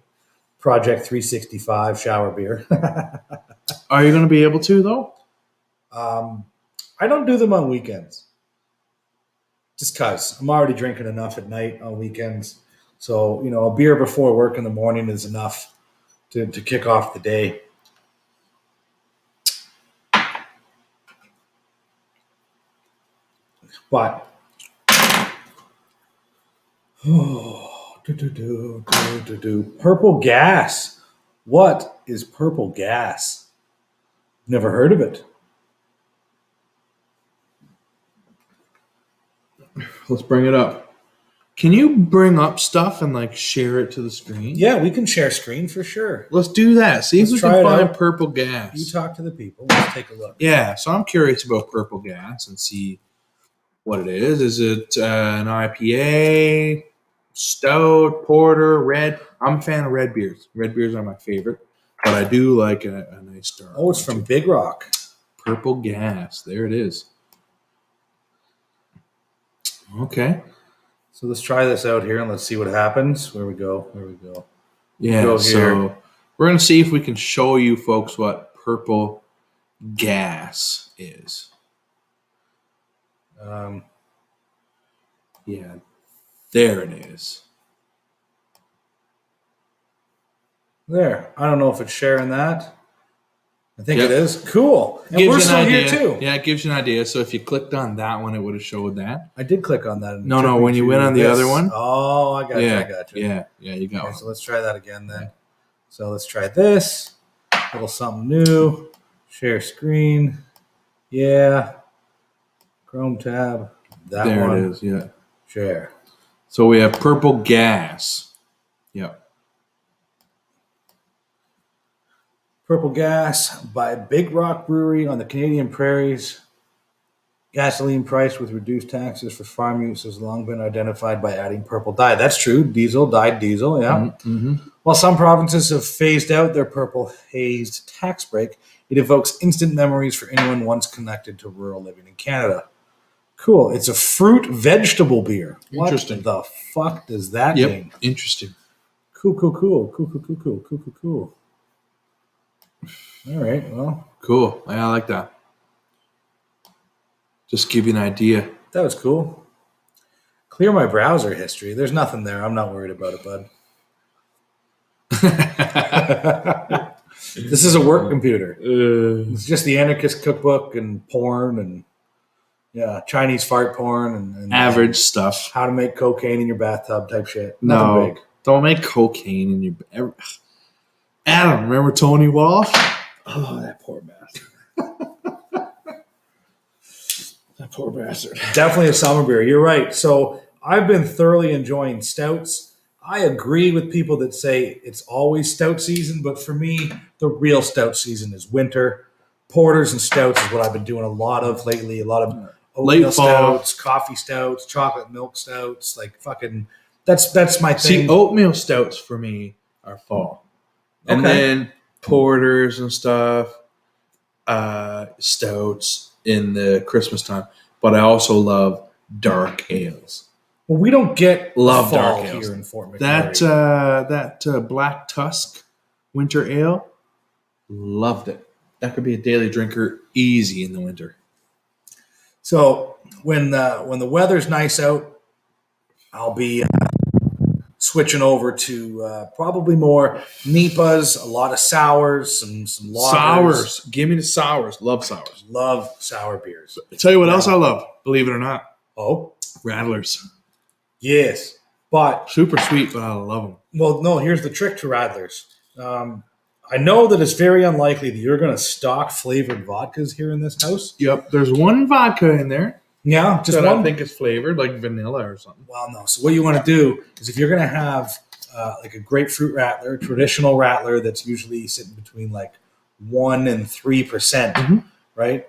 Project 365 shower beer. Are you going to be able to, though? I don't do them on weekends. Just because I'm already drinking enough at night on weekends. So, a beer before work in the morning is enough to kick off the day. But Purple Gas. What is Purple Gas? Never heard of it. Let's bring it up. Can you bring up stuff and share it to the screen? Yeah, we can share screen for sure. Let's do that. See if we can find out. Purple Gas. You talk to the people. Let's take a look. Yeah, so I'm curious about Purple Gas and see what it is. Is it an IPA, stout, porter, red? I'm a fan of red beers. Red beers are my favorite, but I do like a nice dark. Oh, it's from Big Rock. Purple Gas. There it is. Okay. So let's try this out here and let's see what happens. Where we go. Yeah, so we're going to see if we can show you folks what Purple Gas is. Yeah, there it is. There. I don't know if it's sharing that. I think it is. Cool. And we're still here too. Yeah, it gives you an idea. So if you clicked on that one, it would have showed that. I did click on that. No, when you went on the other one. Oh, I got you. Yeah, you got one. So let's try that again then. So let's try this. A little something new. Share screen. Yeah. Chrome tab. That there one. It is, yeah. Share. So we have Purple Gas. Yep. Purple Gas by Big Rock Brewery on the Canadian prairies. Gasoline price with reduced taxes for farm use has long been identified by adding purple dye. That's true. Dyed diesel, yeah. Mm-hmm. While some provinces have phased out their purple hazed tax break, it evokes instant memories for anyone once connected to rural living in Canada. Cool. It's a fruit vegetable beer. Interesting. What the fuck does that mean? Interesting. Cool. All right, well. Cool. Yeah, I like that. Just give you an idea. That was cool. Clear my browser history. There's nothing there. I'm not worried about it, bud. This is a work computer. Uh, It's just the anarchist cookbook and porn and Chinese fart porn and average stuff. how to make cocaine in your bathtub type shit. No, Nothing big. don't make cocaine in your. Adam, remember Tony Walsh? Oh, that poor bastard. That poor bastard. Definitely a summer beer. You're right. So I've been thoroughly enjoying stouts. I agree with people that say it's always stout season, but for me, the real stout season is winter. Porters and stouts is what I've been doing a lot of lately. A lot of oatmeal Late fall. stouts, coffee stouts, chocolate milk stouts. Like fucking, that's my thing. See, oatmeal stouts for me are fall. And Okay. then porters and stuff, stouts in the Christmas time. But I also love dark ales. Well, we don't get Love fall dark ales. here in Fort McMurray. That Black Tusk winter ale, loved it. That could be a daily drinker easy in the winter. So when the weather's nice out, I'll be switching over to probably more Nipas, a lot of sours, some lagers. Sours. Give me the sours. Love sours. Love sour beers. Tell you what else I love, believe it or not. Oh, Rattlers. yes. But, Super sweet, but I love them. well, no, here's the trick to Radlers. I know that it's very unlikely that you're going to stock flavored vodkas here in this house. Yep. There's one vodka in there Yeah, just that one. I think is flavored like vanilla or something. Well, no. So what you want to do is if you're going to have like a grapefruit rattler, traditional rattler that's usually sitting between like 1% and 3%, Mhm. right?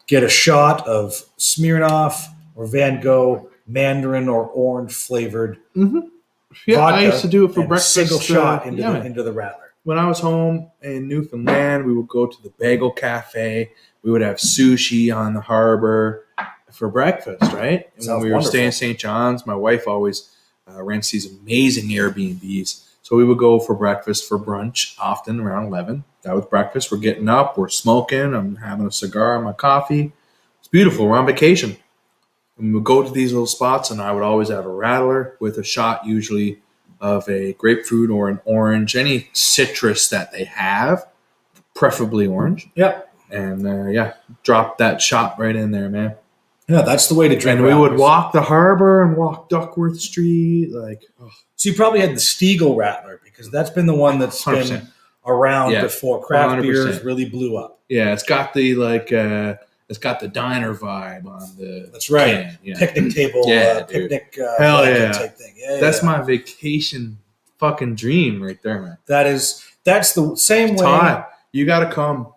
Get a shot of Smirnoff or Van Gogh Mandarin or orange flavored Yeah, vodka. I used to do it for and a breakfast. single shot into, yeah, the, man. into the rattler. When I was home in Newfoundland, we would go to the Bagel Cafe. We would have sushi on the harbor for breakfast, right? And when Sounds we were wonderful. staying in St. John's, my wife always rents these amazing Airbnbs. So we would go for breakfast, for brunch, often around 11. That was breakfast. We're getting up. We're smoking. I'm having a cigar and my coffee. It's beautiful. We're on vacation. And we would go to these little spots, and I would always have a rattler with a shot, usually of a grapefruit or an orange, any citrus that they have, preferably orange. Yep. And drop that shot right in there, man. Yeah, that's the way to drink. And we would rattlers. walk the harbor and walk Duckworth Street, like, oh, So you probably had the Stiegel Rattler because that's been the one that's 100%. been around Yeah, before craft 100%. beers really blew up. yeah, it's got the it's got the diner vibe on the. That's right. can, yeah. Picnic table, Yeah, dude. picnic Hell blanket yeah. type thing. Yeah, That's yeah. my vacation fucking dream right there, man. That's the same way. Todd, you got to come,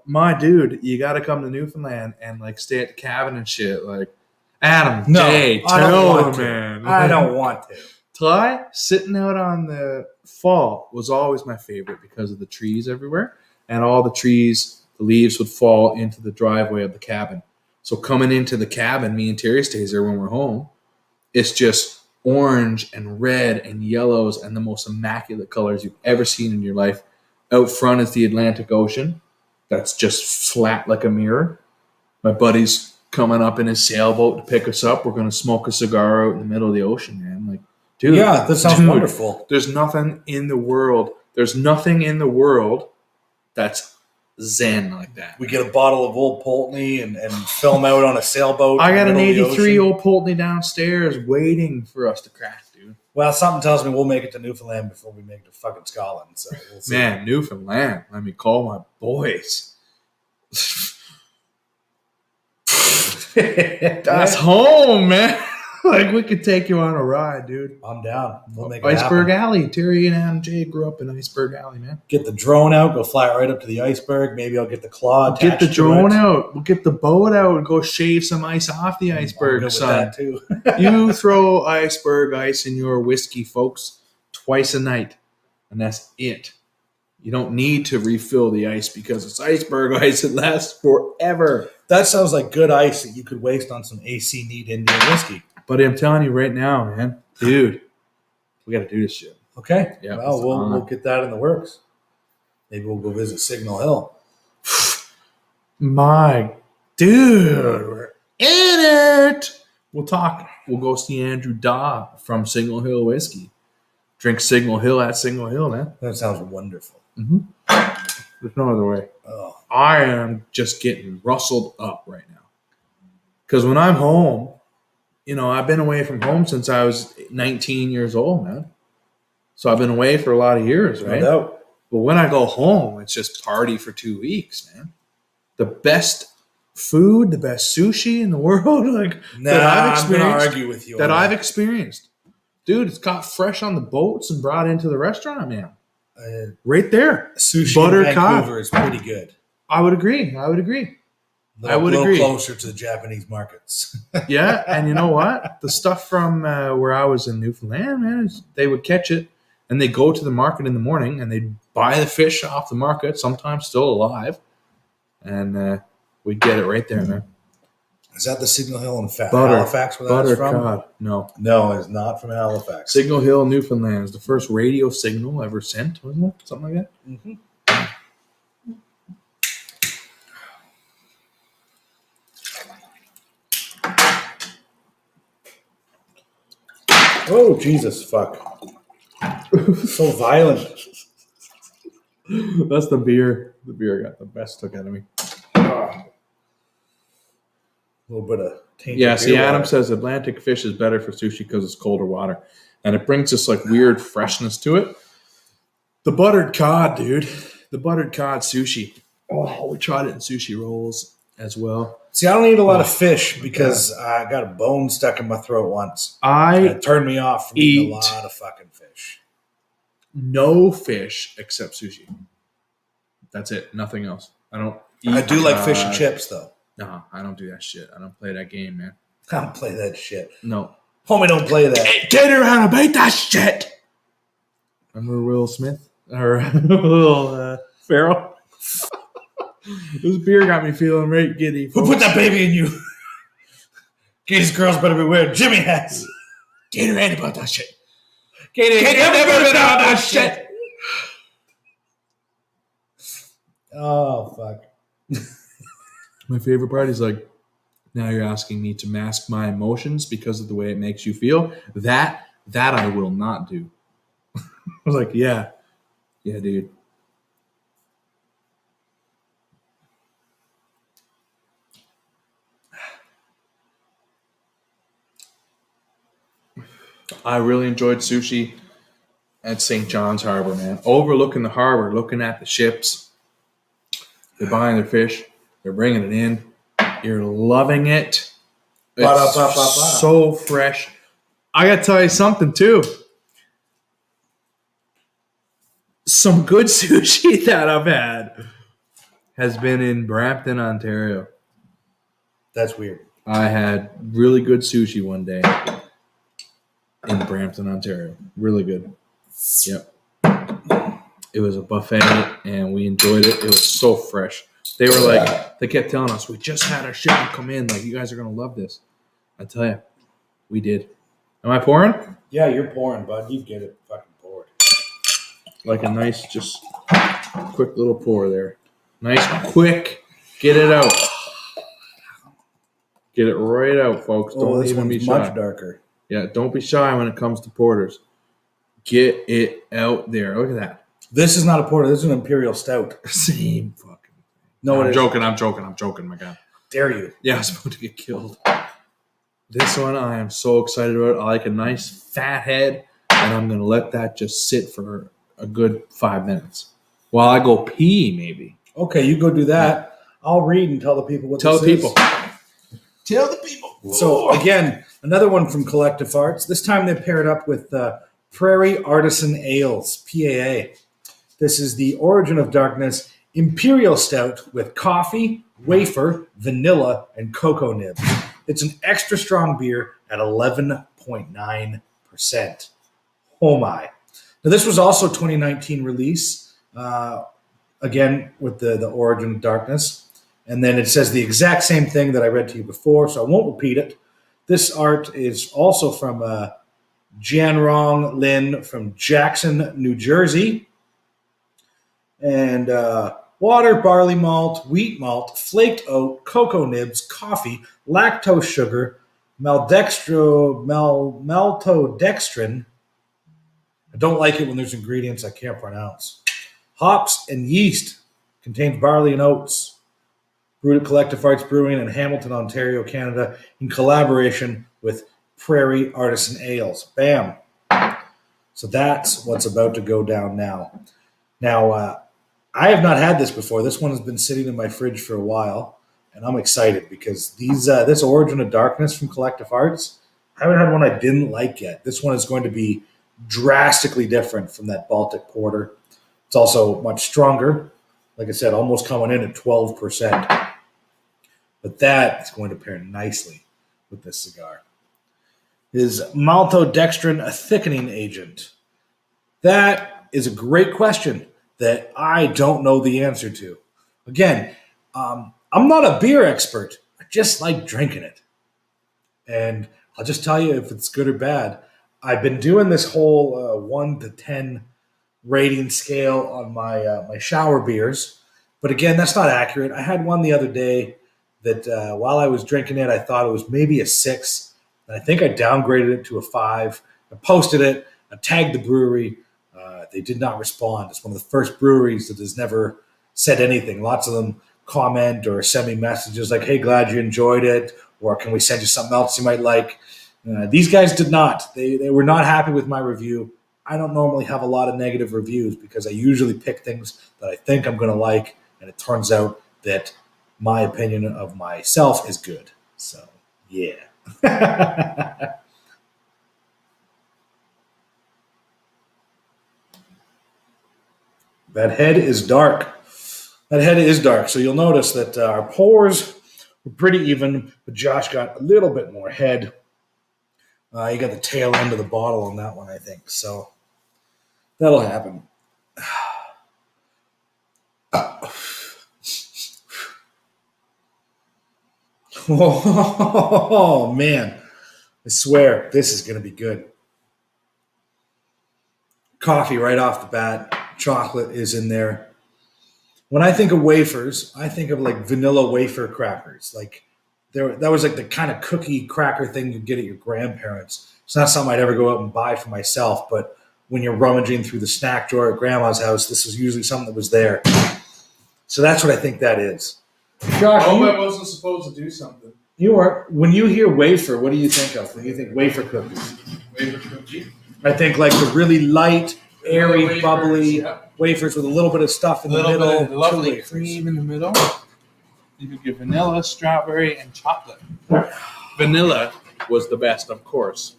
my dude. You got to come to Newfoundland and like stay at the cabin and shit. Like, Adam, No, Jay, I don't tell want him, to. man. I don't want to. Ty, sitting out on the fall was always my favorite because of the trees everywhere, and all the trees, the leaves would fall into the driveway of the cabin. So coming into the cabin, me and Terry stays there when we're home. It's just orange and red and yellows and the most immaculate colors you've ever seen in your life. Out front is the Atlantic Ocean. That's just flat like a mirror. My buddy's coming up in his sailboat to pick us up. We're going to smoke a cigar out in the middle of the ocean, man. Like, dude. Yeah, that sounds dude, wonderful. There's nothing in the world. There's nothing in the world that's zen like that. We get a bottle of Old Pulteney and film out on a sailboat. I in got the an middle of the 83 ocean. old Pulteney downstairs waiting for us to crack, dude. Well, something tells me we'll make it to Newfoundland before we make it to fucking Scotland. So we'll see. Man, Newfoundland. Let me call my boys. That's home, man. Like, we could take you on a ride, dude. I'm down. We'll make it Iceberg happen. Alley. Terry and Adam J grew up in Iceberg Alley, man. Get the drone out. Go fly right up to the iceberg. Maybe I'll get the claw. Get the attached to drone it. out. We'll get the boat out and go shave some ice off the I'm iceberg, good with son. that too. You throw iceberg ice in your whiskey, folks, twice a night, and that's it. You don't need to refill the ice because it's iceberg ice. It lasts forever. That sounds like good ice that you could waste on some AC neat Indian whiskey. But I'm telling you right now, man, dude, we got to do this shit. Okay. Yeah, Well, it's we'll on. get that in the works. Maybe we'll go visit Signal Hill. My dude, we're in it. We'll talk. We'll go see Andrew Daw from Signal Hill Whiskey. Drink Signal Hill at Signal Hill, man. That sounds wonderful. There's no other way. Oh. I am just getting rustled up right now. Because when I'm home, I've been away from home since I was 19 years old, man. So I've been away for a lot of years, right? No doubt. But when I go home, it's just party for 2 weeks, man. The best food, the best sushi in the world, that I've experienced. I'm gonna argue with you. I've experienced, dude. It's got fresh on the boats and brought into the restaurant, man. Right there, sushi butter in Vancouver is pretty good. I would agree. A little closer to the Japanese markets. Yeah, and you know what? The stuff from where I was in Newfoundland, man, they would catch it and they go to the market in the morning and they'd buy the fish off the market, sometimes still alive, and we'd get it right there, man. Is that the Signal Hill in Halifax where that's from? Cod. No, it's not from Halifax. Signal Hill, Newfoundland is the first radio signal ever sent, wasn't it? Something like that? Mm-hmm. Oh, Jesus, fuck. So violent. That's the beer. The beer got the best took out of me. A little bit of tainted Yeah, see, beer Adam water. says Atlantic fish is better for sushi because it's colder water. And it brings this weird freshness to it. The buttered cod, dude. The buttered cod sushi. Oh, we tried it in sushi rolls as well. See, I don't eat a lot of fish because I got a bone stuck in my throat once. It turned me off from eating a lot of fucking fish. No fish except sushi. That's it. Nothing else. I don't eat. I do like fish and chips, though. No, I don't do that shit. I don't play that game, man. I don't play that shit. No. Homie, don't play that. Hey, get around and bait that shit. Remember Will Smith? Or Will Ferrell? This beer got me feeling right giddy. Who put that baby in you? These girls better be wearing Jimmy hats. Get around about that shit. Get never been about that shit. Oh, fuck. My favorite part is now you're asking me to mask my emotions because of the way it makes you feel. That I will not do. I was like, yeah, dude. I really enjoyed sushi at St. John's Harbor, man. Overlooking the harbor, looking at the ships. They're buying their fish. They're bringing it in. You're loving it. It's so fresh. I got to tell you something, too. Some good sushi that I've had has been in Brampton, Ontario. That's weird. I had really good sushi one day in Brampton, Ontario. Really good. Yep. It was a buffet, and we enjoyed it. It was so fresh. They were they kept telling us, we just had our shipment come in. You guys are going to love this. I tell you, we did. Am I pouring? Yeah, you're pouring, bud. You get it fucking poured. Like a nice, just quick little pour there. Nice, quick. Get it out. Get it right out, folks. Don't even be shy. Much darker. Yeah, don't be shy when it comes to porters. Get it out there. Look at that. This is not a porter. This is an Imperial Stout. Same fucking thing. No, I'm joking, my God. Dare you. Yeah, I was about to get killed. This one I am so excited about. I like a nice fat head, and I'm going to let that just sit for a good 5 minutes while I go pee, maybe. Okay, you go do that. I'll read and tell the people what Tell this the people. is. Tell the people. So, again, another one from Collective Arts. This time they paired up with Prairie Artisan Ales, PAA. This is the Origin of Darkness Imperial Stout with coffee, wafer, vanilla, and cocoa nibs. It's an extra strong beer at 11.9%. Oh my. Now, this was also 2019 release, again, with the Origin of Darkness. And then it says the exact same thing that I read to you before, so I won't repeat it. This art is also from Jianrong Lin from Jackson, New Jersey. And water, barley malt, wheat malt, flaked oat, cocoa nibs, coffee, lactose sugar, maltodextrin. I don't like it when there's ingredients I can't pronounce. Hops and yeast. Contains barley and oats. Brewed at Collective Arts Brewing in Hamilton, Ontario, Canada, in collaboration with Prairie Artisan Ales. Bam. So that's what's about to go down now. Now, I have not had this before. This one has been sitting in my fridge for a while, and I'm excited because this Origin of Darkness from Collective Arts, I haven't had one I didn't like yet. This one is going to be drastically different from that Baltic Porter. It's also much stronger. Like I said, almost coming in at 12%. But that is going to pair nicely with this cigar. Is maltodextrin a thickening agent? That is a great question that I don't know the answer to. Again, I'm not a beer expert. I just like drinking it. And I'll just tell you if it's good or bad. I've been doing this whole 1 to 10 rating scale on my shower beers. But again, that's not accurate. I had one the other day that while I was drinking it, I thought it was maybe a 6. And I think I downgraded it to a 5. I posted it. I tagged the brewery. They did not respond. It's one of the first breweries that has never said anything. Lots of them comment or send me messages like, hey, glad you enjoyed it, or can we send you something else you might like? These guys did not. They were not happy with my review. I don't normally have a lot of negative reviews because I usually pick things that I think I'm going to like, and it turns out that my opinion of myself is good. So, yeah. That head is dark. That head is dark. So you'll notice that our pours were pretty even, but Josh got a little bit more head. You got the tail end of the bottle on that one, I think. So that'll happen. Oh, man. I swear, this is going to be good. Coffee right off the bat. Chocolate is in there. When I think of wafers, I think of like vanilla wafer crackers. Like that was like the kind of cookie cracker thing you get at your grandparents. It's not something I'd ever go out and buy for myself, but when you're rummaging through the snack drawer at grandma's house, this was usually something that was there. So that's what I think that is. Josh, I wasn't supposed to do something. You are. When you hear wafer, what do you think of? When you think wafer cookies? Wafer cookie. I think like the really light, airy, Wafers, bubbly yep. wafers with a little bit of stuff in the Little middle. bit of lovely Two wafers. cream in the middle. You could get vanilla, strawberry, and chocolate. Vanilla was the best, of course.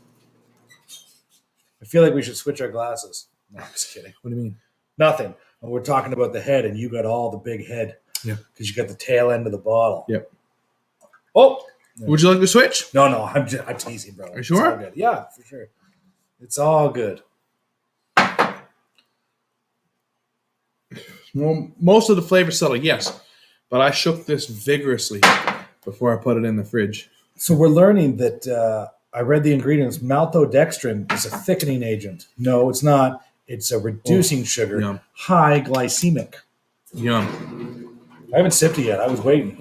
I feel like we should switch our glasses. No, I'm just kidding. What do you mean? Nothing. We're talking about the head, and you got all the big head. Yeah. Because you got the tail end of the bottle. Yep. Oh. Would you like to switch? No, I'm teasing, bro. Are you sure? It's all good. Yeah, for sure. It's all good. Well, most of the flavors subtle, yes. But I shook this vigorously before I put it in the fridge. So we're learning that I read the ingredients. Maltodextrin is a thickening agent. No, it's not. It's a reducing sugar, yum. high glycemic. Yum. I haven't sipped it yet. I was waiting.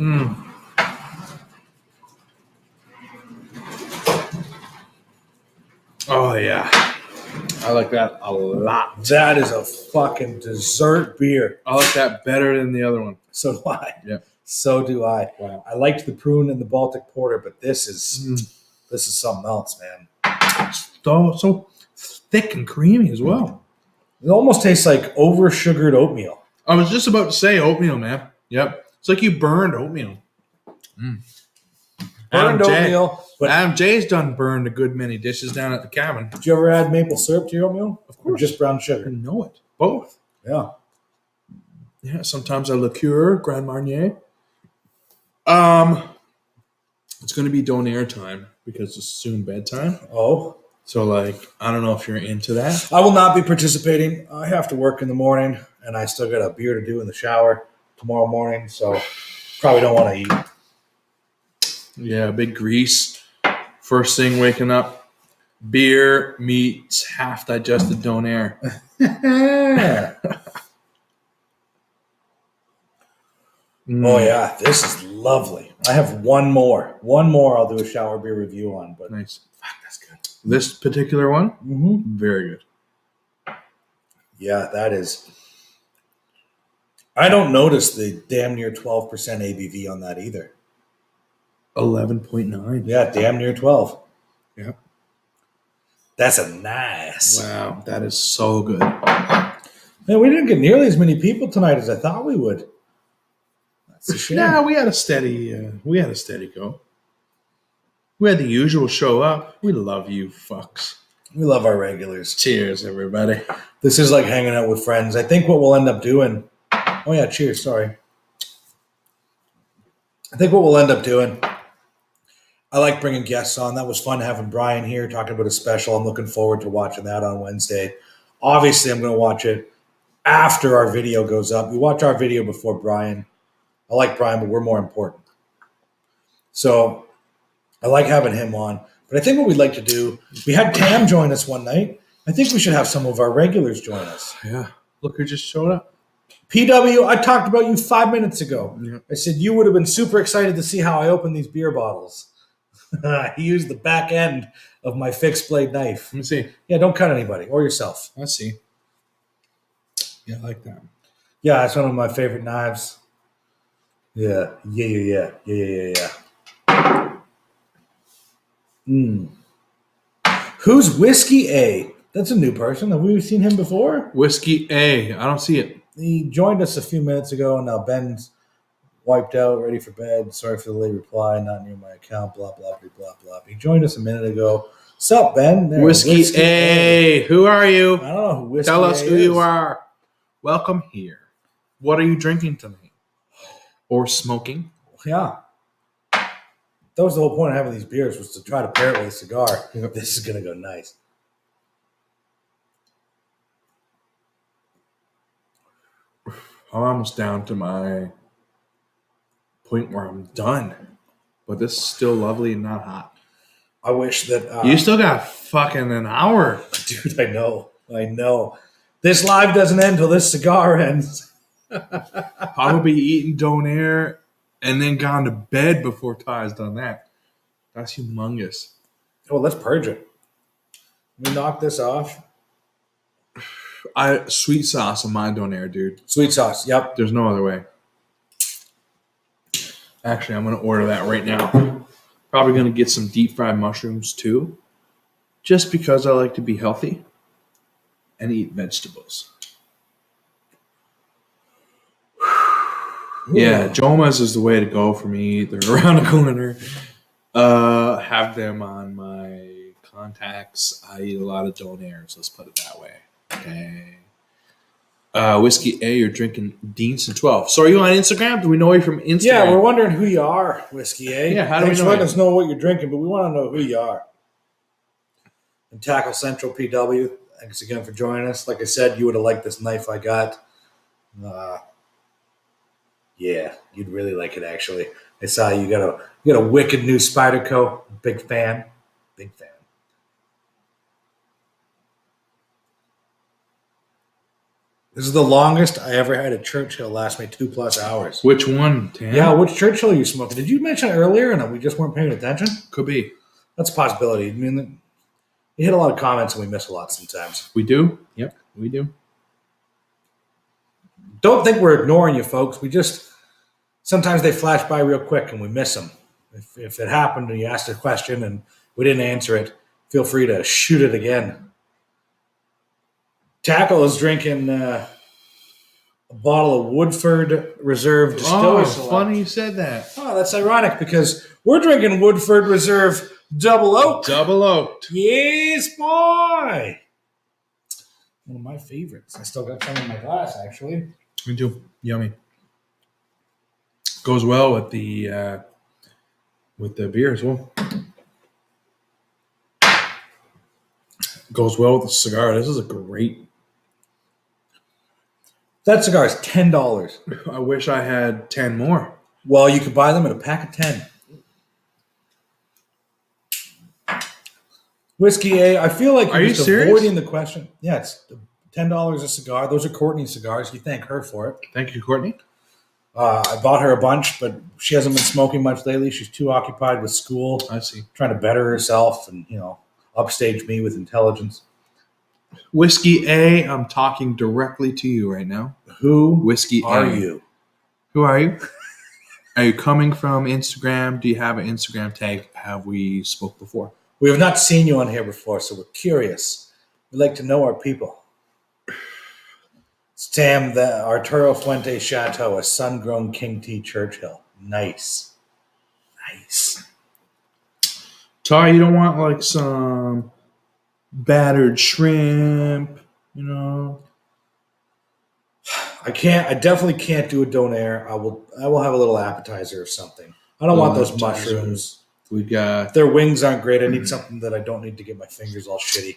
Oh, yeah. I like that a lot. That is a fucking dessert beer. I like that better than the other one. So do I. Yeah. So do I. Wow. I liked the prune and the Baltic Porter, but this is something else, man. So thick and creamy as well. It almost tastes like over-sugared oatmeal. I was just about to say oatmeal, man. Yep. It's like you burned oatmeal. Burned oatmeal. But Adam J's done burned a good many dishes down at the cabin. did you ever add maple syrup to your oatmeal? Of course. Or just brown I sugar? know it. Both. Yeah. Yeah, sometimes a liqueur, Grand Marnier. It's going to be donair time because it's soon bedtime. Oh. So, I don't know if you're into that. I will not be participating. I have to work in the morning, and I still got a beer to do in the shower tomorrow morning, so probably don't want to eat. Yeah, big grease. First thing waking up, beer meets half digested donair. Oh, yeah. This is lovely. I have one more. One more I'll do a shower beer review on, but Nice. fuck, that's good. This particular one, Mm-hmm. very good. Yeah, that is. I don't notice the damn near 12% ABV on that either. 11.9. Yeah, damn near 12. Yeah. That's a nice. Wow, that is so good. Man, we didn't get nearly as many people tonight as I thought we would. That's a shame. No, we had a steady go. We had the usual show up. We love you fucks. We love our regulars. Cheers, everybody. This is like hanging out with friends. I think what we'll end up doing. Oh yeah, cheers. Sorry. I think what we'll end up doing. I like bringing guests on. That was fun having Brian here talking about a special. I'm looking forward to watching that on Wednesday. Obviously, I'm going to watch it after our video goes up. We watch our video before Brian. I like Brian, but we're more important. So I like having him on. But I think what we'd like to do, we had Cam join us one night. I think we should have some of our regulars join us. Yeah. Look who just showed up. PW, I talked about you 5 minutes ago. Yeah. I said you would have been super excited to see how I open these beer bottles. He used the back end of my fixed blade knife. Let me see. Yeah, don't cut anybody or yourself. I see. Yeah, I like that. Yeah, it's one of my favorite knives. Yeah. Who's Whiskey A? That's a new person. Have we seen him before? Whiskey A. I don't see it. He joined us a few minutes ago, and now Ben's wiped out, ready for bed. Sorry for the late reply, not near my account, blah, blah, blah, blah, blah. He joined us a minute ago. What's up, Ben? There, Whiskey A. Who are you? I don't know who Whiskey Tell A us who is. you are. Welcome here. What are you drinking tonight? Or smoking? Yeah. That was the whole point of having these beers, was to try to pair it with a cigar. This is going to go nice. I'm almost down to my point where I'm done. But this is still lovely and not hot. I wish that... You still got fucking an hour. Dude, I know. This live doesn't end till this cigar ends. Probably eating Donair and then gone to bed before Ty's done that. That's humongous. Well, let's purge it. Let me knock this off. Sweet sauce on my Donair, dude. Sweet sauce, yep. There's no other way. Actually, I'm going to order that right now. Probably going to get some deep fried mushrooms too. Just because I like to be healthy and eat vegetables. Yeah, Joma's is the way to go for me. They're around the corner. Have them on my contacts. I eat a lot of Donairs. Let's put it that way. Okay. Whiskey A, you're drinking Deanson 12. So are you on Instagram? Do we know you from Instagram? Yeah, we're wondering who you are, Whiskey A. Yeah, how do Thanks we for know letting you? us know what you're drinking, but we want to know who you are. And Tackle Central PW, thanks again for joining us. Like I said, you would have liked this knife I got. Yeah, you'd really like it, actually. I saw you got a wicked new Spyderco. Big fan. Big fan. This is the longest I ever had a Churchill last me 2+ hours. Which one, Tam? Yeah, which Churchill are you smoking? Did you mention it earlier and we just weren't paying attention? Could be. That's a possibility. I mean, we hit a lot of comments and we miss a lot sometimes. We do? Yep, we do. Don't think we're ignoring you, folks. We just, sometimes they flash by real quick and we miss them. If it happened and you asked a question and we didn't answer it, feel free to shoot it again. Tackle is drinking a bottle of Woodford Reserve Distiller Oh, Select. funny you said that. Oh, that's ironic because we're drinking Woodford Reserve Double Oak. Double oaked. Yes, boy. One of my favorites. I still got some in my glass, actually. Me too. Yummy. Goes well with the beer as well. Goes well with the cigar. This is a great. That cigar is $10. I wish I had 10 more. Well, you could buy them in a pack of 10. Whiskey A, I feel like Are you just serious? avoiding the question. Yeah, it's $10 a cigar. Those are Courtney's cigars. You thank her for it. Thank you, Courtney. I bought her a bunch, but she hasn't been smoking much lately. She's too occupied with school, I see. trying to better herself and, upstage me with intelligence. Whiskey A, I'm talking directly to you right now. Who Whiskey are A. you? Who are you? Are you coming from Instagram? Do you have an Instagram tag? Have we spoke before? We have not seen you on here before, so we're curious. We'd like to know our people. Sam, the Arturo Fuente Chateau, a sun-grown King T. Churchill. Nice. Ty, you don't want like some battered shrimp, you know? I definitely can't do a donair. I will have a little appetizer or something. I don't want those Appetizer. mushrooms. We got, Their wings aren't great. I need something that I don't need to get my fingers all shitty.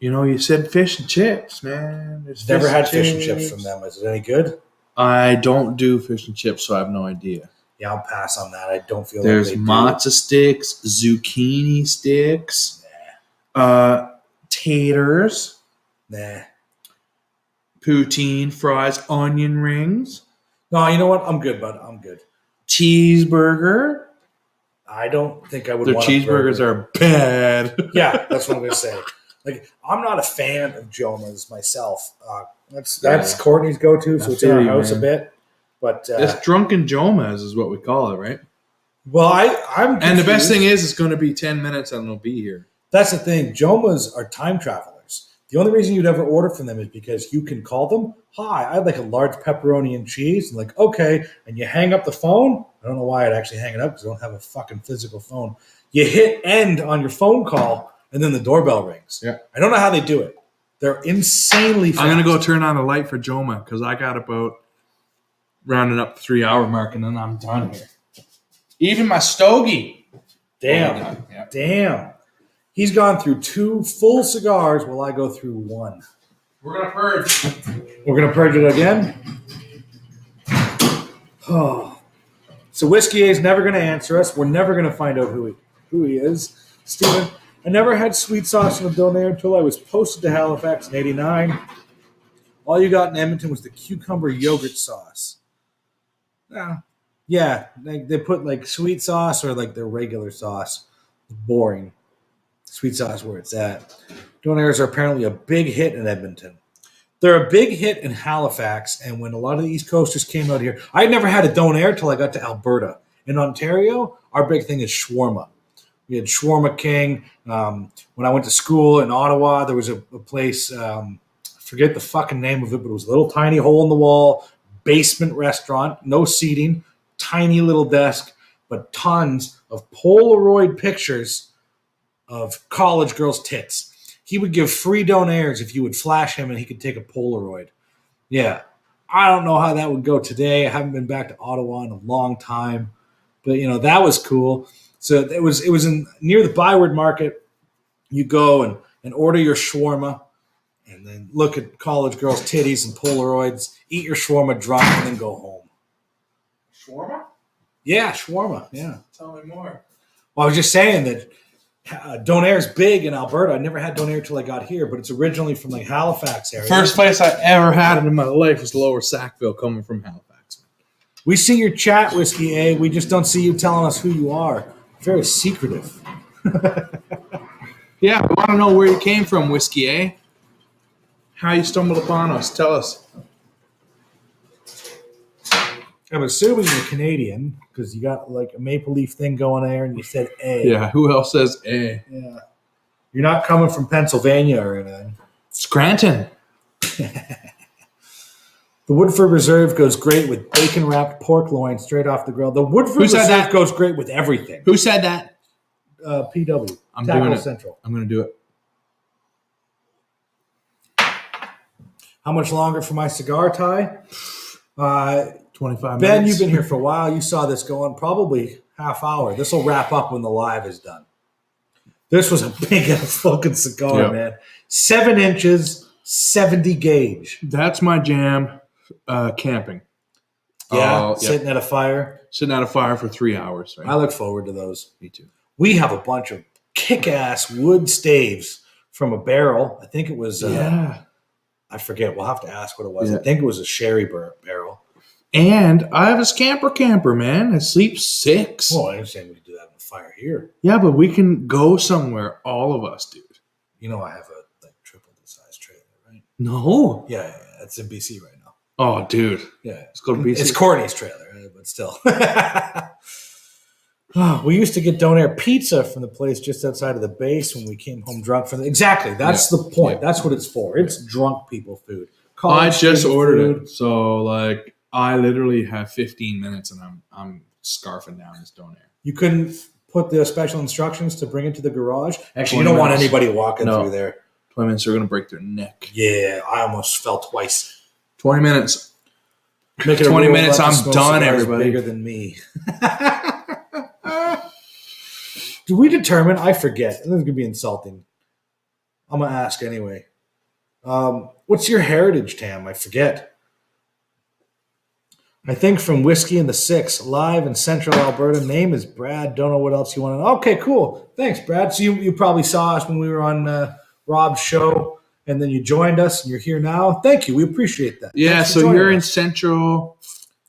you know, you said fish and chips, man. There's Never had fish and chips from them. Is it any good? I don't do fish and chips, so I have no idea. Yeah, I'll pass on that. I don't feel There's like they matzo sticks, zucchini sticks, taters, do. Nah. poutine, fries, onion rings, No, you know what? I'm good, bud. I'm good. cheeseburger. I don't think I would Their want a cheeseburgers burger. are bad. Yeah, that's what I'm going to say. Like, I'm not a fan of Joma's myself. That's Courtney's go-to, so I it's in our feel you, house man. a bit. But It's drunken Jomas is what we call it, right? well, I'm And the best confused. thing is, it's going to be 10 minutes and it'll be here. That's the thing. Jomas are time travelers. The only reason you'd ever order from them is because you can call them, "Hi, I'd like a large pepperoni and cheese." And like, okay. And you hang up the phone. I don't know why I'd actually hang it up because I don't have a fucking physical phone. You hit end on your phone call, and then the doorbell rings. Yeah. I don't know how they do it. They're insanely fast. I'm going to go turn on a light for Joma because I got about rounding up the 3-hour mark and then I'm done here. Even my stogie. Damn. Yeah. Damn. He's gone through 2 full cigars while I go through 1. We're going to purge. We're going to purge it again? Oh. So Whiskey A is never going to answer us. We're never going to find out who he is. Steven, I never had sweet sauce in a donair until I was posted to Halifax in '89. All you got in Edmonton was the cucumber yogurt sauce. Yeah, they put like sweet sauce or like their regular sauce. Boring. Sweet sauce where it's at. Donairs are apparently a big hit in Edmonton. They're a big hit in Halifax, and when a lot of the East Coasters came out here, I never had a donair till I got to Alberta. In Ontario, our big thing is shawarma. We had Shawarma King. When I went to school in Ottawa, there was a place, I forget the fucking name of it, but it was a little tiny hole in the wall, basement restaurant, no seating, tiny little desk, but tons of Polaroid pictures of college girls' tits. He would give free donairs if you would flash him and he could take a Polaroid. Yeah. I don't know how that would go today. I haven't been back to Ottawa in a long time. But, that was cool. So it was near the Byward Market. You go and order your shawarma and then look at college girls' titties and Polaroids, eat your shawarma drunk, and then go home. Shawarma? Yeah, shawarma. Yeah. Tell me more. Well, I was just saying that Donair's big in Alberta. I never had Donair till I got here, but it's originally from like Halifax area. First place I ever had it in my life was Lower Sackville coming from Halifax. We see your chat, Whiskey A. We just don't see you telling us who you are. Very secretive. Yeah, we want to know where you came from, Whiskey A. How you stumbled upon us. Tell us. I'm assuming you're Canadian because you got like a maple leaf thing going there and you said A. Yeah, who else says A? Yeah. You're not coming from Pennsylvania or anything. Scranton. The Woodford Reserve goes great with bacon-wrapped pork loin straight off the grill. The Woodford Who said Reserve that? goes great with everything. Who said that? PW. I'm Tackle doing it. Central. I'm going to do it. How much longer for my cigar, Ty? 25 minutes. Ben, you've been here for a while. You saw this going probably half hour. This will wrap up when the live is done. This was a big ass fucking cigar, Yep. man. 7 inches, 70 gauge. That's my jam, camping. Yeah, Oh, sitting at a fire. Sitting at a fire for 3 hours. Right? I look forward to those. Me too. We have a bunch of kick-ass wood staves from a barrel. I think it was, Yeah. I forget. We'll have to ask what it was. Yeah. I think it was a sherry barrel. And I have a camper, man. I sleep 6. Well, I understand we can do that on the fire here. Yeah, but we can go somewhere, all of us, dude. You know I have a like triple the size trailer. No. Yeah, it's in BC right now. Oh, dude. Yeah, Let's go to BC. It's Courtney's trailer, but still. Oh, we used to get Donair pizza from the place just outside of the base when we came home drunk from exactly. That's the point. Yeah. That's what it's for. It's drunk people food. I College just student ordered food. it, so like I literally have 15 minutes, and I'm scarfing down this donair. You couldn't put the special instructions to bring it to the garage. Actually, you 20 don't want minutes. anybody walking No. through there. 20 minutes, they're gonna break their neck. Yeah, I almost fell twice. 20 minutes. Make it a 20 rule minutes, not to I'm smoke done, cigars everybody. Bigger than me. Do we determine? I forget. This is gonna be insulting. I'm gonna ask anyway. What's your heritage, Tam? I forget. I think from Whiskey and the Six, live in Central Alberta. Name is Brad. Don't know what else you want to know. Okay, cool. Thanks, Brad. So you probably saw us when we were on Rob's show, and then you joined us, and you're here now. Thank you. We appreciate that. Yeah, Thanks for so joining you're in us. Central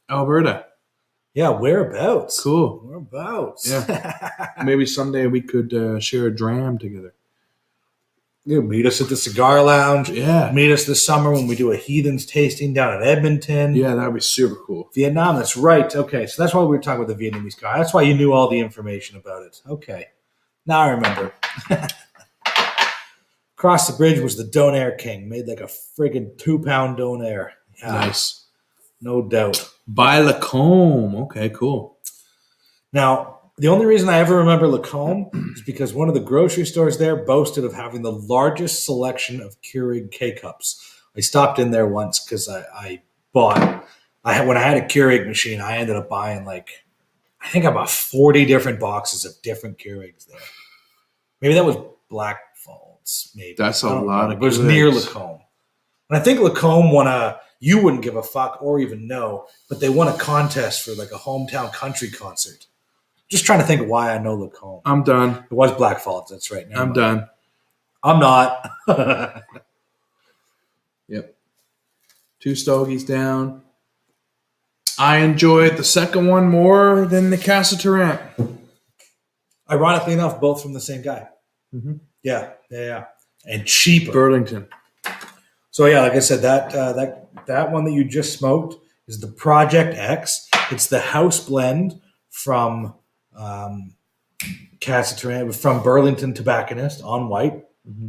Alberta. Yeah, whereabouts? Cool. Whereabouts? Yeah. Maybe someday we could share a dram together. You meet us at the Cigar Lounge. Yeah. Meet us this summer when we do a Heathens tasting down in Edmonton. Yeah, that would be super cool. Vietnam, that's right. Okay, so that's why we were talking about the Vietnamese guy. That's why you knew all the information about it. Okay, now I remember. Across the bridge was the Donair King. Made like a friggin' 2-pound Donair. Yeah, Nice. no doubt. By Lacombe. Okay, cool. Now, the only reason I ever remember Lacombe is because one of the grocery stores there boasted of having the largest selection of Keurig K-Cups. I stopped in there once because I bought when I had a Keurig machine, I ended up buying I think I bought 40 different boxes of different Keurigs there. Maybe that was Black Falls. Maybe That's a I don't lot know. of It was Keurigs. near Lacombe. And I think Lacombe won you wouldn't give a fuck or even know, but they won a contest for like a hometown country concert. Just trying to think why I know Lacombe. I'm done. It was Black Falls. That's right. Never I'm mind. done. I'm not. Yep. 2 stogies down. I enjoyed the second one more than the Casa Tarrant. Ironically enough, both from the same guy. Mm-hmm. Yeah. And cheaper. Burlington. So yeah, like I said, that one that you just smoked is the Project X. It's the house blend from Casa Tarrant, from Burlington Tobacconist on white. Mm-hmm.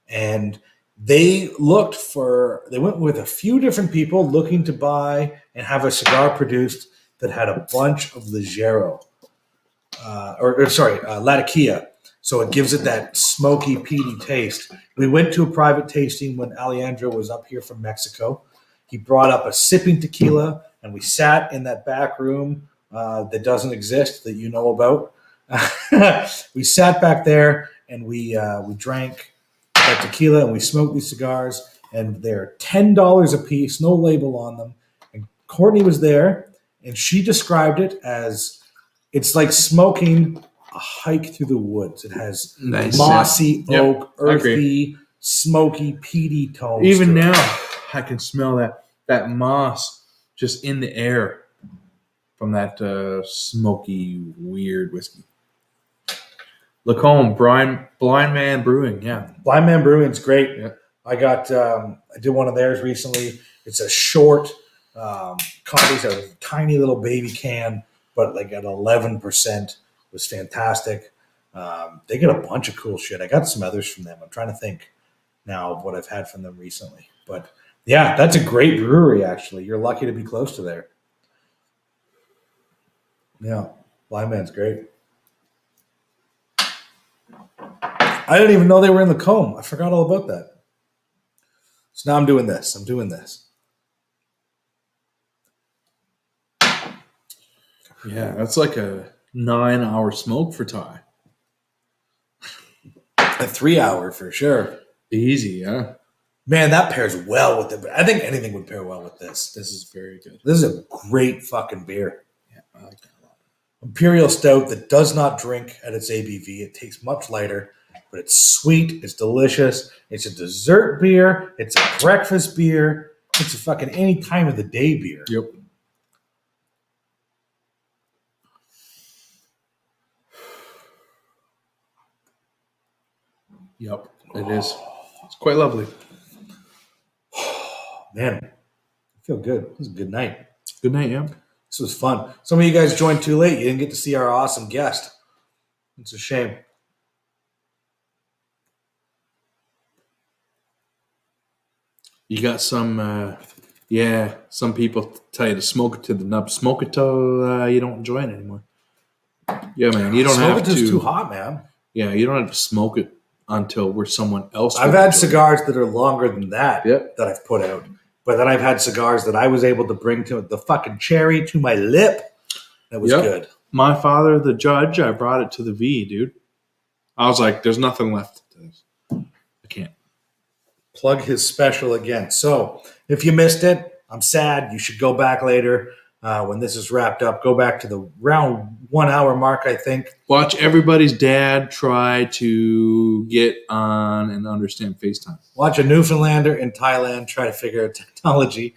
And they went with a few different people looking to buy and have a cigar produced that had a bunch of Ligero, Latakia. So it gives it that smoky, peaty taste. We went to a private tasting when Alejandro was up here from Mexico. He brought up a sipping tequila, and we sat in that back room that doesn't exist that you know about. We sat back there and we drank that tequila and we smoked these cigars, and they're $10 a piece, no label on them. And Courtney was there, and she described it as it's like smoking a hike through the woods. It has Nice. mossy Yep, oak, I agree. earthy, smoky, peaty tones. Even to it. now, I can smell that moss just in the air from that smoky, weird whiskey. Lacombe, Blind Man Brewing, yeah. Blind Man Brewing's great. Yeah. I did one of theirs recently. It's a short, coffee's a tiny little baby can, but like at 11%. Was fantastic. They get a bunch of cool shit. I got some others from them. I'm trying to think now of what I've had from them recently. But yeah, that's a great brewery, actually. You're lucky to be close to there. Yeah, Blind Man's great. I didn't even know they were in Lacombe. I forgot all about that. So now I'm doing this. Yeah, that's like a 9-hour smoke for Ty. A 3-hour for sure. Easy, yeah. Man, that pairs well with it. I think anything would pair well with this. This is very good. This is a great fucking beer. Yeah, I like that a lot. Imperial Stout that does not drink at its ABV. It tastes much lighter, but it's sweet. It's delicious. It's a dessert beer. It's a breakfast beer. It's a fucking any time of the day beer. Yep. Yep, it is. It's quite lovely. man, I feel good. It was a good night. Good night, yeah. This was fun. Some of you guys joined too late. You didn't get to see our awesome guest. It's a shame. You got some, some people tell you to smoke it to the nub. Smoke it till you don't enjoy it anymore. Yeah, man. You don't Smoke have it to. is too hot, man. Yeah, you don't have to smoke it until we're someone else. I've had cigars that are longer than that Yep. that I've put out. But then I've had cigars that I was able to bring to the fucking cherry to my lip. That was good. My father, the judge, I brought it to the V, dude. I was like, there's nothing left to this. I can't. Plug his special again. So if you missed it, I'm sad. You should go back later when this is wrapped up. Go back to the round 1 hour mark, I think. Watch everybody's dad try to get on and understand FaceTime. Watch a Newfoundlander in Thailand try to figure out technology.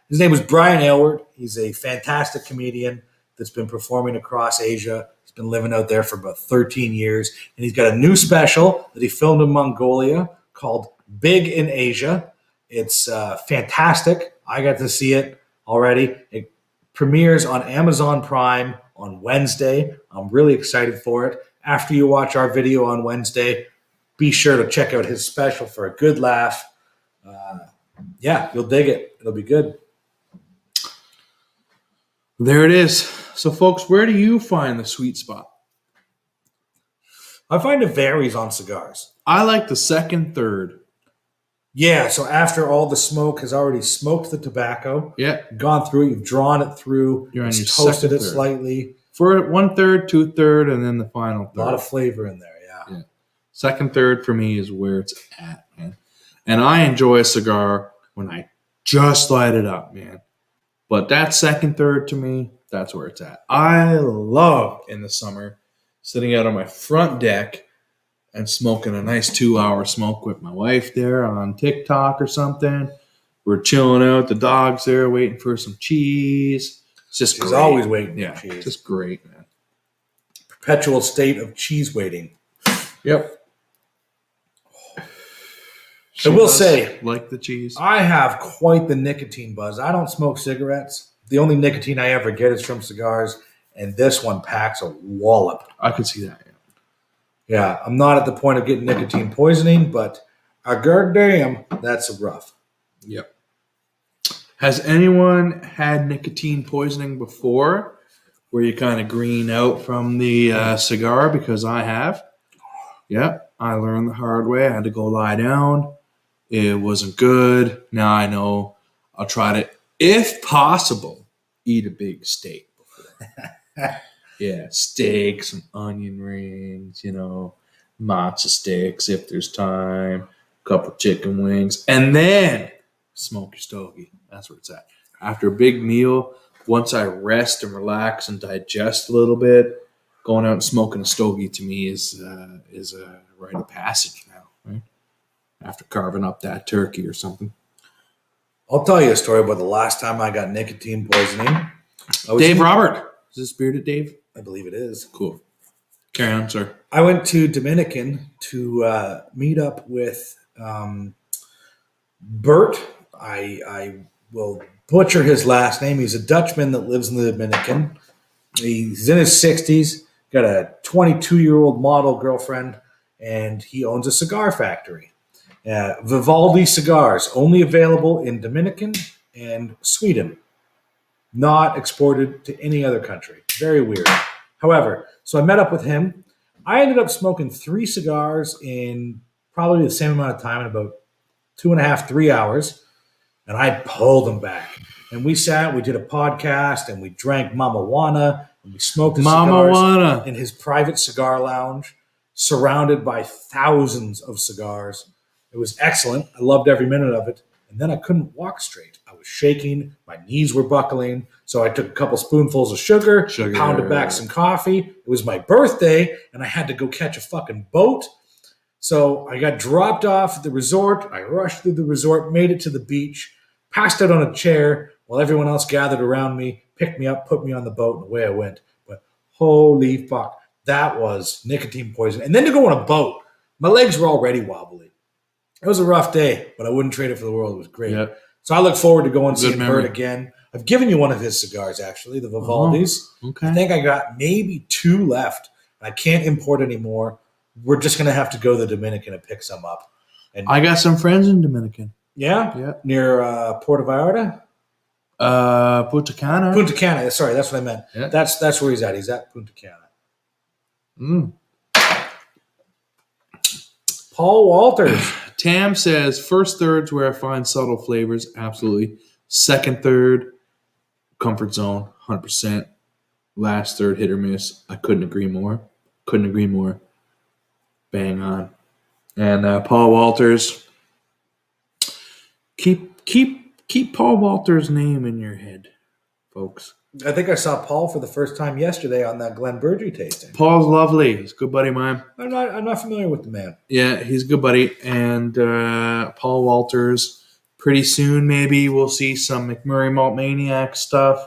His name was Brian Alyward. He's a fantastic comedian that's been performing across Asia. He's been living out there for about 13 years. And he's got a new special that he filmed in Mongolia called Big in Asia. It's fantastic. I got to see it already. It premieres on Amazon Prime on Wednesday. I'm really excited for it. After you watch our video on Wednesday, be sure to check out his special for a good laugh. You'll dig it. It'll be good. There it is. So, folks, where do you find the sweet spot? I find it varies on cigars. I like the second, third. Yeah, so after all the smoke has already smoked the tobacco, gone through it, you've drawn it through, You're on your toasted it second, third. slightly. For 1/3, 2/3, and then the final third. A lot of flavor in there, yeah. Second, third for me is where it's at, man. And I enjoy a cigar when I just light it up, man. But that second, third to me, that's where it's at. I love in the summer sitting out on my front deck and smoking a nice 2-hour smoke with my wife there on TikTok or something. We're chilling out. The dog's there waiting for some cheese. It's just She's great. always waiting Yeah, for cheese. just great, man. Perpetual state of cheese waiting. Yep. I will say, like the cheese. I have quite the nicotine buzz. I don't smoke cigarettes. The only nicotine I ever get is from cigars, and this one packs a wallop. I could see that. Yeah, I'm not at the point of getting nicotine poisoning, but goddamn, that's rough. Yep. Has anyone had nicotine poisoning before where you kind of green out from the cigar? Because I have. Yep. I learned the hard way. I had to go lie down. It wasn't good. Now I know I'll try to, if possible, eat a big steak before. Yeah, steak, some onion rings, matzo sticks if there's time, a couple chicken wings, and then smoke your stogie. That's where it's at. After a big meal, once I rest and relax and digest a little bit, going out and smoking a stogie to me is a rite of passage now, right? After carving up that turkey or something. I'll tell you a story about the last time I got nicotine poisoning. Dave Robert. Is this Bearded Dave? I believe it is. Cool. Carry on, sir. I went to Dominican to meet up with Bert. I will butcher his last name. He's a Dutchman that lives in the Dominican. He's in his 60s, got a 22-year-old model girlfriend, and he owns a cigar factory. Vivaldi cigars, only available in Dominican and Sweden. Not exported to any other country. Very weird. However, so I met up with him. I ended up smoking 3 cigars in probably the same amount of time, in about 2.5, 3 hours. And I pulled them back. And we sat, we did a podcast, and we drank Mamajuana, and we smoked the cigars in his private cigar lounge, surrounded by thousands of cigars. It was excellent. I loved every minute of it. And then I couldn't walk straight. I was shaking. My knees were buckling. So I took a couple spoonfuls of sugar, pounded back some coffee. It was my birthday, and I had to go catch a fucking boat. So I got dropped off at the resort. I rushed through the resort, made it to the beach, passed out on a chair while everyone else gathered around me, picked me up, put me on the boat, and away I went. But holy fuck, that was nicotine poison. And then to go on a boat, my legs were already wobbly. It was a rough day, but I wouldn't trade it for the world. It was great. Yep. So I look forward to going Good seeing memory. Bert again. I've given you one of his cigars, actually, the Vivaldi's. Okay. I think I got maybe 2 left. I can't import anymore. We're just going to have to go to the Dominican and pick some up. And I got some friends in Dominican. yeah? Near Puerto Vallarta? Punta Cana. Punta Cana. Sorry, that's what I meant. Yeah. That's where he's at. He's at Punta Cana. Mm. Paul Walters. Tam says, first third's where I find subtle flavors. Absolutely. Second third, comfort zone, 100%. Last third, hit or miss. I couldn't agree more. Bang on. And Paul Walters, keep Paul Walters' name in your head, folks. I think I saw Paul for the first time yesterday on that Glen Burgie tasting. Paul's lovely. He's a good buddy of mine. I'm not familiar with the man. Yeah, he's a good buddy. And Paul Walters, pretty soon maybe we'll see some McMurray Malt Maniac stuff.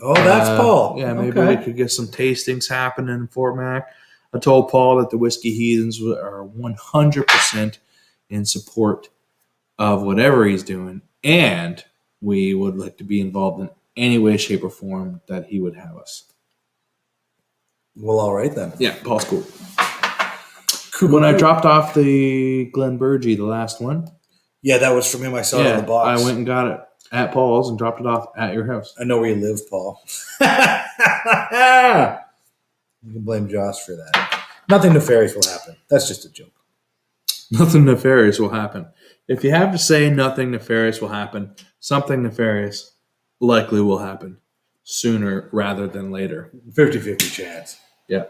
Oh, that's Paul. Yeah, maybe Okay. we could get some tastings happening in Fort Mac. I told Paul that the Whiskey Heathens are 100% in support of whatever he's doing, and we would like to be involved in any way, shape, or form that he would have us. Well, all right then. Yeah, Paul's cool. When I dropped off the Glen Burgie, the last one, Yeah, that was from him. I saw it in the box. I went and got it at Paul's and dropped it off at your house. I know where you live, Paul. You can blame Josh for that. Nothing nefarious will happen. That's just a joke. Nothing nefarious will happen. If you have to say nothing nefarious will happen, something nefarious likely will happen sooner rather than later. 50-50 chance. Yeah.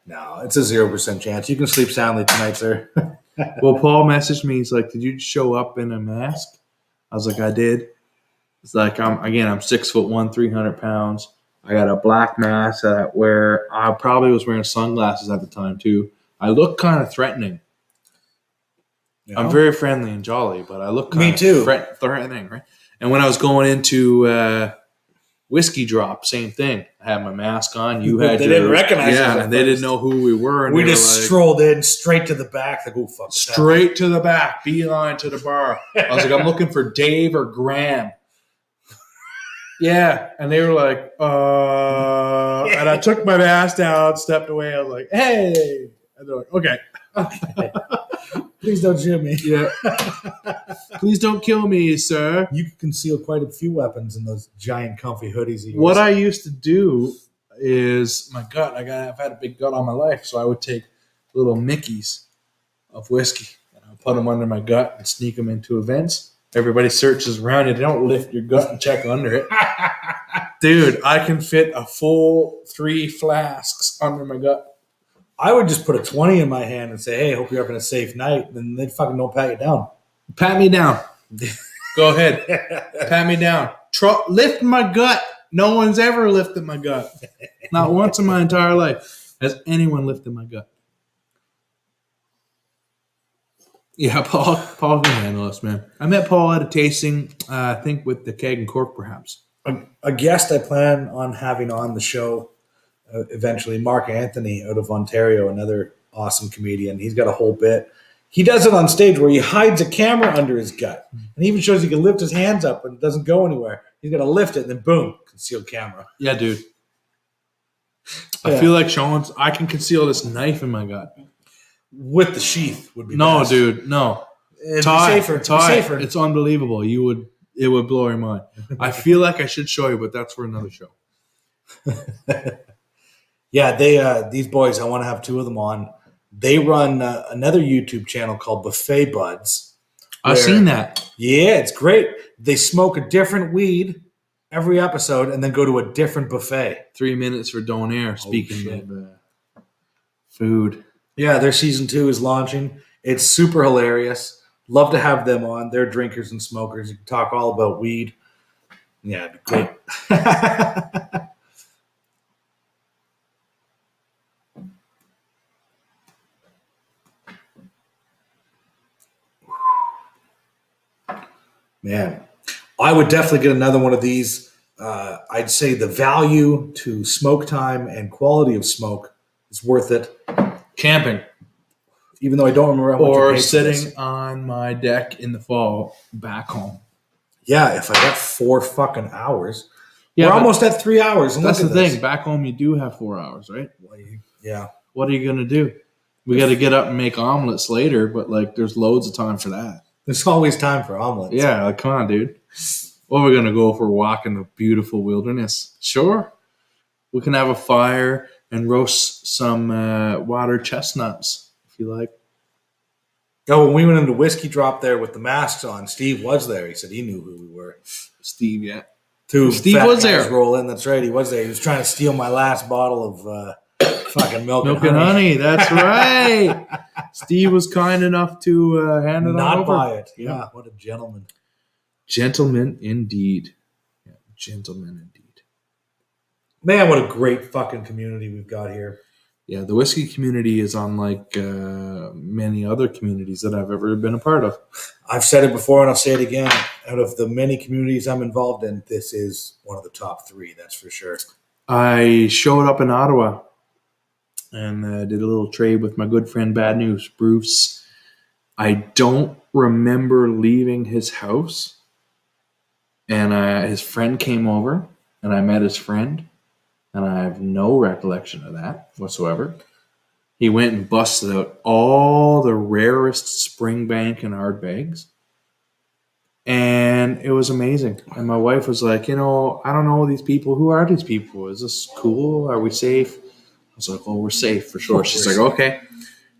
No, it's a 0% chance. You can sleep soundly tonight, sir. Well, Paul messaged me. He's like, "Did you show up in a mask?" I was like, "I did." It's like, I'm 6'1", 300 pounds. I got a black mask that I wear. I probably was wearing sunglasses at the time too. I look kind of threatening. You know? I'm very friendly and jolly, but I look Me kind too. of threatening, right? And when I was going into Whiskey Drop, same thing. I had my mask on. You had They didn't recognize us yeah, at and they didn't first. know who we were. And We they were just like, strolled in straight to the back. Like, oh, fuck. what's happening? straight to the back, beeline to the bar. I was like, I'm looking for Dave or Graham. Yeah, and they were like, and I took my mask down, stepped away. I was like, hey, and they're like, okay. Please don't shoot me. Yeah. Please don't kill me, sir. You can conceal quite a few weapons in those giant comfy hoodies. of yours. What I used to do is my gut. I've had a big gut all my life, so I would take little Mickeys of whiskey and I would put them under my gut and sneak them into events. Everybody searches around you. They don't lift your gut and check under it. Dude, I can fit a full 3 flasks under my gut. I would just put a 20 in my hand and say, hey, hope you're having a safe night. And they'd fucking don't pat you down. Pat me down. Go ahead. Pat me down. Lift my gut. No one's ever lifted my gut. Not once in my entire life has anyone lifted my gut. Yeah, Paul can handle us, man. I met Paul at a tasting, I think with the Keg and Cork, perhaps. A guest I plan on having on the show eventually, Mark Anthony out of Ontario, another awesome comedian. He's got a whole bit. He does it on stage where he hides a camera under his gut. And he even shows he can lift his hands up and it doesn't go anywhere. He's got to lift it and then boom, concealed camera. Yeah, dude. I feel like I can conceal this knife in my gut. With the sheath would be No, best. dude, no. It'd Ty, be safer. It'd be safer. It's unbelievable. It would blow your mind. I feel like I should show you, but that's for another show. Yeah, these boys, I want to have 2 of them on. They run another YouTube channel called Buffet Buds. I've seen that. Yeah, it's great. They smoke a different weed every episode and then go to a different buffet. 3 minutes for Donair. Speaking shit. of food. Yeah, their season 2 is launching. It's super hilarious. Love to have them on. They're drinkers and smokers. You can talk all about weed. Yeah, it'd be great. Man, I would definitely get another one of these. I'd say the value to smoke time and quality of smoke is worth it. Camping. Even though I don't remember how much I Or paid for this. sitting on my deck in the fall back home. Yeah, if I got 4 fucking hours. Yeah, We're but almost at 3 hours. And that's the look at this. thing. Back home, you do have 4 hours, right? Yeah. What are you gonna do? We got to get up and make omelets later, but like, there's loads of time for that. There's always time for omelets. Yeah, like, come on, dude. Or we're gonna go for a walk in the beautiful wilderness. Sure, we can have a fire and roast some water chestnuts if you like. Oh, when we went into Whiskey Drop there with the masks on, Steve was there. He said he knew who we were. Steve, yeah. Steve was guys there. Roll in. That's right. He was there. He was trying to steal my last bottle of fucking milk and honey. That's right. Steve was kind enough to hand it on Not over. buy it. Yeah, what a gentleman. Gentleman indeed. Yeah, gentleman indeed. Man, what a great fucking community we've got here. Yeah, the whiskey community is unlike many other communities that I've ever been a part of. I've said it before and I'll say it again. Out of the many communities I'm involved in, this is one of the top 3, that's for sure. I showed up in Ottawa and did a little trade with my good friend Bad News, Bruce. I don't remember leaving his house. And his friend came over and I met his friend. And I have no recollection of that whatsoever. He went and busted out all the rarest Springbank and Ardbegs. And it was amazing. And my wife was like, I don't know these people. Who are these people? Is this cool? Are we safe? I was like, we're safe for sure. She's like, okay.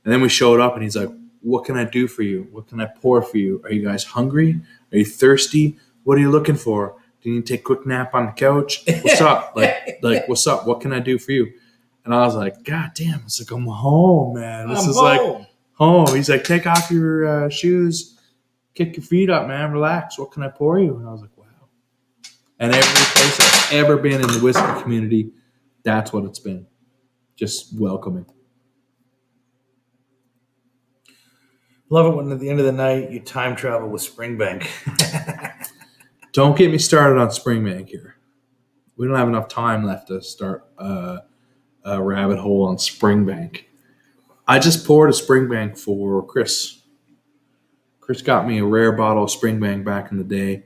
And then we showed up and he's like, what can I do for you? What can I pour for you? Are you guys hungry? Are you thirsty? What are you looking for? Do you need to take a quick nap on the couch? What's up? Like, what's up? What can I do for you? And I was like, God damn. It's like, I'm home, man. This is home. Like home. He's like, take off your shoes, kick your feet up, man. Relax. What can I pour you? And I was like, wow. And every place I've ever been in the whiskey community, that's what it's been. Just welcoming. Love it when at the end of the night you time travel with Springbank. Don't get me started on Springbank here. We don't have enough time left to start a rabbit hole on Springbank. I just poured a Springbank for Chris. Chris got me a rare bottle of Springbank back in the day.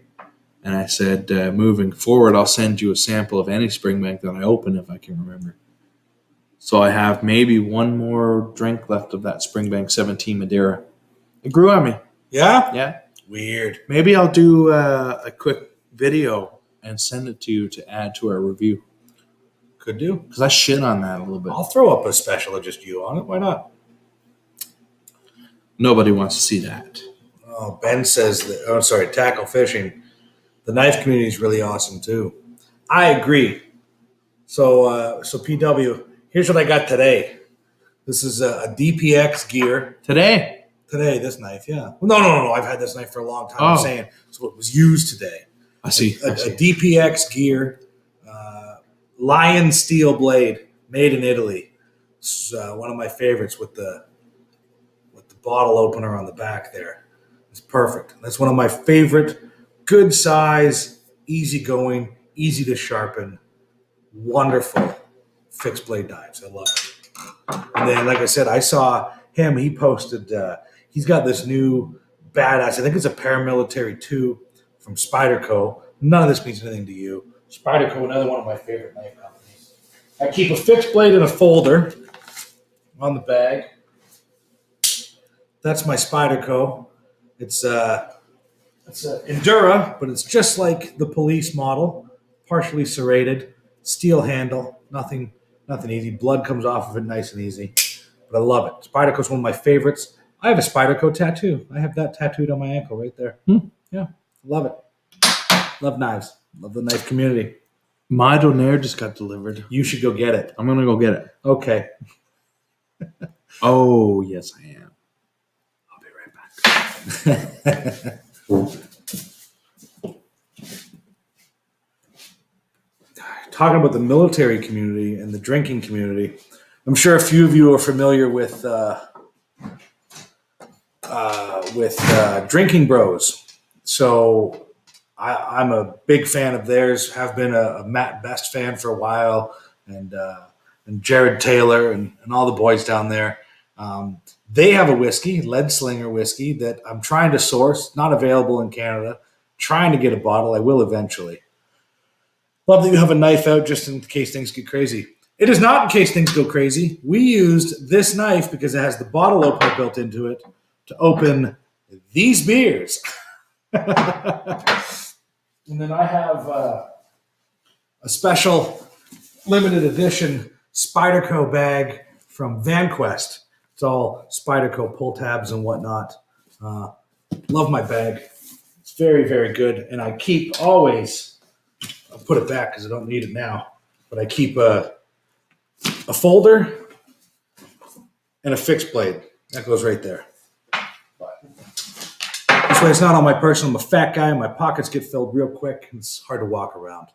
And I said, moving forward, I'll send you a sample of any Springbank that I open if I can remember. So I have maybe one more drink left of that Springbank 17 Madeira. It grew on me. Yeah? Yeah. Weird. Maybe I'll do a quick video and send it to you to add to our review. Could do. Because I shit on that a little bit. I'll throw up a special of just you on it. Why not? Nobody wants to see that. Oh, Ben says that. Oh, sorry. Tackle fishing. The knife community is really awesome too. I agree. So PW, here's what I got today. This is a DPX gear. Today, this knife, yeah. Well, no. I've had this knife for a long time. I'm saying so it was used today. I see. A DPX gear, lion steel blade, made in Italy. It's one of my favorites with the bottle opener on the back there. It's perfect. That's one of my favorite, good size, easy going, easy to sharpen, wonderful fixed blade knives. I love it. And then, like I said, I saw him. He posted. He's got this new badass. I think it's a paramilitary 2 from Spyderco. None of this means anything to you. Spyderco, another one of my favorite knife companies. I keep a fixed blade in a folder on the bag. That's my Spyderco. It's an Endura, but it's just like the police model, partially serrated, steel handle, nothing easy. Blood comes off of it nice and easy. But I love it. Spyderco is one of my favorites. I have a Spyderco tattoo. I have that tattooed on my ankle right there. Yeah, love it. Love knives. Love the knife community. My donaire just got delivered. You should go get it. I'm going to go get it. Okay. Oh, yes, I am. I'll be right back. Talking about the military community and the drinking community, I'm sure a few of you are familiar with Drinking Bros. So I'm a big fan of theirs. Have been a Matt Best fan for a while, and Jared Taylor and all the boys down there. They have a whiskey, Lead Slinger whiskey, that I'm trying to source. Not available in Canada. trying to get a bottle. I will eventually. Love that you have a knife out just in case things get crazy. It is not in case things go crazy. We used this knife because it has the bottle opener built into it to open these beers. And then I have a special limited edition Spyderco bag from VanQuest. It's all Spyderco pull tabs and whatnot. Love my bag. It's very, very good. And I keep always, I'll put it back because I don't need it now, but I keep a folder and a fixed blade. That goes right there. But this way it's not on my person. I'm a fat guy and my pockets get filled real quick. It's hard to walk around.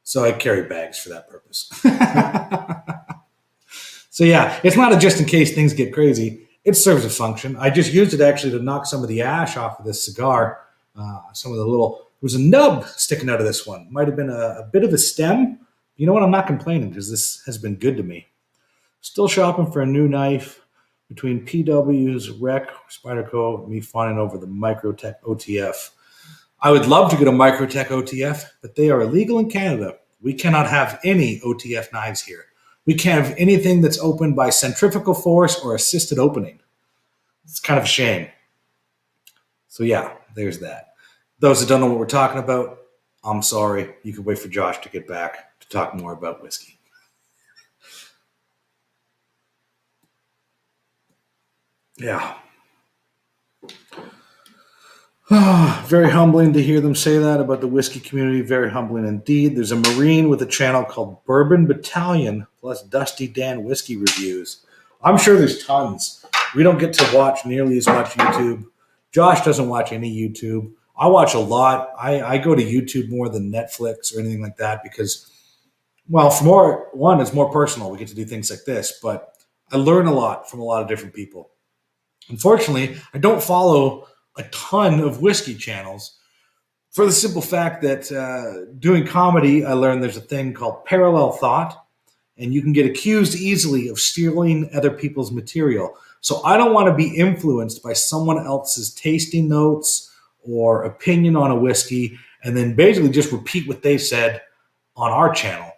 So I carry bags for that purpose. So yeah, it's not a just in case things get crazy. It serves a function. I just used it actually to knock some of the ash off of this cigar. Some of the little, there was a nub sticking out of this one. Might have been a bit of a stem. You know what? I'm not complaining because this has been good to me. Still shopping for a new knife between PW's Rec, Spyderco, me fawning over the Microtech OTF. I would love to get a Microtech OTF, but they are illegal in Canada. We cannot have any OTF knives here. We can't have anything that's opened by centrifugal force or assisted opening. It's kind of a shame. So yeah, there's that. Those that don't know what we're talking about, I'm sorry. You can wait for Josh to get back to talk more about whiskey. Yeah. Very humbling to hear them say that about the whiskey community. Very humbling indeed. There's a Marine with a channel called Bourbon Battalion plus Dusty Dan Whiskey Reviews. I'm sure there's tons. We don't get to watch nearly as much YouTube. Josh doesn't watch any YouTube. I watch a lot. I go to YouTube more than Netflix or anything like that because, well, for one, it's more personal. We get to do things like this, but I learn a lot from a lot of different people. Unfortunately, I don't follow a ton of whiskey channels for the simple fact that doing comedy, I learned there's a thing called parallel thought, and you can get accused easily of stealing other people's material. So I don't want to be influenced by someone else's tasting notes or opinion on a whiskey and then basically just repeat what they said on our channel,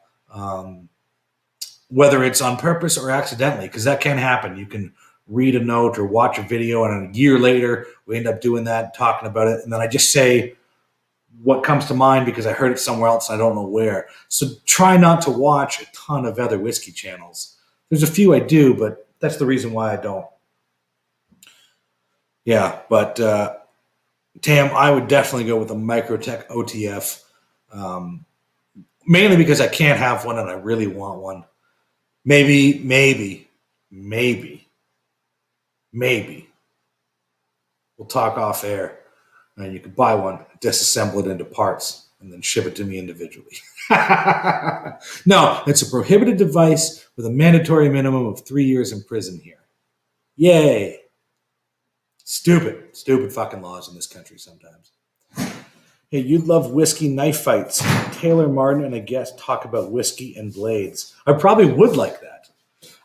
whether it's on purpose or accidentally, because that can happen. You can read a note or watch a video, and a year later, we end up doing that, talking about it, and then I just say what comes to mind because I heard it somewhere else and I don't know where. So try not to watch a ton of other whiskey channels. There's a few I do, but that's the reason why I don't. Yeah, but Tam, I would definitely go with a Microtech OTF, mainly because I can't have one and I really want one. Maybe. We'll talk off air, and you can buy one, disassemble it into parts, and then ship it to me individually. No, it's a prohibited device with a mandatory minimum of 3 years in prison here. Yay. Stupid fucking laws in this country sometimes. Hey, you'd love whiskey knife fights. Taylor Martin and a guest talk about whiskey and blades. I probably would like that.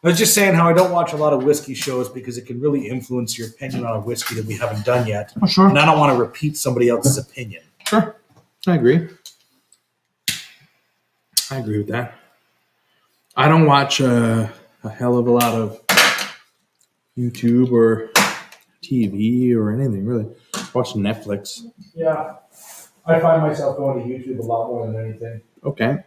I was just saying how I don't watch a lot of whiskey shows because it can really influence your opinion on a whiskey that we haven't done yet. Oh, sure. And I don't want to repeat somebody else's opinion. Sure. I agree with that. I don't watch a hell of a lot of YouTube or TV or anything, really. I watch Netflix. Yeah. I find myself going to YouTube a lot more than anything. Okay.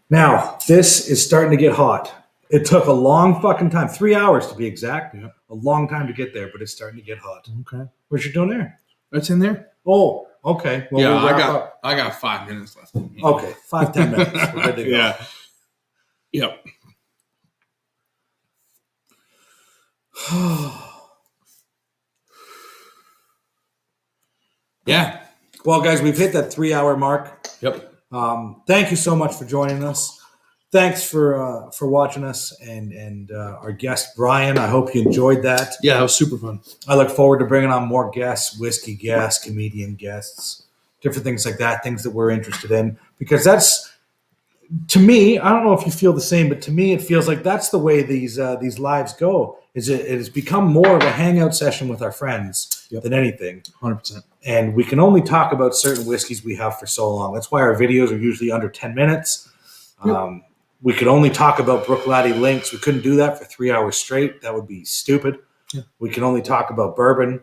Now, this is starting to get hot. It took a long fucking time, 3 hours to be exact. Yeah. A long time to get there, but it's starting to get hot. Okay. Where's your donair? It's in there. Oh, okay. Well, Yeah, we'll wrap up. I got 5 minutes left. Okay, 5-10 minutes. We're good to go. Yeah. Yep. Yeah. Well, guys, we've hit that 3 hour mark. Yep. Thank you so much for joining us. Thanks for watching us and our guest, Brian. I hope you enjoyed that. Yeah, that was super fun. I look forward to bringing on more guests, whiskey guests, comedian guests, different things like that, things that we're interested in, because that's to me, I don't know if you feel the same, but to me, it feels like that's the way these lives go. It has become more of a hangout session with our friends than anything. 100%. And we can only talk about certain whiskeys we have for so long. That's why our videos are usually under 10 minutes. Yep. We could only talk about Brook-Laddie Links. We couldn't do that for 3 hours straight. That would be stupid. Yeah. We can only talk about bourbon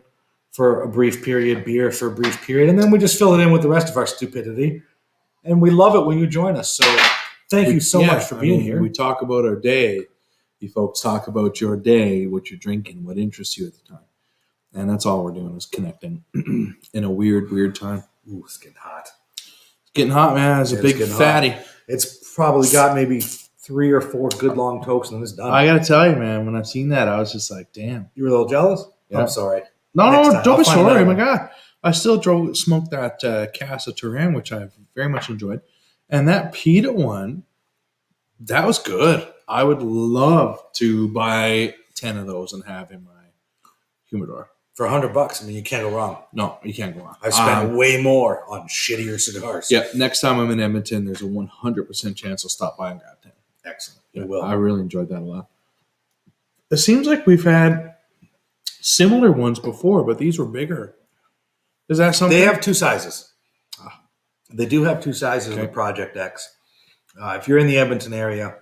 for a brief period, beer for a brief period, and then we just fill it in with the rest of our stupidity. And we love it when you join us. So thank you so much for being here. We talk about our day. You folks talk about your day, what you're drinking, what interests you at the time. And that's all we're doing is connecting in a weird, weird time. Ooh, it's getting hot. It's getting hot, man. It's a big fatty. Hot. It's probably got maybe 3 or 4 good long tokes and it's done. I got to tell you, man, when I seen that, I was just like, damn. You were a little jealous? Yeah. I'm sorry. No, don't be sorry. Oh, my God. I still smoked that Casa Turin, which I very much enjoyed. And that pita one, that was good. I would love to buy 10 of those and have in my humidor. For $100, I mean, you can't go wrong. No, you can't go wrong. I've spent way more on shittier cigars. Yeah, next time I'm in Edmonton, there's a 100% chance I'll stop by and grab 10. Excellent. Yeah, You will. I really enjoyed that a lot. It seems like we've had similar ones before, but these were bigger. Is that something? They have 2 sizes. They do have 2 sizes of Project X. If you're in the Edmonton area,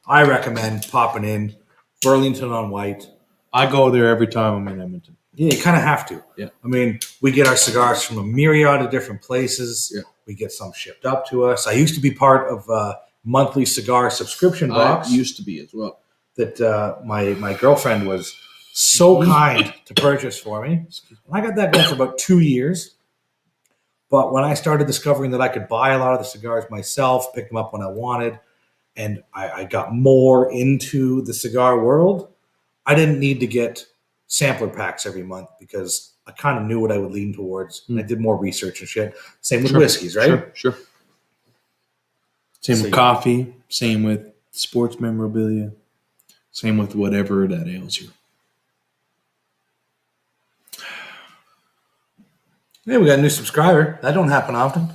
I recommend popping in Burlington on White. I go there every time I'm in Edmonton. Yeah, you kind of have to. Yeah. I mean, we get our cigars from a myriad of different places. Yeah. We get some shipped up to us. I used to be part of a monthly cigar subscription box. I used to be as well. That my girlfriend was so kind to purchase for me. And I got that going for about 2 years. But when I started discovering that I could buy a lot of the cigars myself, pick them up when I wanted, and I got more into the cigar world, I didn't need to get sampler packs every month because I kind of knew what I would lean towards. And I did more research and shit. Same with whiskeys, right? Sure. Same with coffee. Same with sports memorabilia. Same with whatever that ails you. Hey, we got a new subscriber. That don't happen often.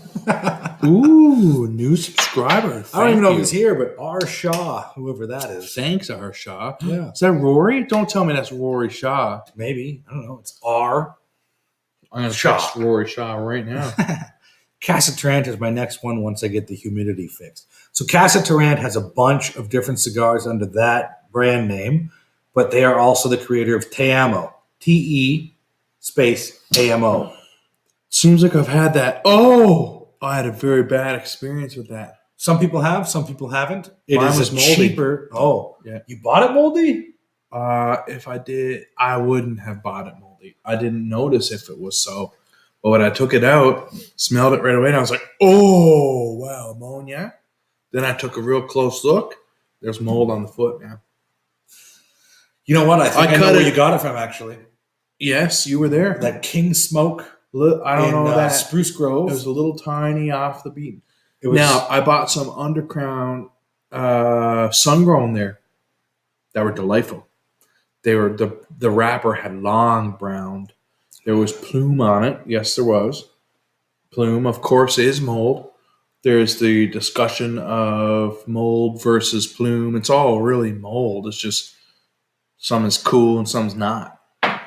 Ooh, new subscriber. I don't even know if he's here, but R. Shaw, whoever that is. Thanks, R. Shaw. Yeah. Is that Rory? Don't tell me that's Rory Shaw. Maybe. I don't know. It's R. I'm going to Shaw. text Rory Shaw right now. Casa Tarant is my next one once I get the humidity fixed. So Casa Tarant has a bunch of different cigars under that brand name, but they are also the creator of Te Amo. Te space AMO. Seems like I've had that. Oh, I had a very bad experience with that. Some people have, some people haven't. It Mine is was a moldy. cheaper. Oh, Yeah. You bought it moldy? If I did, I wouldn't have bought it moldy. I didn't notice if it was so. But when I took it out, smelled it right away, and I was like, oh, wow, ammonia. Then I took a real close look. There's mold on the foot now. You know what? I think I know cut where it- you got it from, actually. Yes, you were there. That King Smoke I don't know that. Spruce Grove. It was a little tiny off the beat. It was, Now, I bought some Undercrown sun-grown there that were delightful. They were the wrapper had long browned. There was plume on it. Yes, there was. Plume, of course, is mold. There's the discussion of mold versus plume. It's all really mold. It's just some is cool and some's not.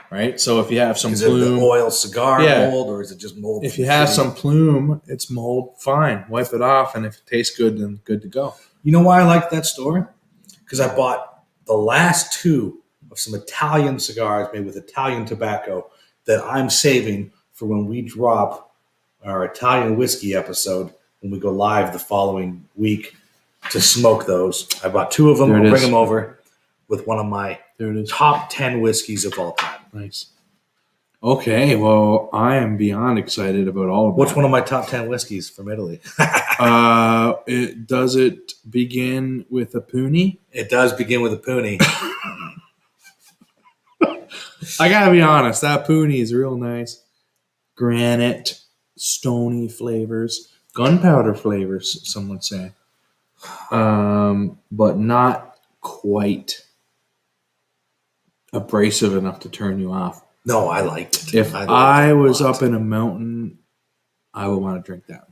Right? So if you have some is it plume, the oil cigar Yeah. mold, or is it just mold? if you have some plume, it's mold, fine. Wipe it off, and if it tastes good, then good to go. You know why I like that store? Because I bought the last 2 of some Italian cigars made with Italian tobacco that I'm saving for when we drop our Italian whiskey episode when we go live the following week to smoke those. I bought 2 of them. There it I'll bring is. them over with one of my There it is. top 10 whiskeys of all time. Nice. Okay, well, I am beyond excited about all of What's that. one of my top 10 whiskeys from Italy? Does it begin with a puni? It does begin with a puni. I gotta be honest, that puni is real nice. Granite, stony flavors, gunpowder flavors, some would say, but not quite abrasive enough to turn you off. No, I liked it. If liked I it a was lot. up in a mountain, I would want to drink that.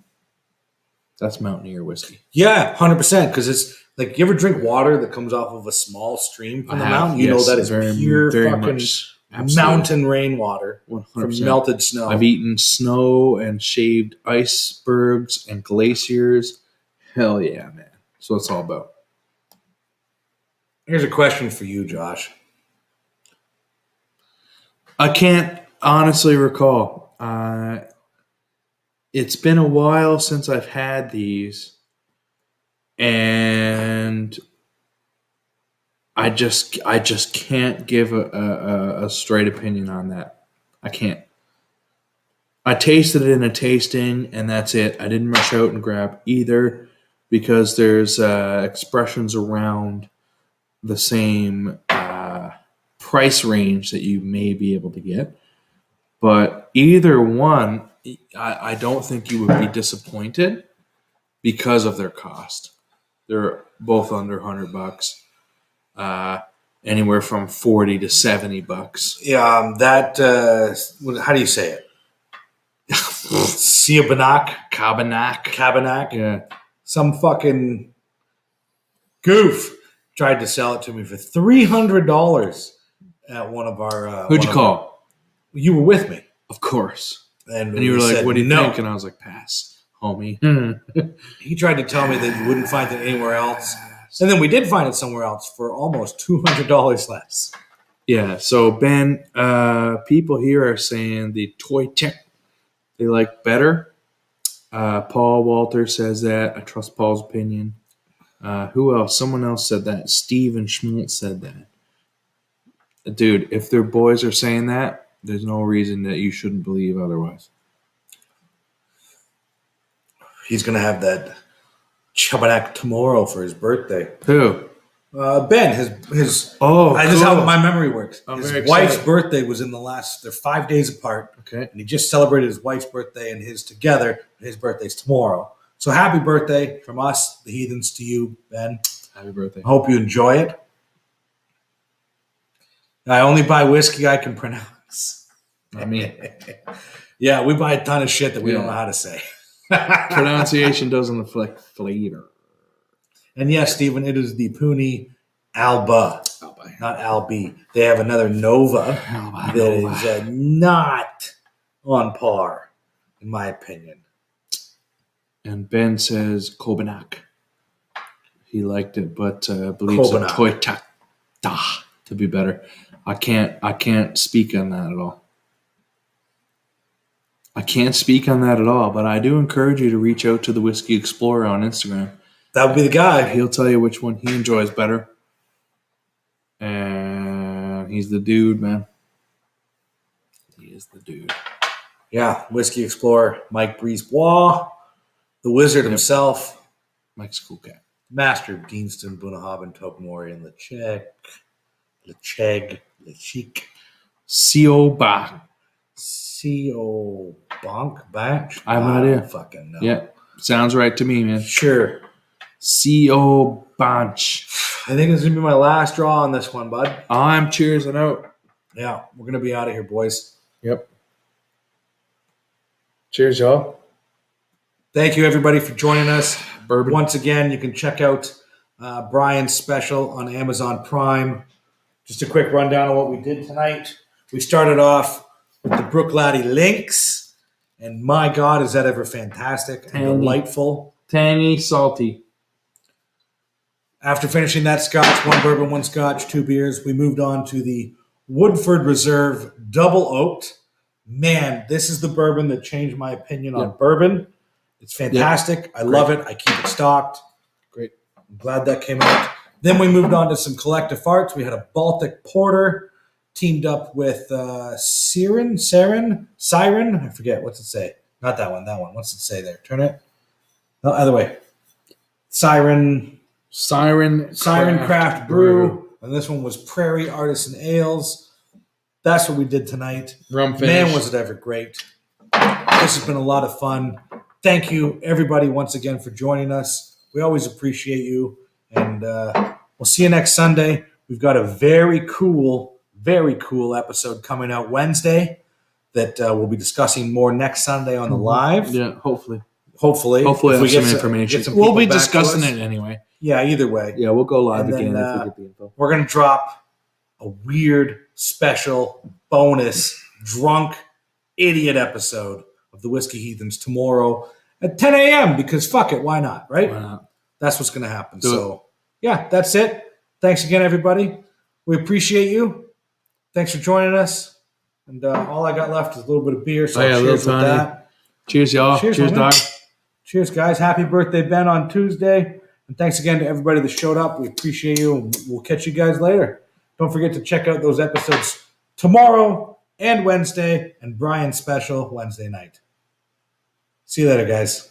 That's Mountaineer whiskey. Yeah, 100%. Because it's like, you ever drink water that comes off of a small stream from the mountain? You know that is pure fucking mountain rainwater 100%. from melted snow. I've eaten snow and shaved icebergs and glaciers. Hell yeah, man. That's what it's all about. Here's a question for you, Josh. I can't honestly recall. It's been a while since I've had these, and I just can't give a straight opinion on that. I can't. I tasted it in a tasting, and that's it. I didn't rush out and grab either because there's expressions around the same price range that you may be able to get. But either one, I don't think you would be disappointed because of their cost. They're both under $100, anywhere from $40 to $70. Yeah, how do you say it? Cabernac. Yeah. Some fucking goof tried to sell it to me for $300 at one of our. Who'd you call? You were with me, of course. And you were like, said, "What do you no. think?" And I was like, "Pass, homie." He tried to tell me that you wouldn't find it anywhere else, and then we did find it somewhere else for almost $200 less. Yeah. So Ben, people here are saying the toy tech they like better. Paul Walter says that. I trust Paul's opinion. Who else? Someone else said that. Steven Schmaltz said that. Dude, if their boys are saying that, there's no reason that you shouldn't believe otherwise. He's going to have that Cabernac tomorrow for his birthday. Who? Ben, his this is how my memory works. I'm his very wife's excited. birthday was they're 5 days apart. Okay. And he just celebrated his wife's birthday and his together. His birthday's tomorrow. So happy birthday from us, the heathens, to you, Ben. Happy birthday. I hope you enjoy it. I only buy whiskey I can pronounce. I mean, yeah, we buy a ton of shit that we don't know how to say. pronunciation doesn't reflect flavor. And yes, Stephen, it is the Puni Alba, not Albi. They have another Nova that is not on par, in my opinion. And Ben says Kobenak. He liked it, but believes a toy tech to be better. I can't speak on that at all. But I do encourage you to reach out to the Whiskey Explorer on Instagram. That would be the guy. He'll tell you which one he enjoys better. And he's the dude, man. He is the dude. Yeah, Whiskey Explorer, Mike Brisebois, the wizard himself. Mike's a cool cat. Master of Deanston, Bunahaven, Topmori, and Lecheg. C.O. Bach. C.O. Bonk Batch? I have no idea. Fucking no. Yeah, sounds right to me, man. Sure. C.O. Bunch. I think it's going to be my last draw on this one, bud. I'm cheersing out. Yeah, we're going to be out of here, boys. Yep. Cheers, y'all. Thank you, everybody, for joining us. Bourbon. Once again, you can check out Brian's special on Amazon Prime. Just a quick rundown of what we did tonight. We started off with the Brook Laddie Lynx, and my God, is that ever fantastic and delightful. Tangy, salty. After finishing that scotch, 1 bourbon, 1 scotch, 2 beers, we moved on to the Woodford Reserve Double Oaked. Man, this is the bourbon that changed my opinion on bourbon. It's fantastic. I love it. I keep it stocked. Great. I'm glad that came out. Then we moved on to some collective farts. We had a Baltic Porter teamed up with Siren. I forget. What's it say? Not that one. That one. What's it say there? Turn it. No, other way. Siren Craft Brew. And this one was Prairie Artisan Ales. That's what we did tonight. Rum finish. Man, was it ever great. This has been a lot of fun. Thank you, everybody, once again for joining us. We always appreciate you. And we'll see you next Sunday. We've got a very cool episode coming out Wednesday that we'll be discussing more next Sunday on the live. Yeah, hopefully. Hopefully, if we'll we have get some information. get some We'll be people back to discussing us. it anyway. Yeah, either way. Yeah, we'll go live And again then, if we get the info. We're going to drop a weird, special, bonus, drunk, idiot episode of the Whiskey Heathens tomorrow at 10 a.m. because fuck it, why not, right? Why not? That's what's going to happen. Do So, yeah, that's it. Thanks again, everybody. We appreciate you. Thanks for joining us. And all I got left is a little bit of beer, so Oh, yeah, cheers with little tiny. that. Cheers, y'all. Cheers, Cheers, homie. dog. Cheers, guys. Happy birthday, Ben, on Tuesday. And thanks again to everybody that showed up. We appreciate you. And we'll catch you guys later. Don't forget to check out those episodes tomorrow and Wednesday and Brian's special Wednesday night. See you later, guys.